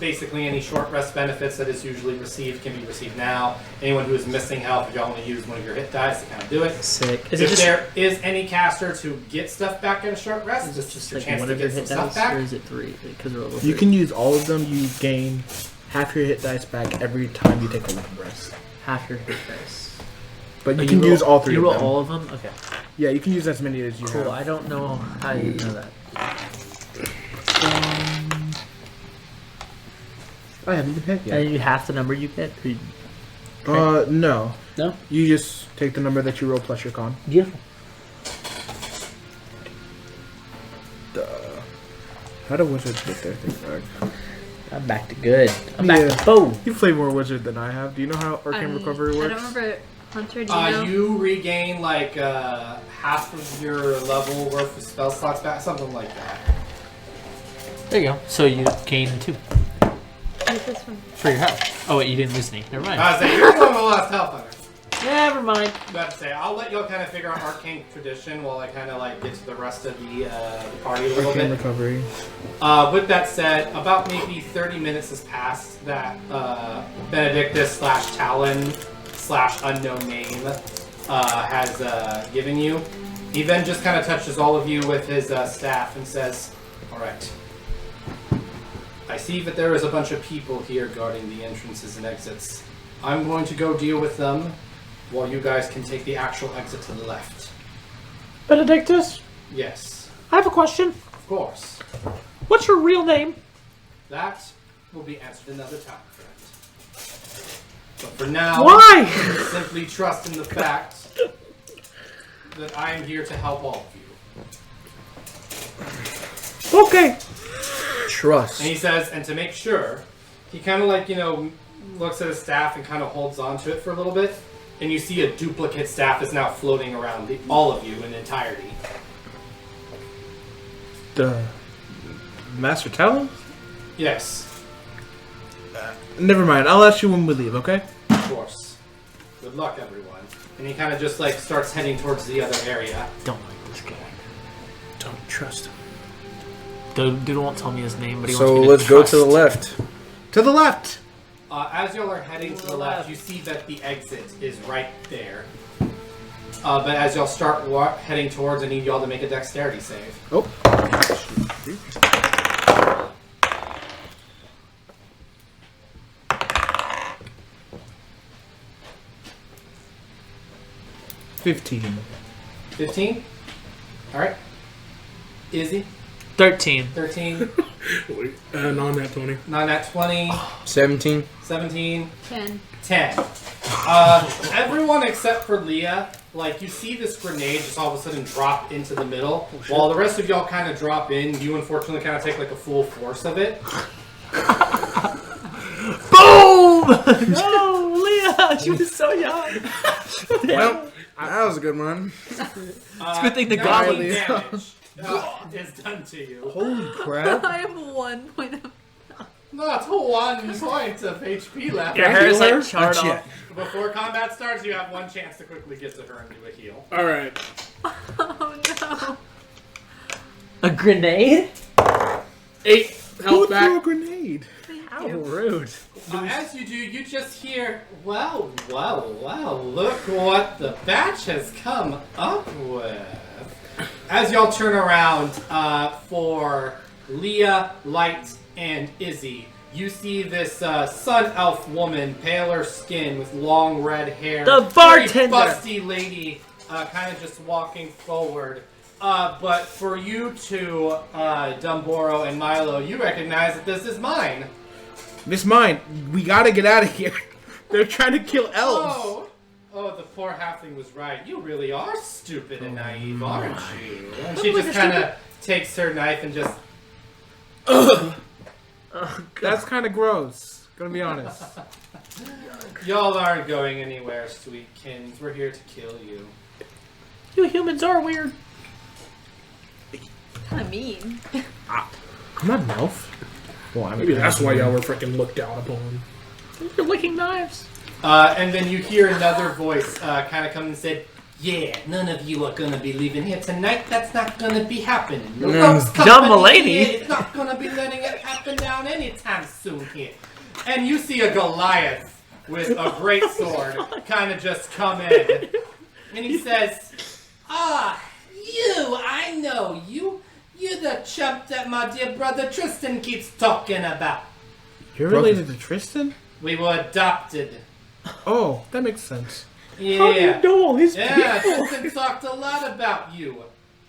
basically any short rest benefits that is usually received can be received now. Anyone who is missing health, if y'all want to use one of your hit dice to kind of do it. Sick. Is If it just, there is any casters who get stuff back in a short rest, is it's it just just your like chance one to of your get some hit stuff dice, or back. is it 3? Because we're over 3. You can use all of them. You gain half your hit dice back every time you take a long rest. half your hit dice. But you Oh, can roll- use all 3 You of roll them. all of them? Okay. Yeah, you can use as many as you Cool. have. I don't know how you know that. I haven't been hit And yet. you half the number you get? Or you- No. No? You just take the number that you roll plus your con. Beautiful. How do wizards get their thing back? I'm back to good. I'm back Yeah. to boom. You play more wizard than I have. Do you know how arcane recovery works? I don't remember. Hunter, do you know? You regain like half of your level worth of spell slots back, something like that. There you go. So you gain 2 Use this one. for your health. Oh wait, you didn't lose any. Never mind. I was saying, you're the one with the last health on it. Never mind. About to say, I'll let y'all kind of figure out arcane tradition while I kind of like get to the rest of the party a little Arcane bit. recovery. With that said, about maybe 30 minutes has passed that Benedictus / Talon / unknown name has given you. He then just kind of touches all of you with his staff and says, alright, I see that there is a bunch of people here guarding the entrances and exits. I'm going to go deal with them while you guys can take the actual exit to the left. Benedictus, Yes, I have a question. of course. What's your real name? That will be answered another time, friend. But for now, Why? simply trust in the fact that I am here to help all of you. Okay. Trust. And he says, and to make sure, he kind of like, looks at his staff and kind of holds onto it for a little bit. And you see a duplicate staff is now floating around all of you in entirety. The Master Talon? Yes, Never mind. I'll ask you when we leave, okay? of course. Good luck, everyone. And he kind of just like starts heading towards the other area. Don't like this guy. Don't trust him. Dude won't tell me his name, but he So wants me to let's go to the trust. left. To the left. As y'all are heading to the left, you see that the exit is right there. But as y'all start heading towards, I need y'all to make a dexterity save. Oh. 15. 15? Alright. Izzy? 13. 13. Non-nat 20. Not at 20. 17. 17. 10. 10. Everyone except for Leah, like, you see this grenade just all of a sudden drop into the middle. While the rest of y'all kind of drop in, you unfortunately kind of take, like, a full force of it. Boom! No, Leah! She was so young. Well, that was a good one. It's a good thing the 19 goblin. damage is done to you. Holy crap. I have 1 point of. Not 1 point of HP left. Your hair is like charred Not yet. off. Before combat starts, you have 1 chance to quickly get to her and do a heal. Alright. Oh no. A grenade? 8 Who health threw a back. grenade? How rude. As you do, you just hear, well, look what the batch has come up with. As y'all turn around for Leah, Light, and Izzy, you see this sun elf woman, paler skin with long red hair. The bartender! Very busty lady, kind of just walking forward. But for you two, Dumboro and Milo, you recognize that this is mine. Miss Mine, we gotta get out of here. They're trying to kill elves. Oh, the poor halfling was right. You really are stupid and naive, aren't you? And she just kind of takes her knife and just... That's kind of gross. Gonna be honest. Y'all aren't going anywhere, sweetkins. We're here to kill you. You humans are weird. Kind of mean. I'm not an elf. Well, I mean, Maybe that's why y'all were freaking looked down upon. You're licking knives. And then you hear another voice kind of come and said, yeah, none of you are going to be leaving here tonight. That's not going to be happening. The Rogues John Company Mulaney. here is not going to be letting it happen down anytime soon here. And you see a Goliath with a great sword kind of just come in. And he says, you, I know you. You're the chump that my dear brother Tristan keeps talking about. You're related to Tristan? We were adopted. Oh, that makes sense. Yeah. How do you know all his Yeah, people? Tristan talked a lot about you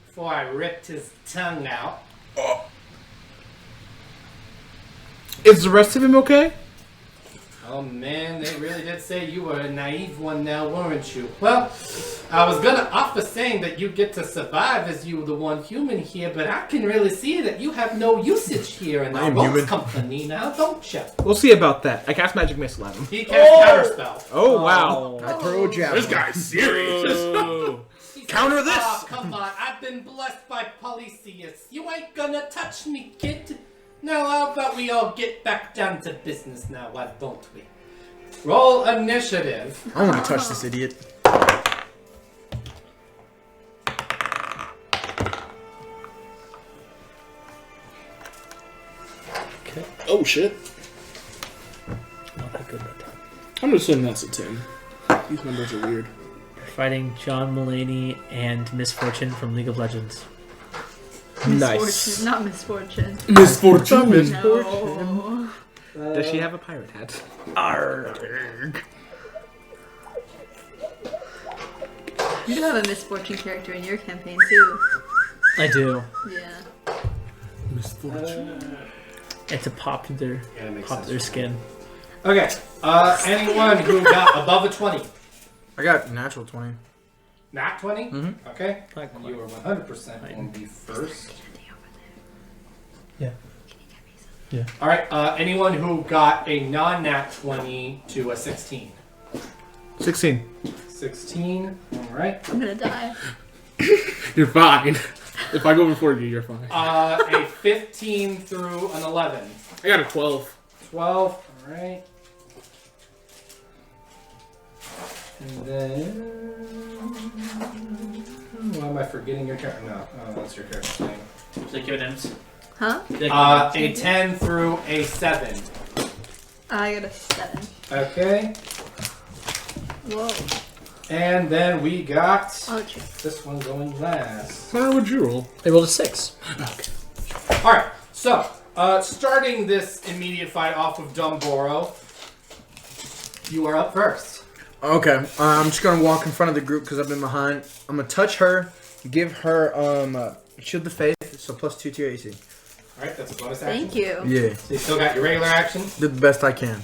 before I ripped his tongue out. Is the rest of him okay? Oh man, they really did say you were a naive one now, weren't you? Well, I was gonna offer saying that you get to survive as you the one human here, but I can really see that you have no usage here in the I'm Rogues human. Company now, don't you? We'll see about that. I cast Magic Missile at him. He cast Counterspell. Oh, wow. I throw a javelin. This guy's serious. He said, Counter this! "Aw, come on, I've been blessed by Polysius. You ain't gonna touch me, kid. Now how about we all get back down to business now, why don't we? Roll initiative. I want to touch this idiot. Okay. Oh shit. Not that good that time. I'm gonna assume that's a 10. These numbers are weird. You're fighting John Mulaney and Misfortune from League of Legends. Misfortune, not misfortune. Misfortune. No. Does she have a pirate hat? Arrgh. You do have a misfortune character in your campaign too. I do. Yeah. Misfortune. It's a popular, Yeah, that makes popular sense. skin. Okay, anyone who got above a 20. I got natural 20. Nat 20? Mhm. Okay. Not quite. You are 100% going to be first. Yeah. Yeah. Alright, anyone who got a non-nat 20 to a 16? 16. 16, alright. I'm gonna die. You're fine. If I go before you, you're fine. A 15 through an 11. I got a 12. 12, alright. And then... Why am I forgetting your character? No, that's your character's name. Like your names. Huh? A 10 through a 7. I got a 7. Okay. Whoa. And then we got Oh, true. this one going last. How would you roll? I rolled a 6. Alright, so, starting this immediate fight off of Dumboro, you are up first. Okay, I'm just gonna walk in front of the group because I've been behind. I'm gonna touch her, give her shield of faith, so +2 to your AC. Alright, that's a bonus action. Thank you. Yeah, So you still got your regular action. did the best I can.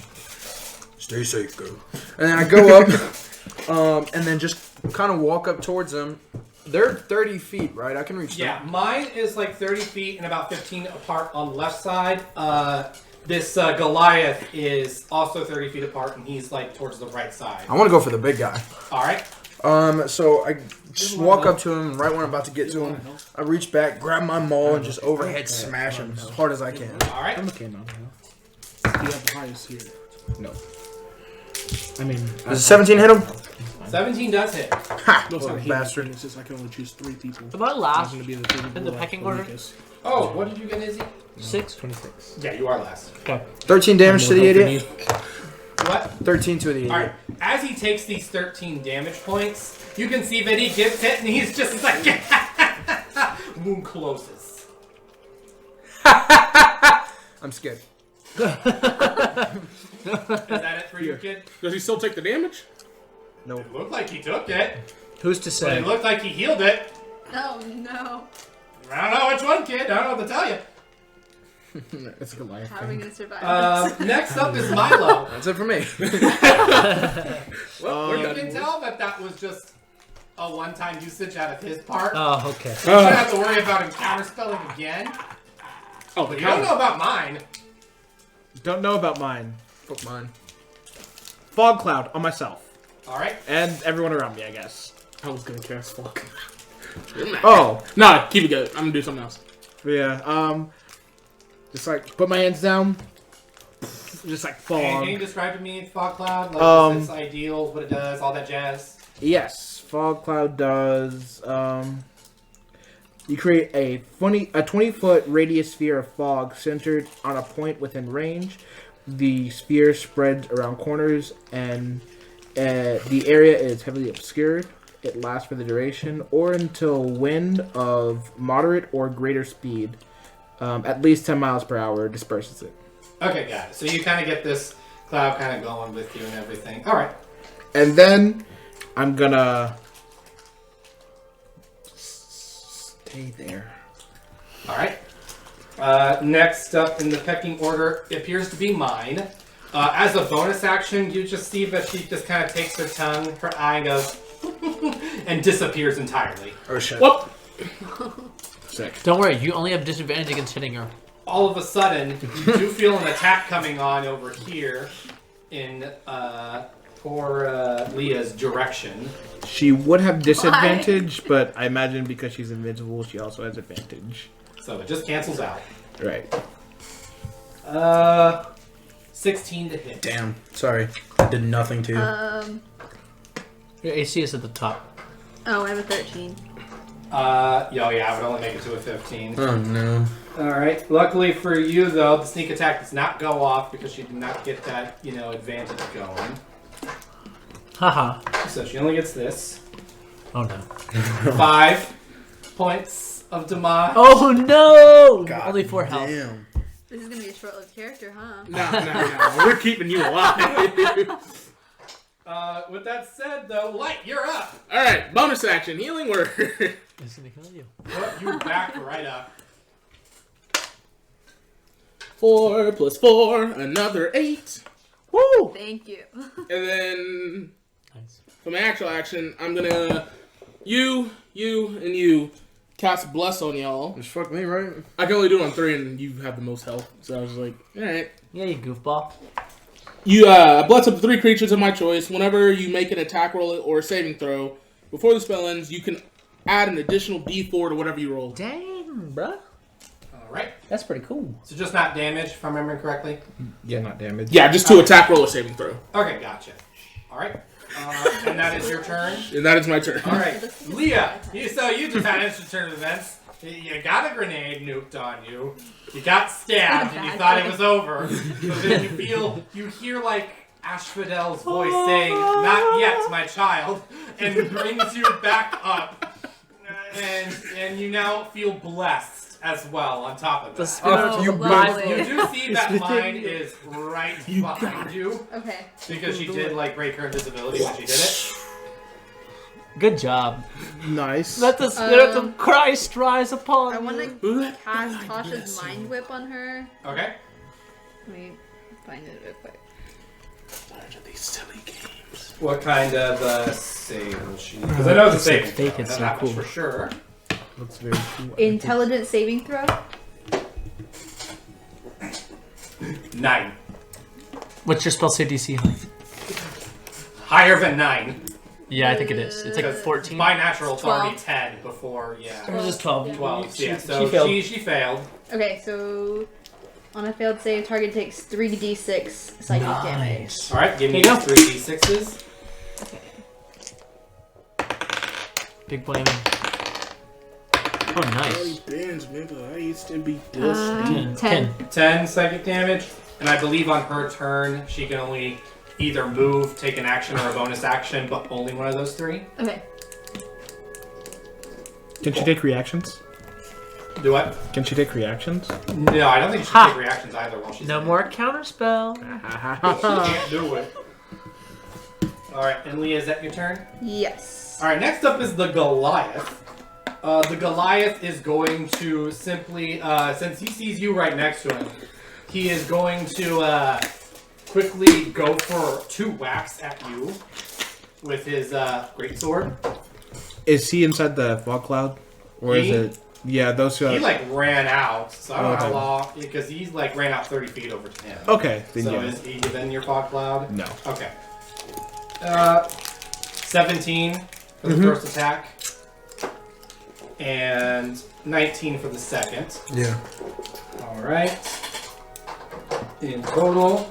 Stay safe, girl. And then I go up, and then just kind of walk up towards them. They're 30 feet, right? I can reach them. Yeah, mine is like 30 feet and about 15 apart on the left side. This Goliath is also 30 feet apart, and he's like towards the right side. I want to go for the big guy. Alright. So I just walk up to him, right when I'm about to get to him. I reach back, grab my maul, and just overhead smash him as hard as I can. Alright. I'm okay now. You have the highest here. No. I mean, Does a 17 hit him? 17 does hit. Ha! no, it's not Little hate bastard. me, it's just I can only choose 3 people. Am I I'm last gonna be the three in people the that pecking the order? weakest. Oh, what did you get, Izzy? 6? 26. Yeah, you are last. Okay. 13 damage to the idiot. What? 13 to the idiot. Alright, as he takes these 13 damage points, you can see that he gets hit and he's just like, wound closes. I'm scared. Is that it for you, kid? Does he still take the damage? Nope. It looked like he took it, Who's to but say? it looked like he healed it. Oh, no. I don't know which one, kid. I don't know what to tell you. It's a Goliath How are we thing. gonna survive this? Next up is Milo. That's it for me. Well, you can tell that that was just a one-time usage out of his part. Oh, okay. You shouldn't have to worry about him counterspelling again. Oh, But the you don't know counter. about mine. Don't know about mine. Fuck mine. Fog cloud on myself. Alright. And everyone around me, I guess. I was gonna cast fuck. Oh, Nah, keep it good. I'm gonna do something else. yeah. Just like put my hands down. Just like Can fog. you describe to me Fog Cloud? Like, its ideals, what it does, all that jazz? Yes, fog cloud does. You create a 20-foot radius sphere of fog centered on a point within range. The sphere spreads around corners, and the area is heavily obscured. It lasts for the duration, or until wind of moderate or greater speed, at least 10 miles per hour, disperses it. Okay, got it. So you kind of get this cloud kind of going with you and everything. Alright. And then I'm gonna stay there. Alright. Next up in the pecking order appears to be mine. As a bonus action, you just see that she just kind of takes her tongue, her eye, and goes, and disappears entirely. Oh shit. What? Sick. Don't worry, you only have disadvantage against hitting her. All of a sudden, you do feel an attack coming on over here in poor Leah's direction. She would have disadvantage, but I imagine because she's invincible, she also has advantage. So it just cancels out. Right. 16 to hit. Damn. Sorry. I did nothing to you. Your AC is at the top. Oh, I have a 13. Yeah, I would only make it to a 15. Oh no. Alright. Luckily for you, though, the sneak attack does not go off because she did not get that, advantage going. Haha. So she only gets this. Oh no. 5 points of damage. Oh no! God Only 4 health. Damn. This is gonna be a short-lived character, huh? No. We're keeping you alive. With that said, though, Light, you're up. All right, bonus action, healing word. It's gonna kill you. Put you back right up. 4 plus 4, another 8. Woo! Thank you. And then Nice. for my actual action, I'm gonna you, and you cast Bless on y'all. Just fuck me, right? I can only do it on 3, and you have the most health. So I was like, all right. Yeah, you goofball. You bless up to 3 creatures of my choice. Whenever you make an attack roll or a saving throw, before the spell ends, you can add an additional D4 to whatever you roll. Dang, bruh. Alright. That's pretty cool. So just not damage, if I'm remembering correctly? Yeah, not damage. Yeah, just to attack roll or saving throw. Okay, gotcha. Alright. And that is your turn? And that is my turn. Alright. Leah, you just had instant turn events. You got a grenade nuked on you. You got stabbed and you thought it was over. But then you hear like Asphodel's voice saying, "Not yet, my child," and brings you back up. And you now feel blessed as well on top of that. Oh, lovely. You do see that mine is right behind you. Okay. Because she did like break her invisibility when she did it. Good job. Nice. Let the spirit of Christ rise upon I you. want to cast Tasha's Mind Whip on her. Okay. Let me find it real quick. These silly games. What kind of save will she? Because I know it's a saving fake, throw. it's That's so not cool. for sure. Looks very cool. Intelligence saving throw. 9. What's your spell save DC? Higher than 9. Yeah, I think it is. It's like Because 14. by natural, it's 12. already 10 before, yeah. It was just 12. 12, yeah. She So failed. she failed. Okay, so on a failed save, target takes 3d6 psychic damage. Nice. Alright, give me Here you go. 3 d6s. Big blame. Oh, nice. I used to be 10. 10 psychic damage. And I believe on her turn, she can only either move, take an action, or a bonus action, but only one of those 3. Okay. Can she take reactions? Do what? Can she take reactions? No, I don't think she Ha! can take reactions either while she's No in more counterspell. She can't do it. Alright, and Leah, is that your turn? Yes. Alright, next up is the Goliath. The Goliath is going to simply, since he sees you right next to him, he is going to quickly go for 2 whacks at you with his greatsword. Is he inside the fog cloud? Or is He? it... Yeah, those two... He like ran out, so I don't know how Okay. long, because he's like ran out 30 feet over to him. Okay, then So yeah. is he within your fog cloud? No. Okay. 17 for the first attack. And 19 for the second. Yeah. Alright. In total.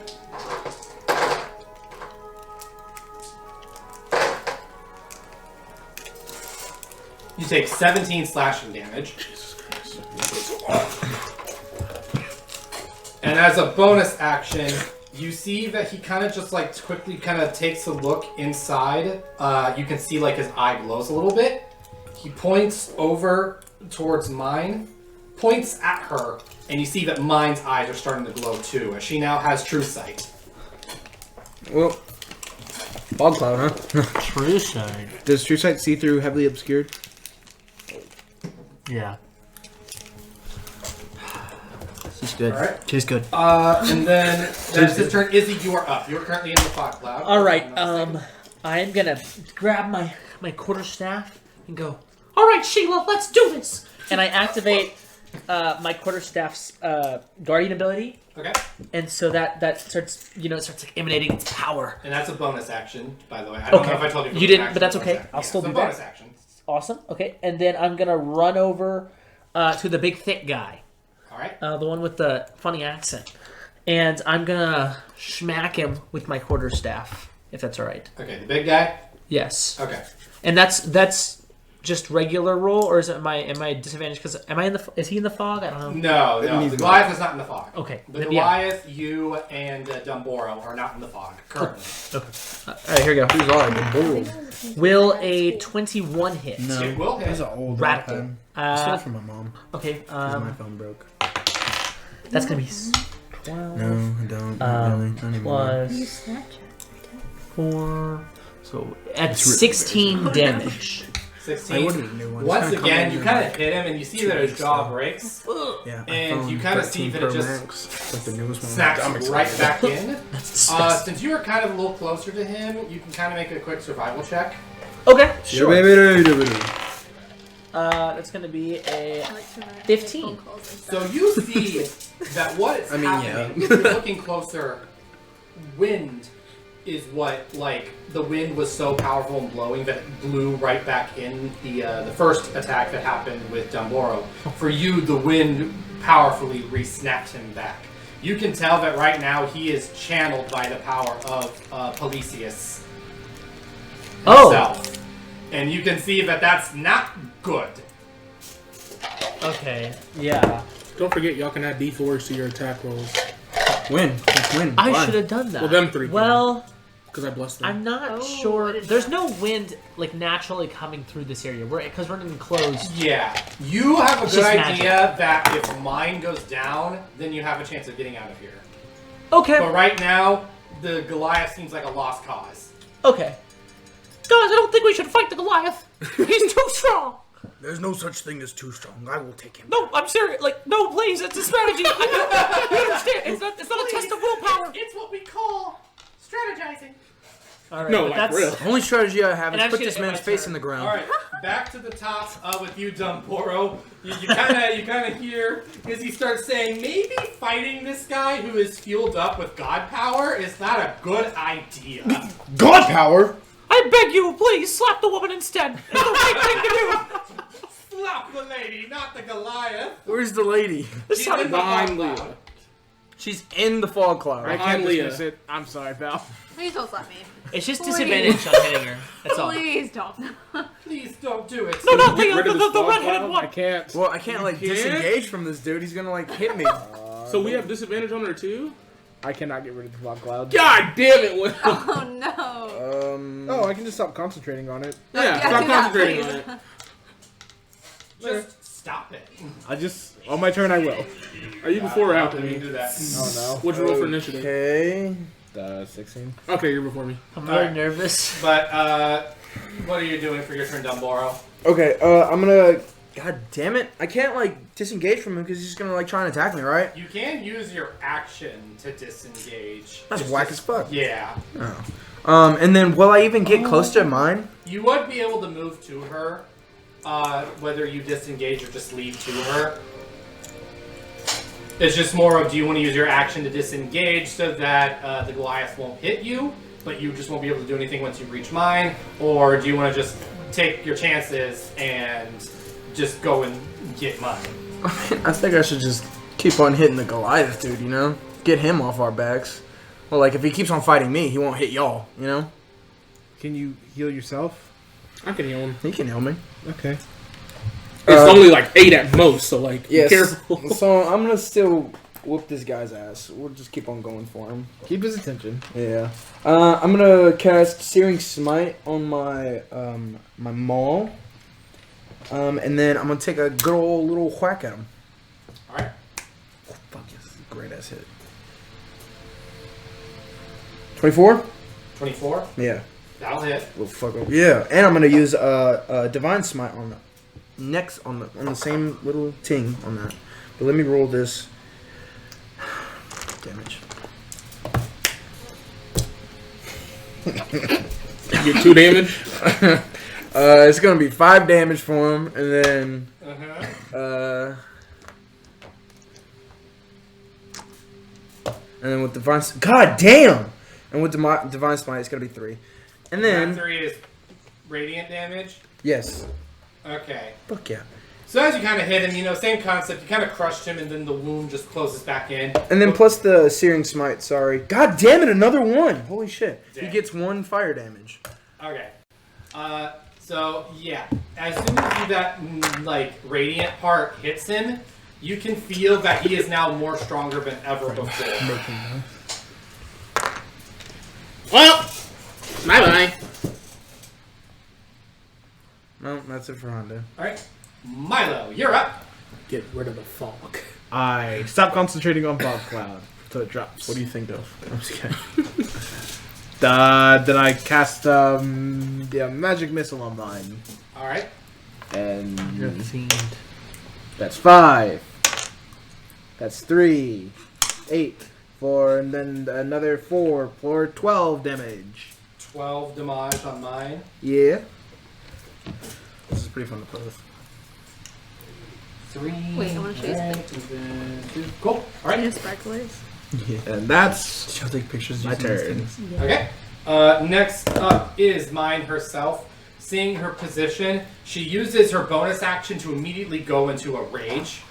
You take 17 slashing damage. And as a bonus action, you see that he kind of just like quickly kind of takes a look inside. You can see like his eye glows a little bit. He points over towards mine, points at her, and you see that mine's eyes are starting to glow too, as she now has true sight. Well, fog cloud, huh? True sight. Does True Sight see through heavily obscured? Yeah. She's good. Alright. She's good. And then that's his turn. Izzy, you are up. You're currently in the fog cloud. All right. I am gonna grab my quarterstaff and go. All right, Sheila, let's do this. And I activate my quarterstaff's guardian ability, Okay. and so that starts it starts like emanating its power. And that's a bonus action, by the way. I don't know if I told you. if it You was an didn't, action but that's or okay. bonus action. I'll still it's do a that. bonus action. Awesome. Okay, and then I'm gonna run over to the big thick guy, Alright. the one with the funny accent, and I'm gonna smack him with my quarterstaff, if that's all right. Okay, the big guy? Yes. Okay. And that's just regular roll, or is it am I disadvantaged because is he in the fog? I don't know. No, the Goliath is not in the fog. Okay. The then, yeah. Goliath, you, and Dumboro are not in the fog currently. All right, here we go. Who's all the bull? Will a 21 hit? No. It will hit. He's an old Radical. iPad. I stole Uh, it from my mom. okay. 'Cause my phone broke. That's gonna be 12 No, I don't. Not really. Not anymore. plus 4. So at 16 damage. 16. I ordered a new one. Once It's gonna again, come you in kind like of hit him, and you see 2 that his weeks, jaw though. breaks, Yeah, and iPhone you kinda 13 see that it Pro just Max, like the newest one. snaps I'm right excited. back in. That's disgusting. Since you are kind of a little closer to him, you can kind of make a quick survival check. Okay, sure. Sure. That's gonna be a I like to imagine 15. phone calls and So stuff. you see that what is happening, if you're looking closer, wind is what, like, the wind was so powerful and blowing that it blew right back in the first attack that happened with Dumboro. For you, the wind powerfully re-snapped him back. You can tell that right now he is channeled by the power of Policius himself. And you can see that that's not good. Okay, yeah. Don't forget, y'all can add D4s to your attack rolls. Win. Just win. I Why? should have done that. Well, them three. Well, Because I blessed them. I'm not Oh, sure. what is There's that? no wind like naturally coming through this area. Because we're enclosed. Yeah. You have a It's good just idea that if mine goes down, then you have a chance of getting out of here. Okay. But right now, the Goliath seems like a lost cause. Okay. Guys, I don't think we should fight the Goliath. He's too strong. There's no such thing as too strong. I will take him. No, I'm serious. Like, no, please. It's a strategy. You understand? It's not a test of willpower. It's what we call strategizing. All right, No, but like, that's real. The only strategy I have And is I'm put just this gonna man's hit my face turn. in the ground. All right, back to the top with you, Dumboro. You kind of hear as he starts saying, maybe fighting this guy who is fueled up with god power is not a good idea. God power! I beg you, please slap the woman instead. It's the right thing to do. Slap the lady, not the Goliath. Where's the lady? She's in the Behind fog Leah. cloud. She's in the fog cloud. I Behind can't Leah. dismiss it. I'm sorry, pal. Please don't slap me. It's just Please. disadvantage on hitting her. That's all. Please don't. Please don't do it. No, not Get the rid of this fog redheaded cloud. one. I can't. Well, I can't like You can't? disengage from this dude. He's gonna like hit me. So we have disadvantage on her too? I cannot get rid of the fog cloud. God damn it, Will. Oh no. Oh, I can just stop concentrating on it. Yeah, Yeah, stop do that, concentrating please. on it. Just stop it. I just on my turn I will. Are you before or How after can you me? do that? Oh What'd you roll for initiative? Okay. no. 16. Okay, you're before me. I'm very Alright. nervous. But what are you doing for your turn, Dumboro? Okay. I'm gonna. God damn it! I can't like disengage from him because he's just gonna like try and attack me, right? You can use your action to disengage. That's It's whack just- as fuck. Yeah. And then will I even get close to mine? You would be able to move to her, whether you disengage or just leave to her. It's just more of, do you want to use your action to disengage so that the Goliath won't hit you, but you just won't be able to do anything once you reach mine? Or do you want to just take your chances and just go and get mine? I think I should just keep on hitting the Goliath dude, you know? Get him off our backs. Well, like, if he keeps on fighting me, he won't hit y'all, you know? Can you heal yourself? I can heal him. He can heal me. Okay. It's only like 8 at most, so like, be Yes. careful. So I'm gonna still whoop this guy's ass. We'll just keep on going for him. Keep his attention. Yeah. I'm gonna cast Searing Smite on my my maul. And then I'm gonna take a good old little whack at him. Alright. Oh, fuck yes, great ass hit. 24? 24. Yeah. That'll hit. Well, fuck up. Yeah, and I'm gonna use Divine Smite on the next on the same little ting on that. But let me roll this damage. You get 2 damage. It's gonna be 5 damage for him, and then and then with Divine, God damn! And with Divine Smite, it's gonna be 3. And That then 3 is radiant damage. yes, Okay. fuck yeah. So as you kind of hit him, same concept. You kind of crushed him, and then the wound just closes back in. And then plus the Searing Smite, sorry. God damn it, another 1! Holy shit. He Damn. gets 1 fire damage. Okay. So yeah, as soon as that radiant part hits him, you can feel that he is now more stronger than ever before. Well, bye-bye. No, that's it for Honda. All right, Milo, you're up. Get rid of the fog. I stop concentrating on fog cloud so it drops. What do you think of? I'm just kidding. Then I cast the magic missile on mine, All right. and You're a fiend. that's 5. That's 3, 8, 4, and then another 4 for 12 damage. 12 damage on mine. Yeah. pretty fun to play with. 3. Wait, I wanna show you Alright, and then 2. Cool. All right. Yeah, sparklers. Yeah. And that's She'll take pictures my using these turn. things. Okay. Next up is Mine herself. Seeing her position, she uses her bonus action to immediately go into a rage.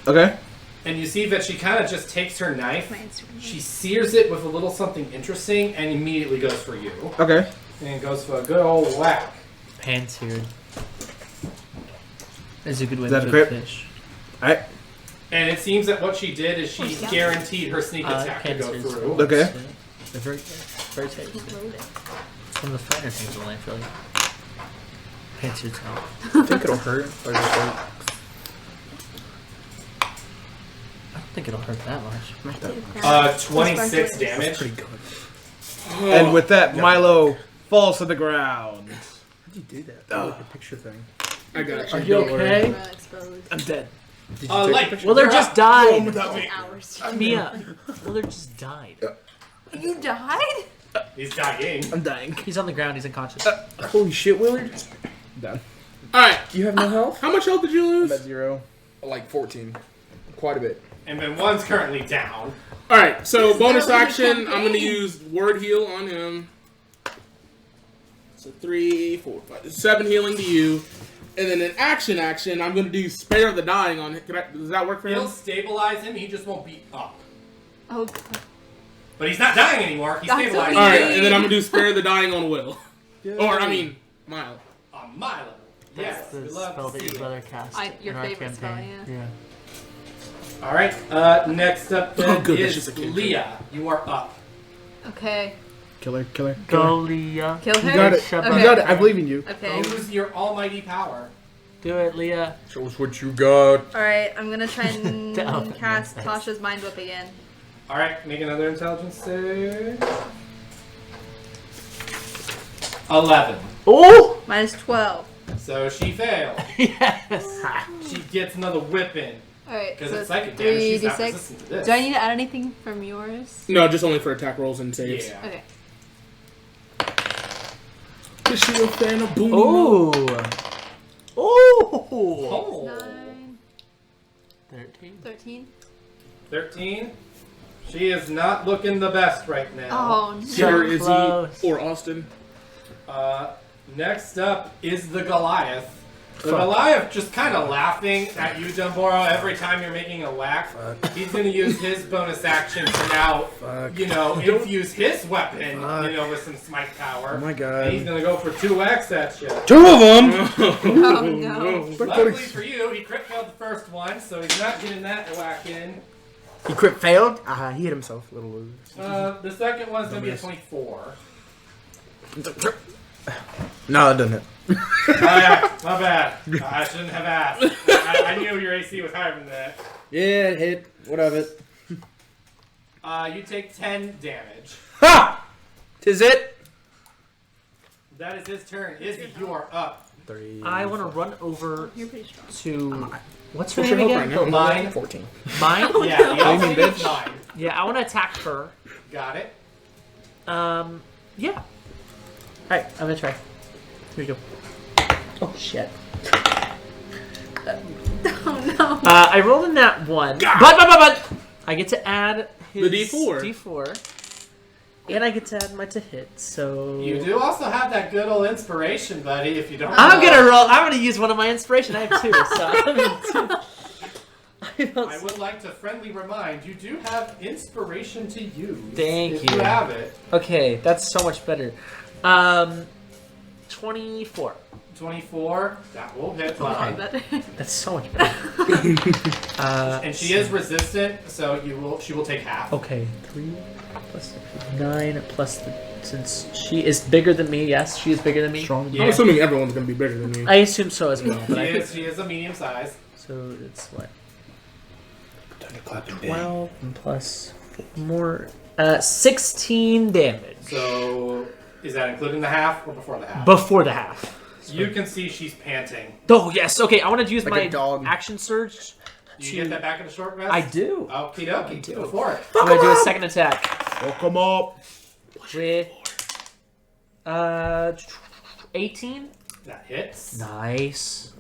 Okay. And you see that she kind of just takes her knife, My Instagram. she sears it with a little something interesting, and immediately goes for you. Okay. And goes for a good old whack. Pan-seared. That's a good way Is that to a cook crit? fish. Alright. And it seems that what she did is she yeah. guaranteed her sneak attack to go Pan-seared. through. Okay. They're very, very tasty. It's one of the finer things in life, really. Pan-seared's out. I think it'll hurt. Or just like, I don't think it'll hurt that much. not that. 26 damage. Pretty good. And with that, Milo falls to the ground. How'd you do that? Oh, like a picture thing. I got Are you. you okay? Exposed. I'm dead. Did you Like, take a picture? Well, they're just died. Without me. Hours. Mia. Well, they're just died. You died? he's dying. I'm dying. He's on the ground. He's unconscious. Holy shit, Willard. Done. Alright, You have no health? how much health did you I'm lose? at 0. Like 14. Quite a bit. And then one's currently down. Alright, so bonus really action, I'm gonna campaign. use word heal on him. So 3, 4, 5, 7 healing to you. And then an action, I'm gonna do spare the dying on him. Does that work for He'll him? stabilize him, he just won't be up. Oh god. But he's not dying anymore, he's That's stabilizing. what Alright, and then I'm gonna do spare the dying on Will. Or, I mean, Mile. On my level. Yes, the we spell love to that see your it. brother cast. Your in our favorite spell, campaign. yeah. Alright, next up then Oh, good, that's is just a cantrip. Leah. You are up. Okay. Killer, killer. Golia. Kill her? You got it. Shut Okay. You got it. I believe in you. Okay. Use your almighty power. Do it, Leah. Show us what you got. Alright, I'm gonna try and The elephant cast man. Tasha's Mind Whip again. Alright, make another intelligence save. 11. Oh! Minus 12. So she failed. Yes. She gets another whipping. Alright, Because so it's psychic damage, she's not 3d6. resistant to this. Do I need to add anything from yours? No, just only for attack rolls and saves. Yeah. Okay. Is she a fan of boom? Oh. Oh. Oh. 9, 13. 13. 13. She is not looking the best right now. Oh no. Sure, Izzy close. or Austin. Next up is the Goliath. The Goliath just kind of laughing at you, Dumboro, every time you're making a whack. He's going to use his bonus action to now, you know, infuse his weapon, you know, with some smite power. Oh my And he's god. going to go for 2 whacks at you. 2 of them! Oh no. Luckily for you, he crit failed the first one, so he's not getting that whack in. He crit failed? He hit himself. Little loser. The second one's going to be a 24. No, it doesn't hit. Oh yeah, my bad. I shouldn't have asked. I knew your AC was higher than that. Yeah, it hit. What of it? You take 10 damage. Ha! 'Tis it. That is his turn. Izzy, you are up. 3. I want to run over You're pretty strong. to. What's her What's your name health again? right now? Mine. 14. Mine? Yeah, he also mean, needs bitch? 9. Yeah, I want to attack her. Got it. Yeah. Alright, I'm gonna try. Here we go. Oh shit. Oh no. I rolled in that one. But I get to add his The D4. D4. And I get to add my to hit, so You do also have that good old inspiration, buddy, if you don't I'm know. gonna roll. I'm gonna use one of my inspiration. I have 2, so I'm gonna I would like to friendly remind you do have inspiration to use. Thank if you. you have it. Okay, that's so much better. 24. 24. That will hit. Oh, fine. better. That's so much better. And she is resistant, so she will take half. Okay, 3 plus 9 plus the. Since she is bigger than me, yes, she is bigger than me. Strong. Yeah. I'm assuming everyone's gonna be bigger than you. I assume so as well. But She is a medium size. so it's what? 12 and plus 4 more. 16 damage. So is that including the half or before the half? Before the half. You can see she's panting. Oh, yes. Okay, I want to use Like my a dog. action surge. Do you get that back in a short rest? I do. Okie dokie. do. Go for it. I'm going to do a second attack. Fuck 'em up. With 18. That hits. Nice.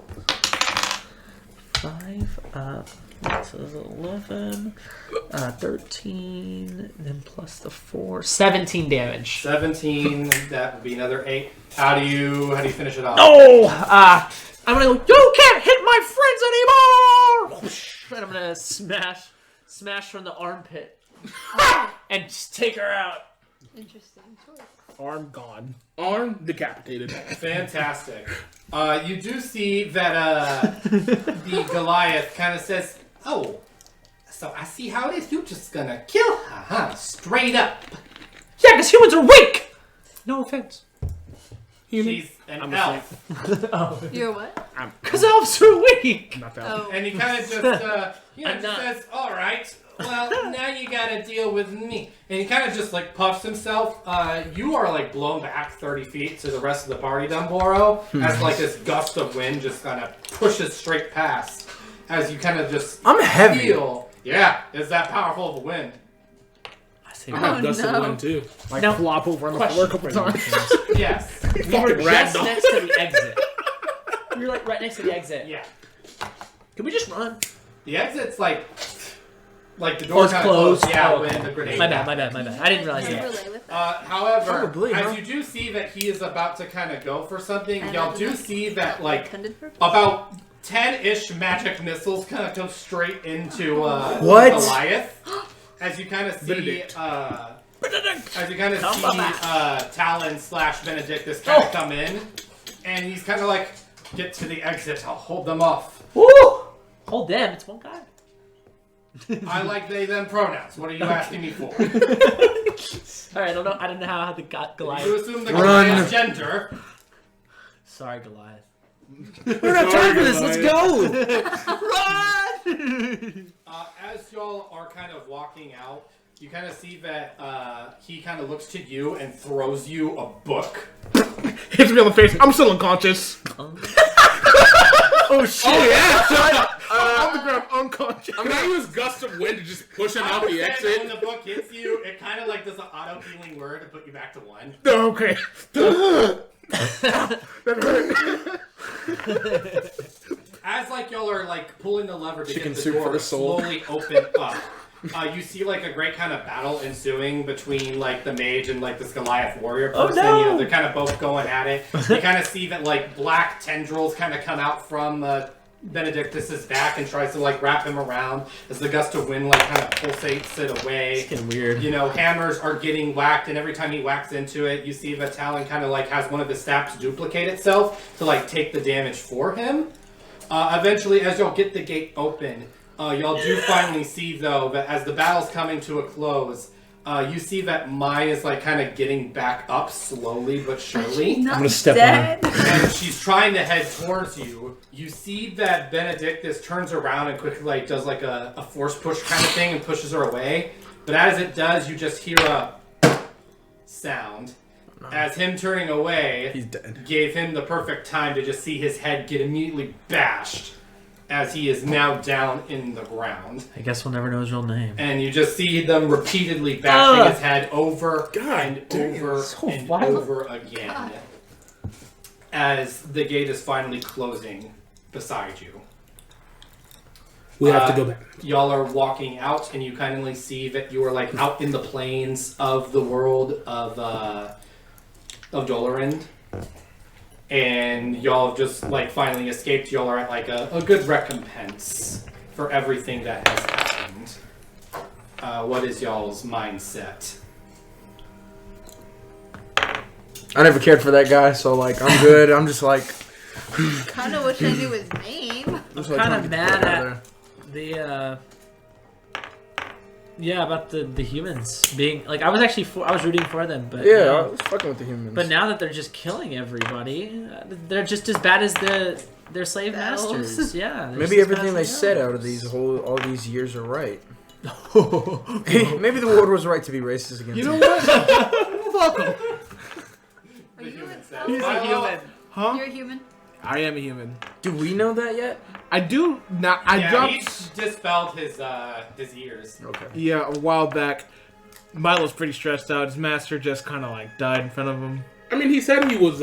5 up. This is 11. 13. Then plus the 4. 17 damage. 17. That would be another 8. How do you finish it off? Oh! I'm gonna go, you can't hit my friends anymore! And I'm gonna smash from the armpit. And just take her out. Interesting choice. Arm gone. Arm decapitated. Fantastic. You do see that the Goliath kind of says, "Oh, so I see how it is. You're just gonna kill her, huh? Straight up." Yeah, because humans are weak! No offense. She's an elf. You're what? Because elves are weak! Not that. Oh. And he kind of just, I'm not. says, "All right, well, now you gotta deal with me." And he kind of just, like, puffs himself. You are, like, blown back 30 feet to the rest of the party, Dumboro, as, like, this gust of wind just kind of pushes straight past. As you kind of just I'm heavy. feel, yeah, it's that powerful of a wind. I say I have gust of no. wind too. Like Now, flop over on the question floor a couple for you. times. Yes. We were Fucking just ragdoll. next to the exit. We were like right next to the exit. Yeah. Can we just run? The exit's like the door it's kind of closed. closed. Yeah, Oh, when okay. the grenade. My bad. happened. I didn't realize Can you that. relay with that? However, Probably, as huh? you do see that he is about to kind of go for something, And y'all that's do not see that like intended purpose? about 10-ish magic missiles kind of go straight into What? Goliath. As you kind of see, Benedict. as you kind of see Talon / Benedictus kind of come in, and he's kind of like, "Get to the exit. I'll hold them off." Woo! Hold them. It's one guy. I like they them pronouns. What are you asking me for? All right. I don't know how the You Goliath. assume the Run. Goliath's gender. Sorry, Goliath. We're not time for this. Let's go. As y'all are kind of walking out, you kind of see that he kind of looks to you and throws you a book. Hits me on the face. I'm still unconscious. Oh shit! Oh yeah! On the ground, unconscious. I'm gonna use gust of wind to just push him out the When exit. the book hits you, it kind of like does an auto-healing word to put you back to 1. Oh, okay. That hurt. As like y'all are like pulling the lever to Chicken get the soup door for the soul. slowly open up, you see like a great kind of battle ensuing between like the mage and like this Goliath warrior person. no! You know, they're kind of both going at it. You kind of see that like black tendrils kind of come out from Benedictus's back and tries to like wrap him around as the gust of wind like kind of pulsates it away. It's getting weird. You know, hammers are getting whacked, and every time he whacks into it, you see that Talon kind of like has one of his staffs duplicate itself to like take the damage for him. Eventually, as y'all get the gate open, y'all do finally see though that as the battle's coming to a close, you see that Mai is like kind of getting back up slowly but surely. I'm gonna step on her. And she's trying to head towards you. You see that Benedictus turns around and quickly like does like a force push kind of thing and pushes her away. But as it does, you just hear a sound. As him turning away He's dead. gave him the perfect time to just see his head get immediately bashed as he is now down in the ground. I guess we'll never know his real name. And you just see them repeatedly bashing Ugh. his head over and damn, over so and violent. over again. As the gate is finally closing beside you. We have to go back. Y'all are walking out, and you kindly see that you are like out in the plains of the world of Doloran. And y'all have just like finally escaped. Y'all are at like a good recompense for everything that has happened. What is y'all's mindset? I never cared for that guy, so like I'm good. I'm just like. Kind of wish I knew his name. I'm kind of mad at the about the humans being like I was actually I was rooting for them, but Yeah, I was fucking with the humans. but now that they're just killing everybody, they're just as bad as their slave The elves. masters. Yeah, they're maybe just as everything bad they as the said out of elves. these all these years are right. Maybe the world was right to be racist against. You know them. what? Fuck 'em. Are you an said- elf? He's a human. Huh? You're a human? I am a human. Do we know that yet? I do not. I Yeah, dropped. he dispelled his ears. Okay. Yeah, a while back. Milo's pretty stressed out. His master just kind of like died in front of him. I mean, he said he was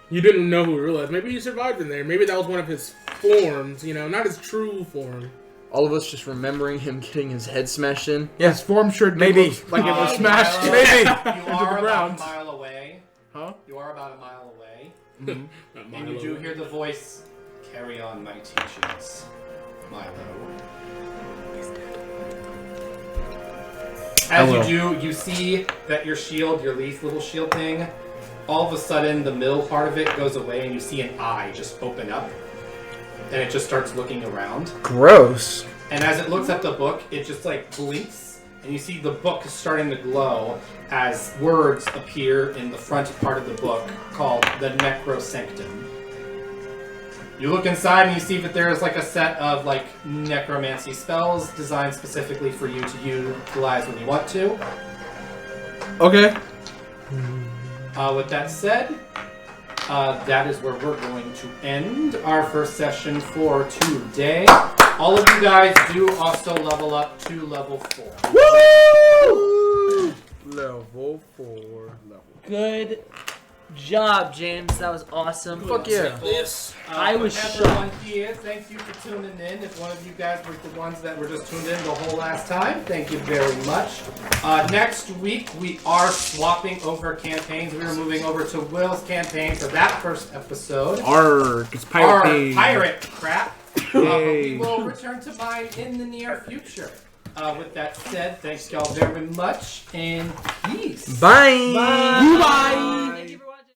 You didn't know who he was. Maybe he survived in there. Maybe that was one of his forms, you know, not his true form. All of us just remembering him getting his head smashed in. His form sure did Maybe. look like it was smashed. Milo, Maybe. You are about ground. a mile away. Huh? You are about a mile away. Mm-hmm. And you do hear the voice, carry on my teachings, Milo. As you do, you see that your shield, your leaf little shield thing, all of a sudden the middle part of it goes away and you see an eye just open up. And it just starts looking around. Gross. And as it looks at the book, it just like blinks, and you see the book is starting to glow as words appear in the front part of the book called the Necrosanctum. You look inside and you see that there is like a set of like necromancy spells designed specifically for you to utilize when you want to. Okay. With that said, that is where we're going to end our first session for today. All of you guys do also level up to level 4. Woo! Level 4. Good job, James. That was awesome. Fuck yeah. This. I was everyone here, thank you for tuning in. If one of you guys were the ones that were just tuned in the whole last time, thank you very much. Next week, we are swapping over campaigns. We are moving over to Will's campaign for that first episode. Arg. It's pirate Our day. pirate crap. But Yay. we will return to mine in the near future. With that said, thanks y'all very much, and peace. Bye. Bye. Thank you for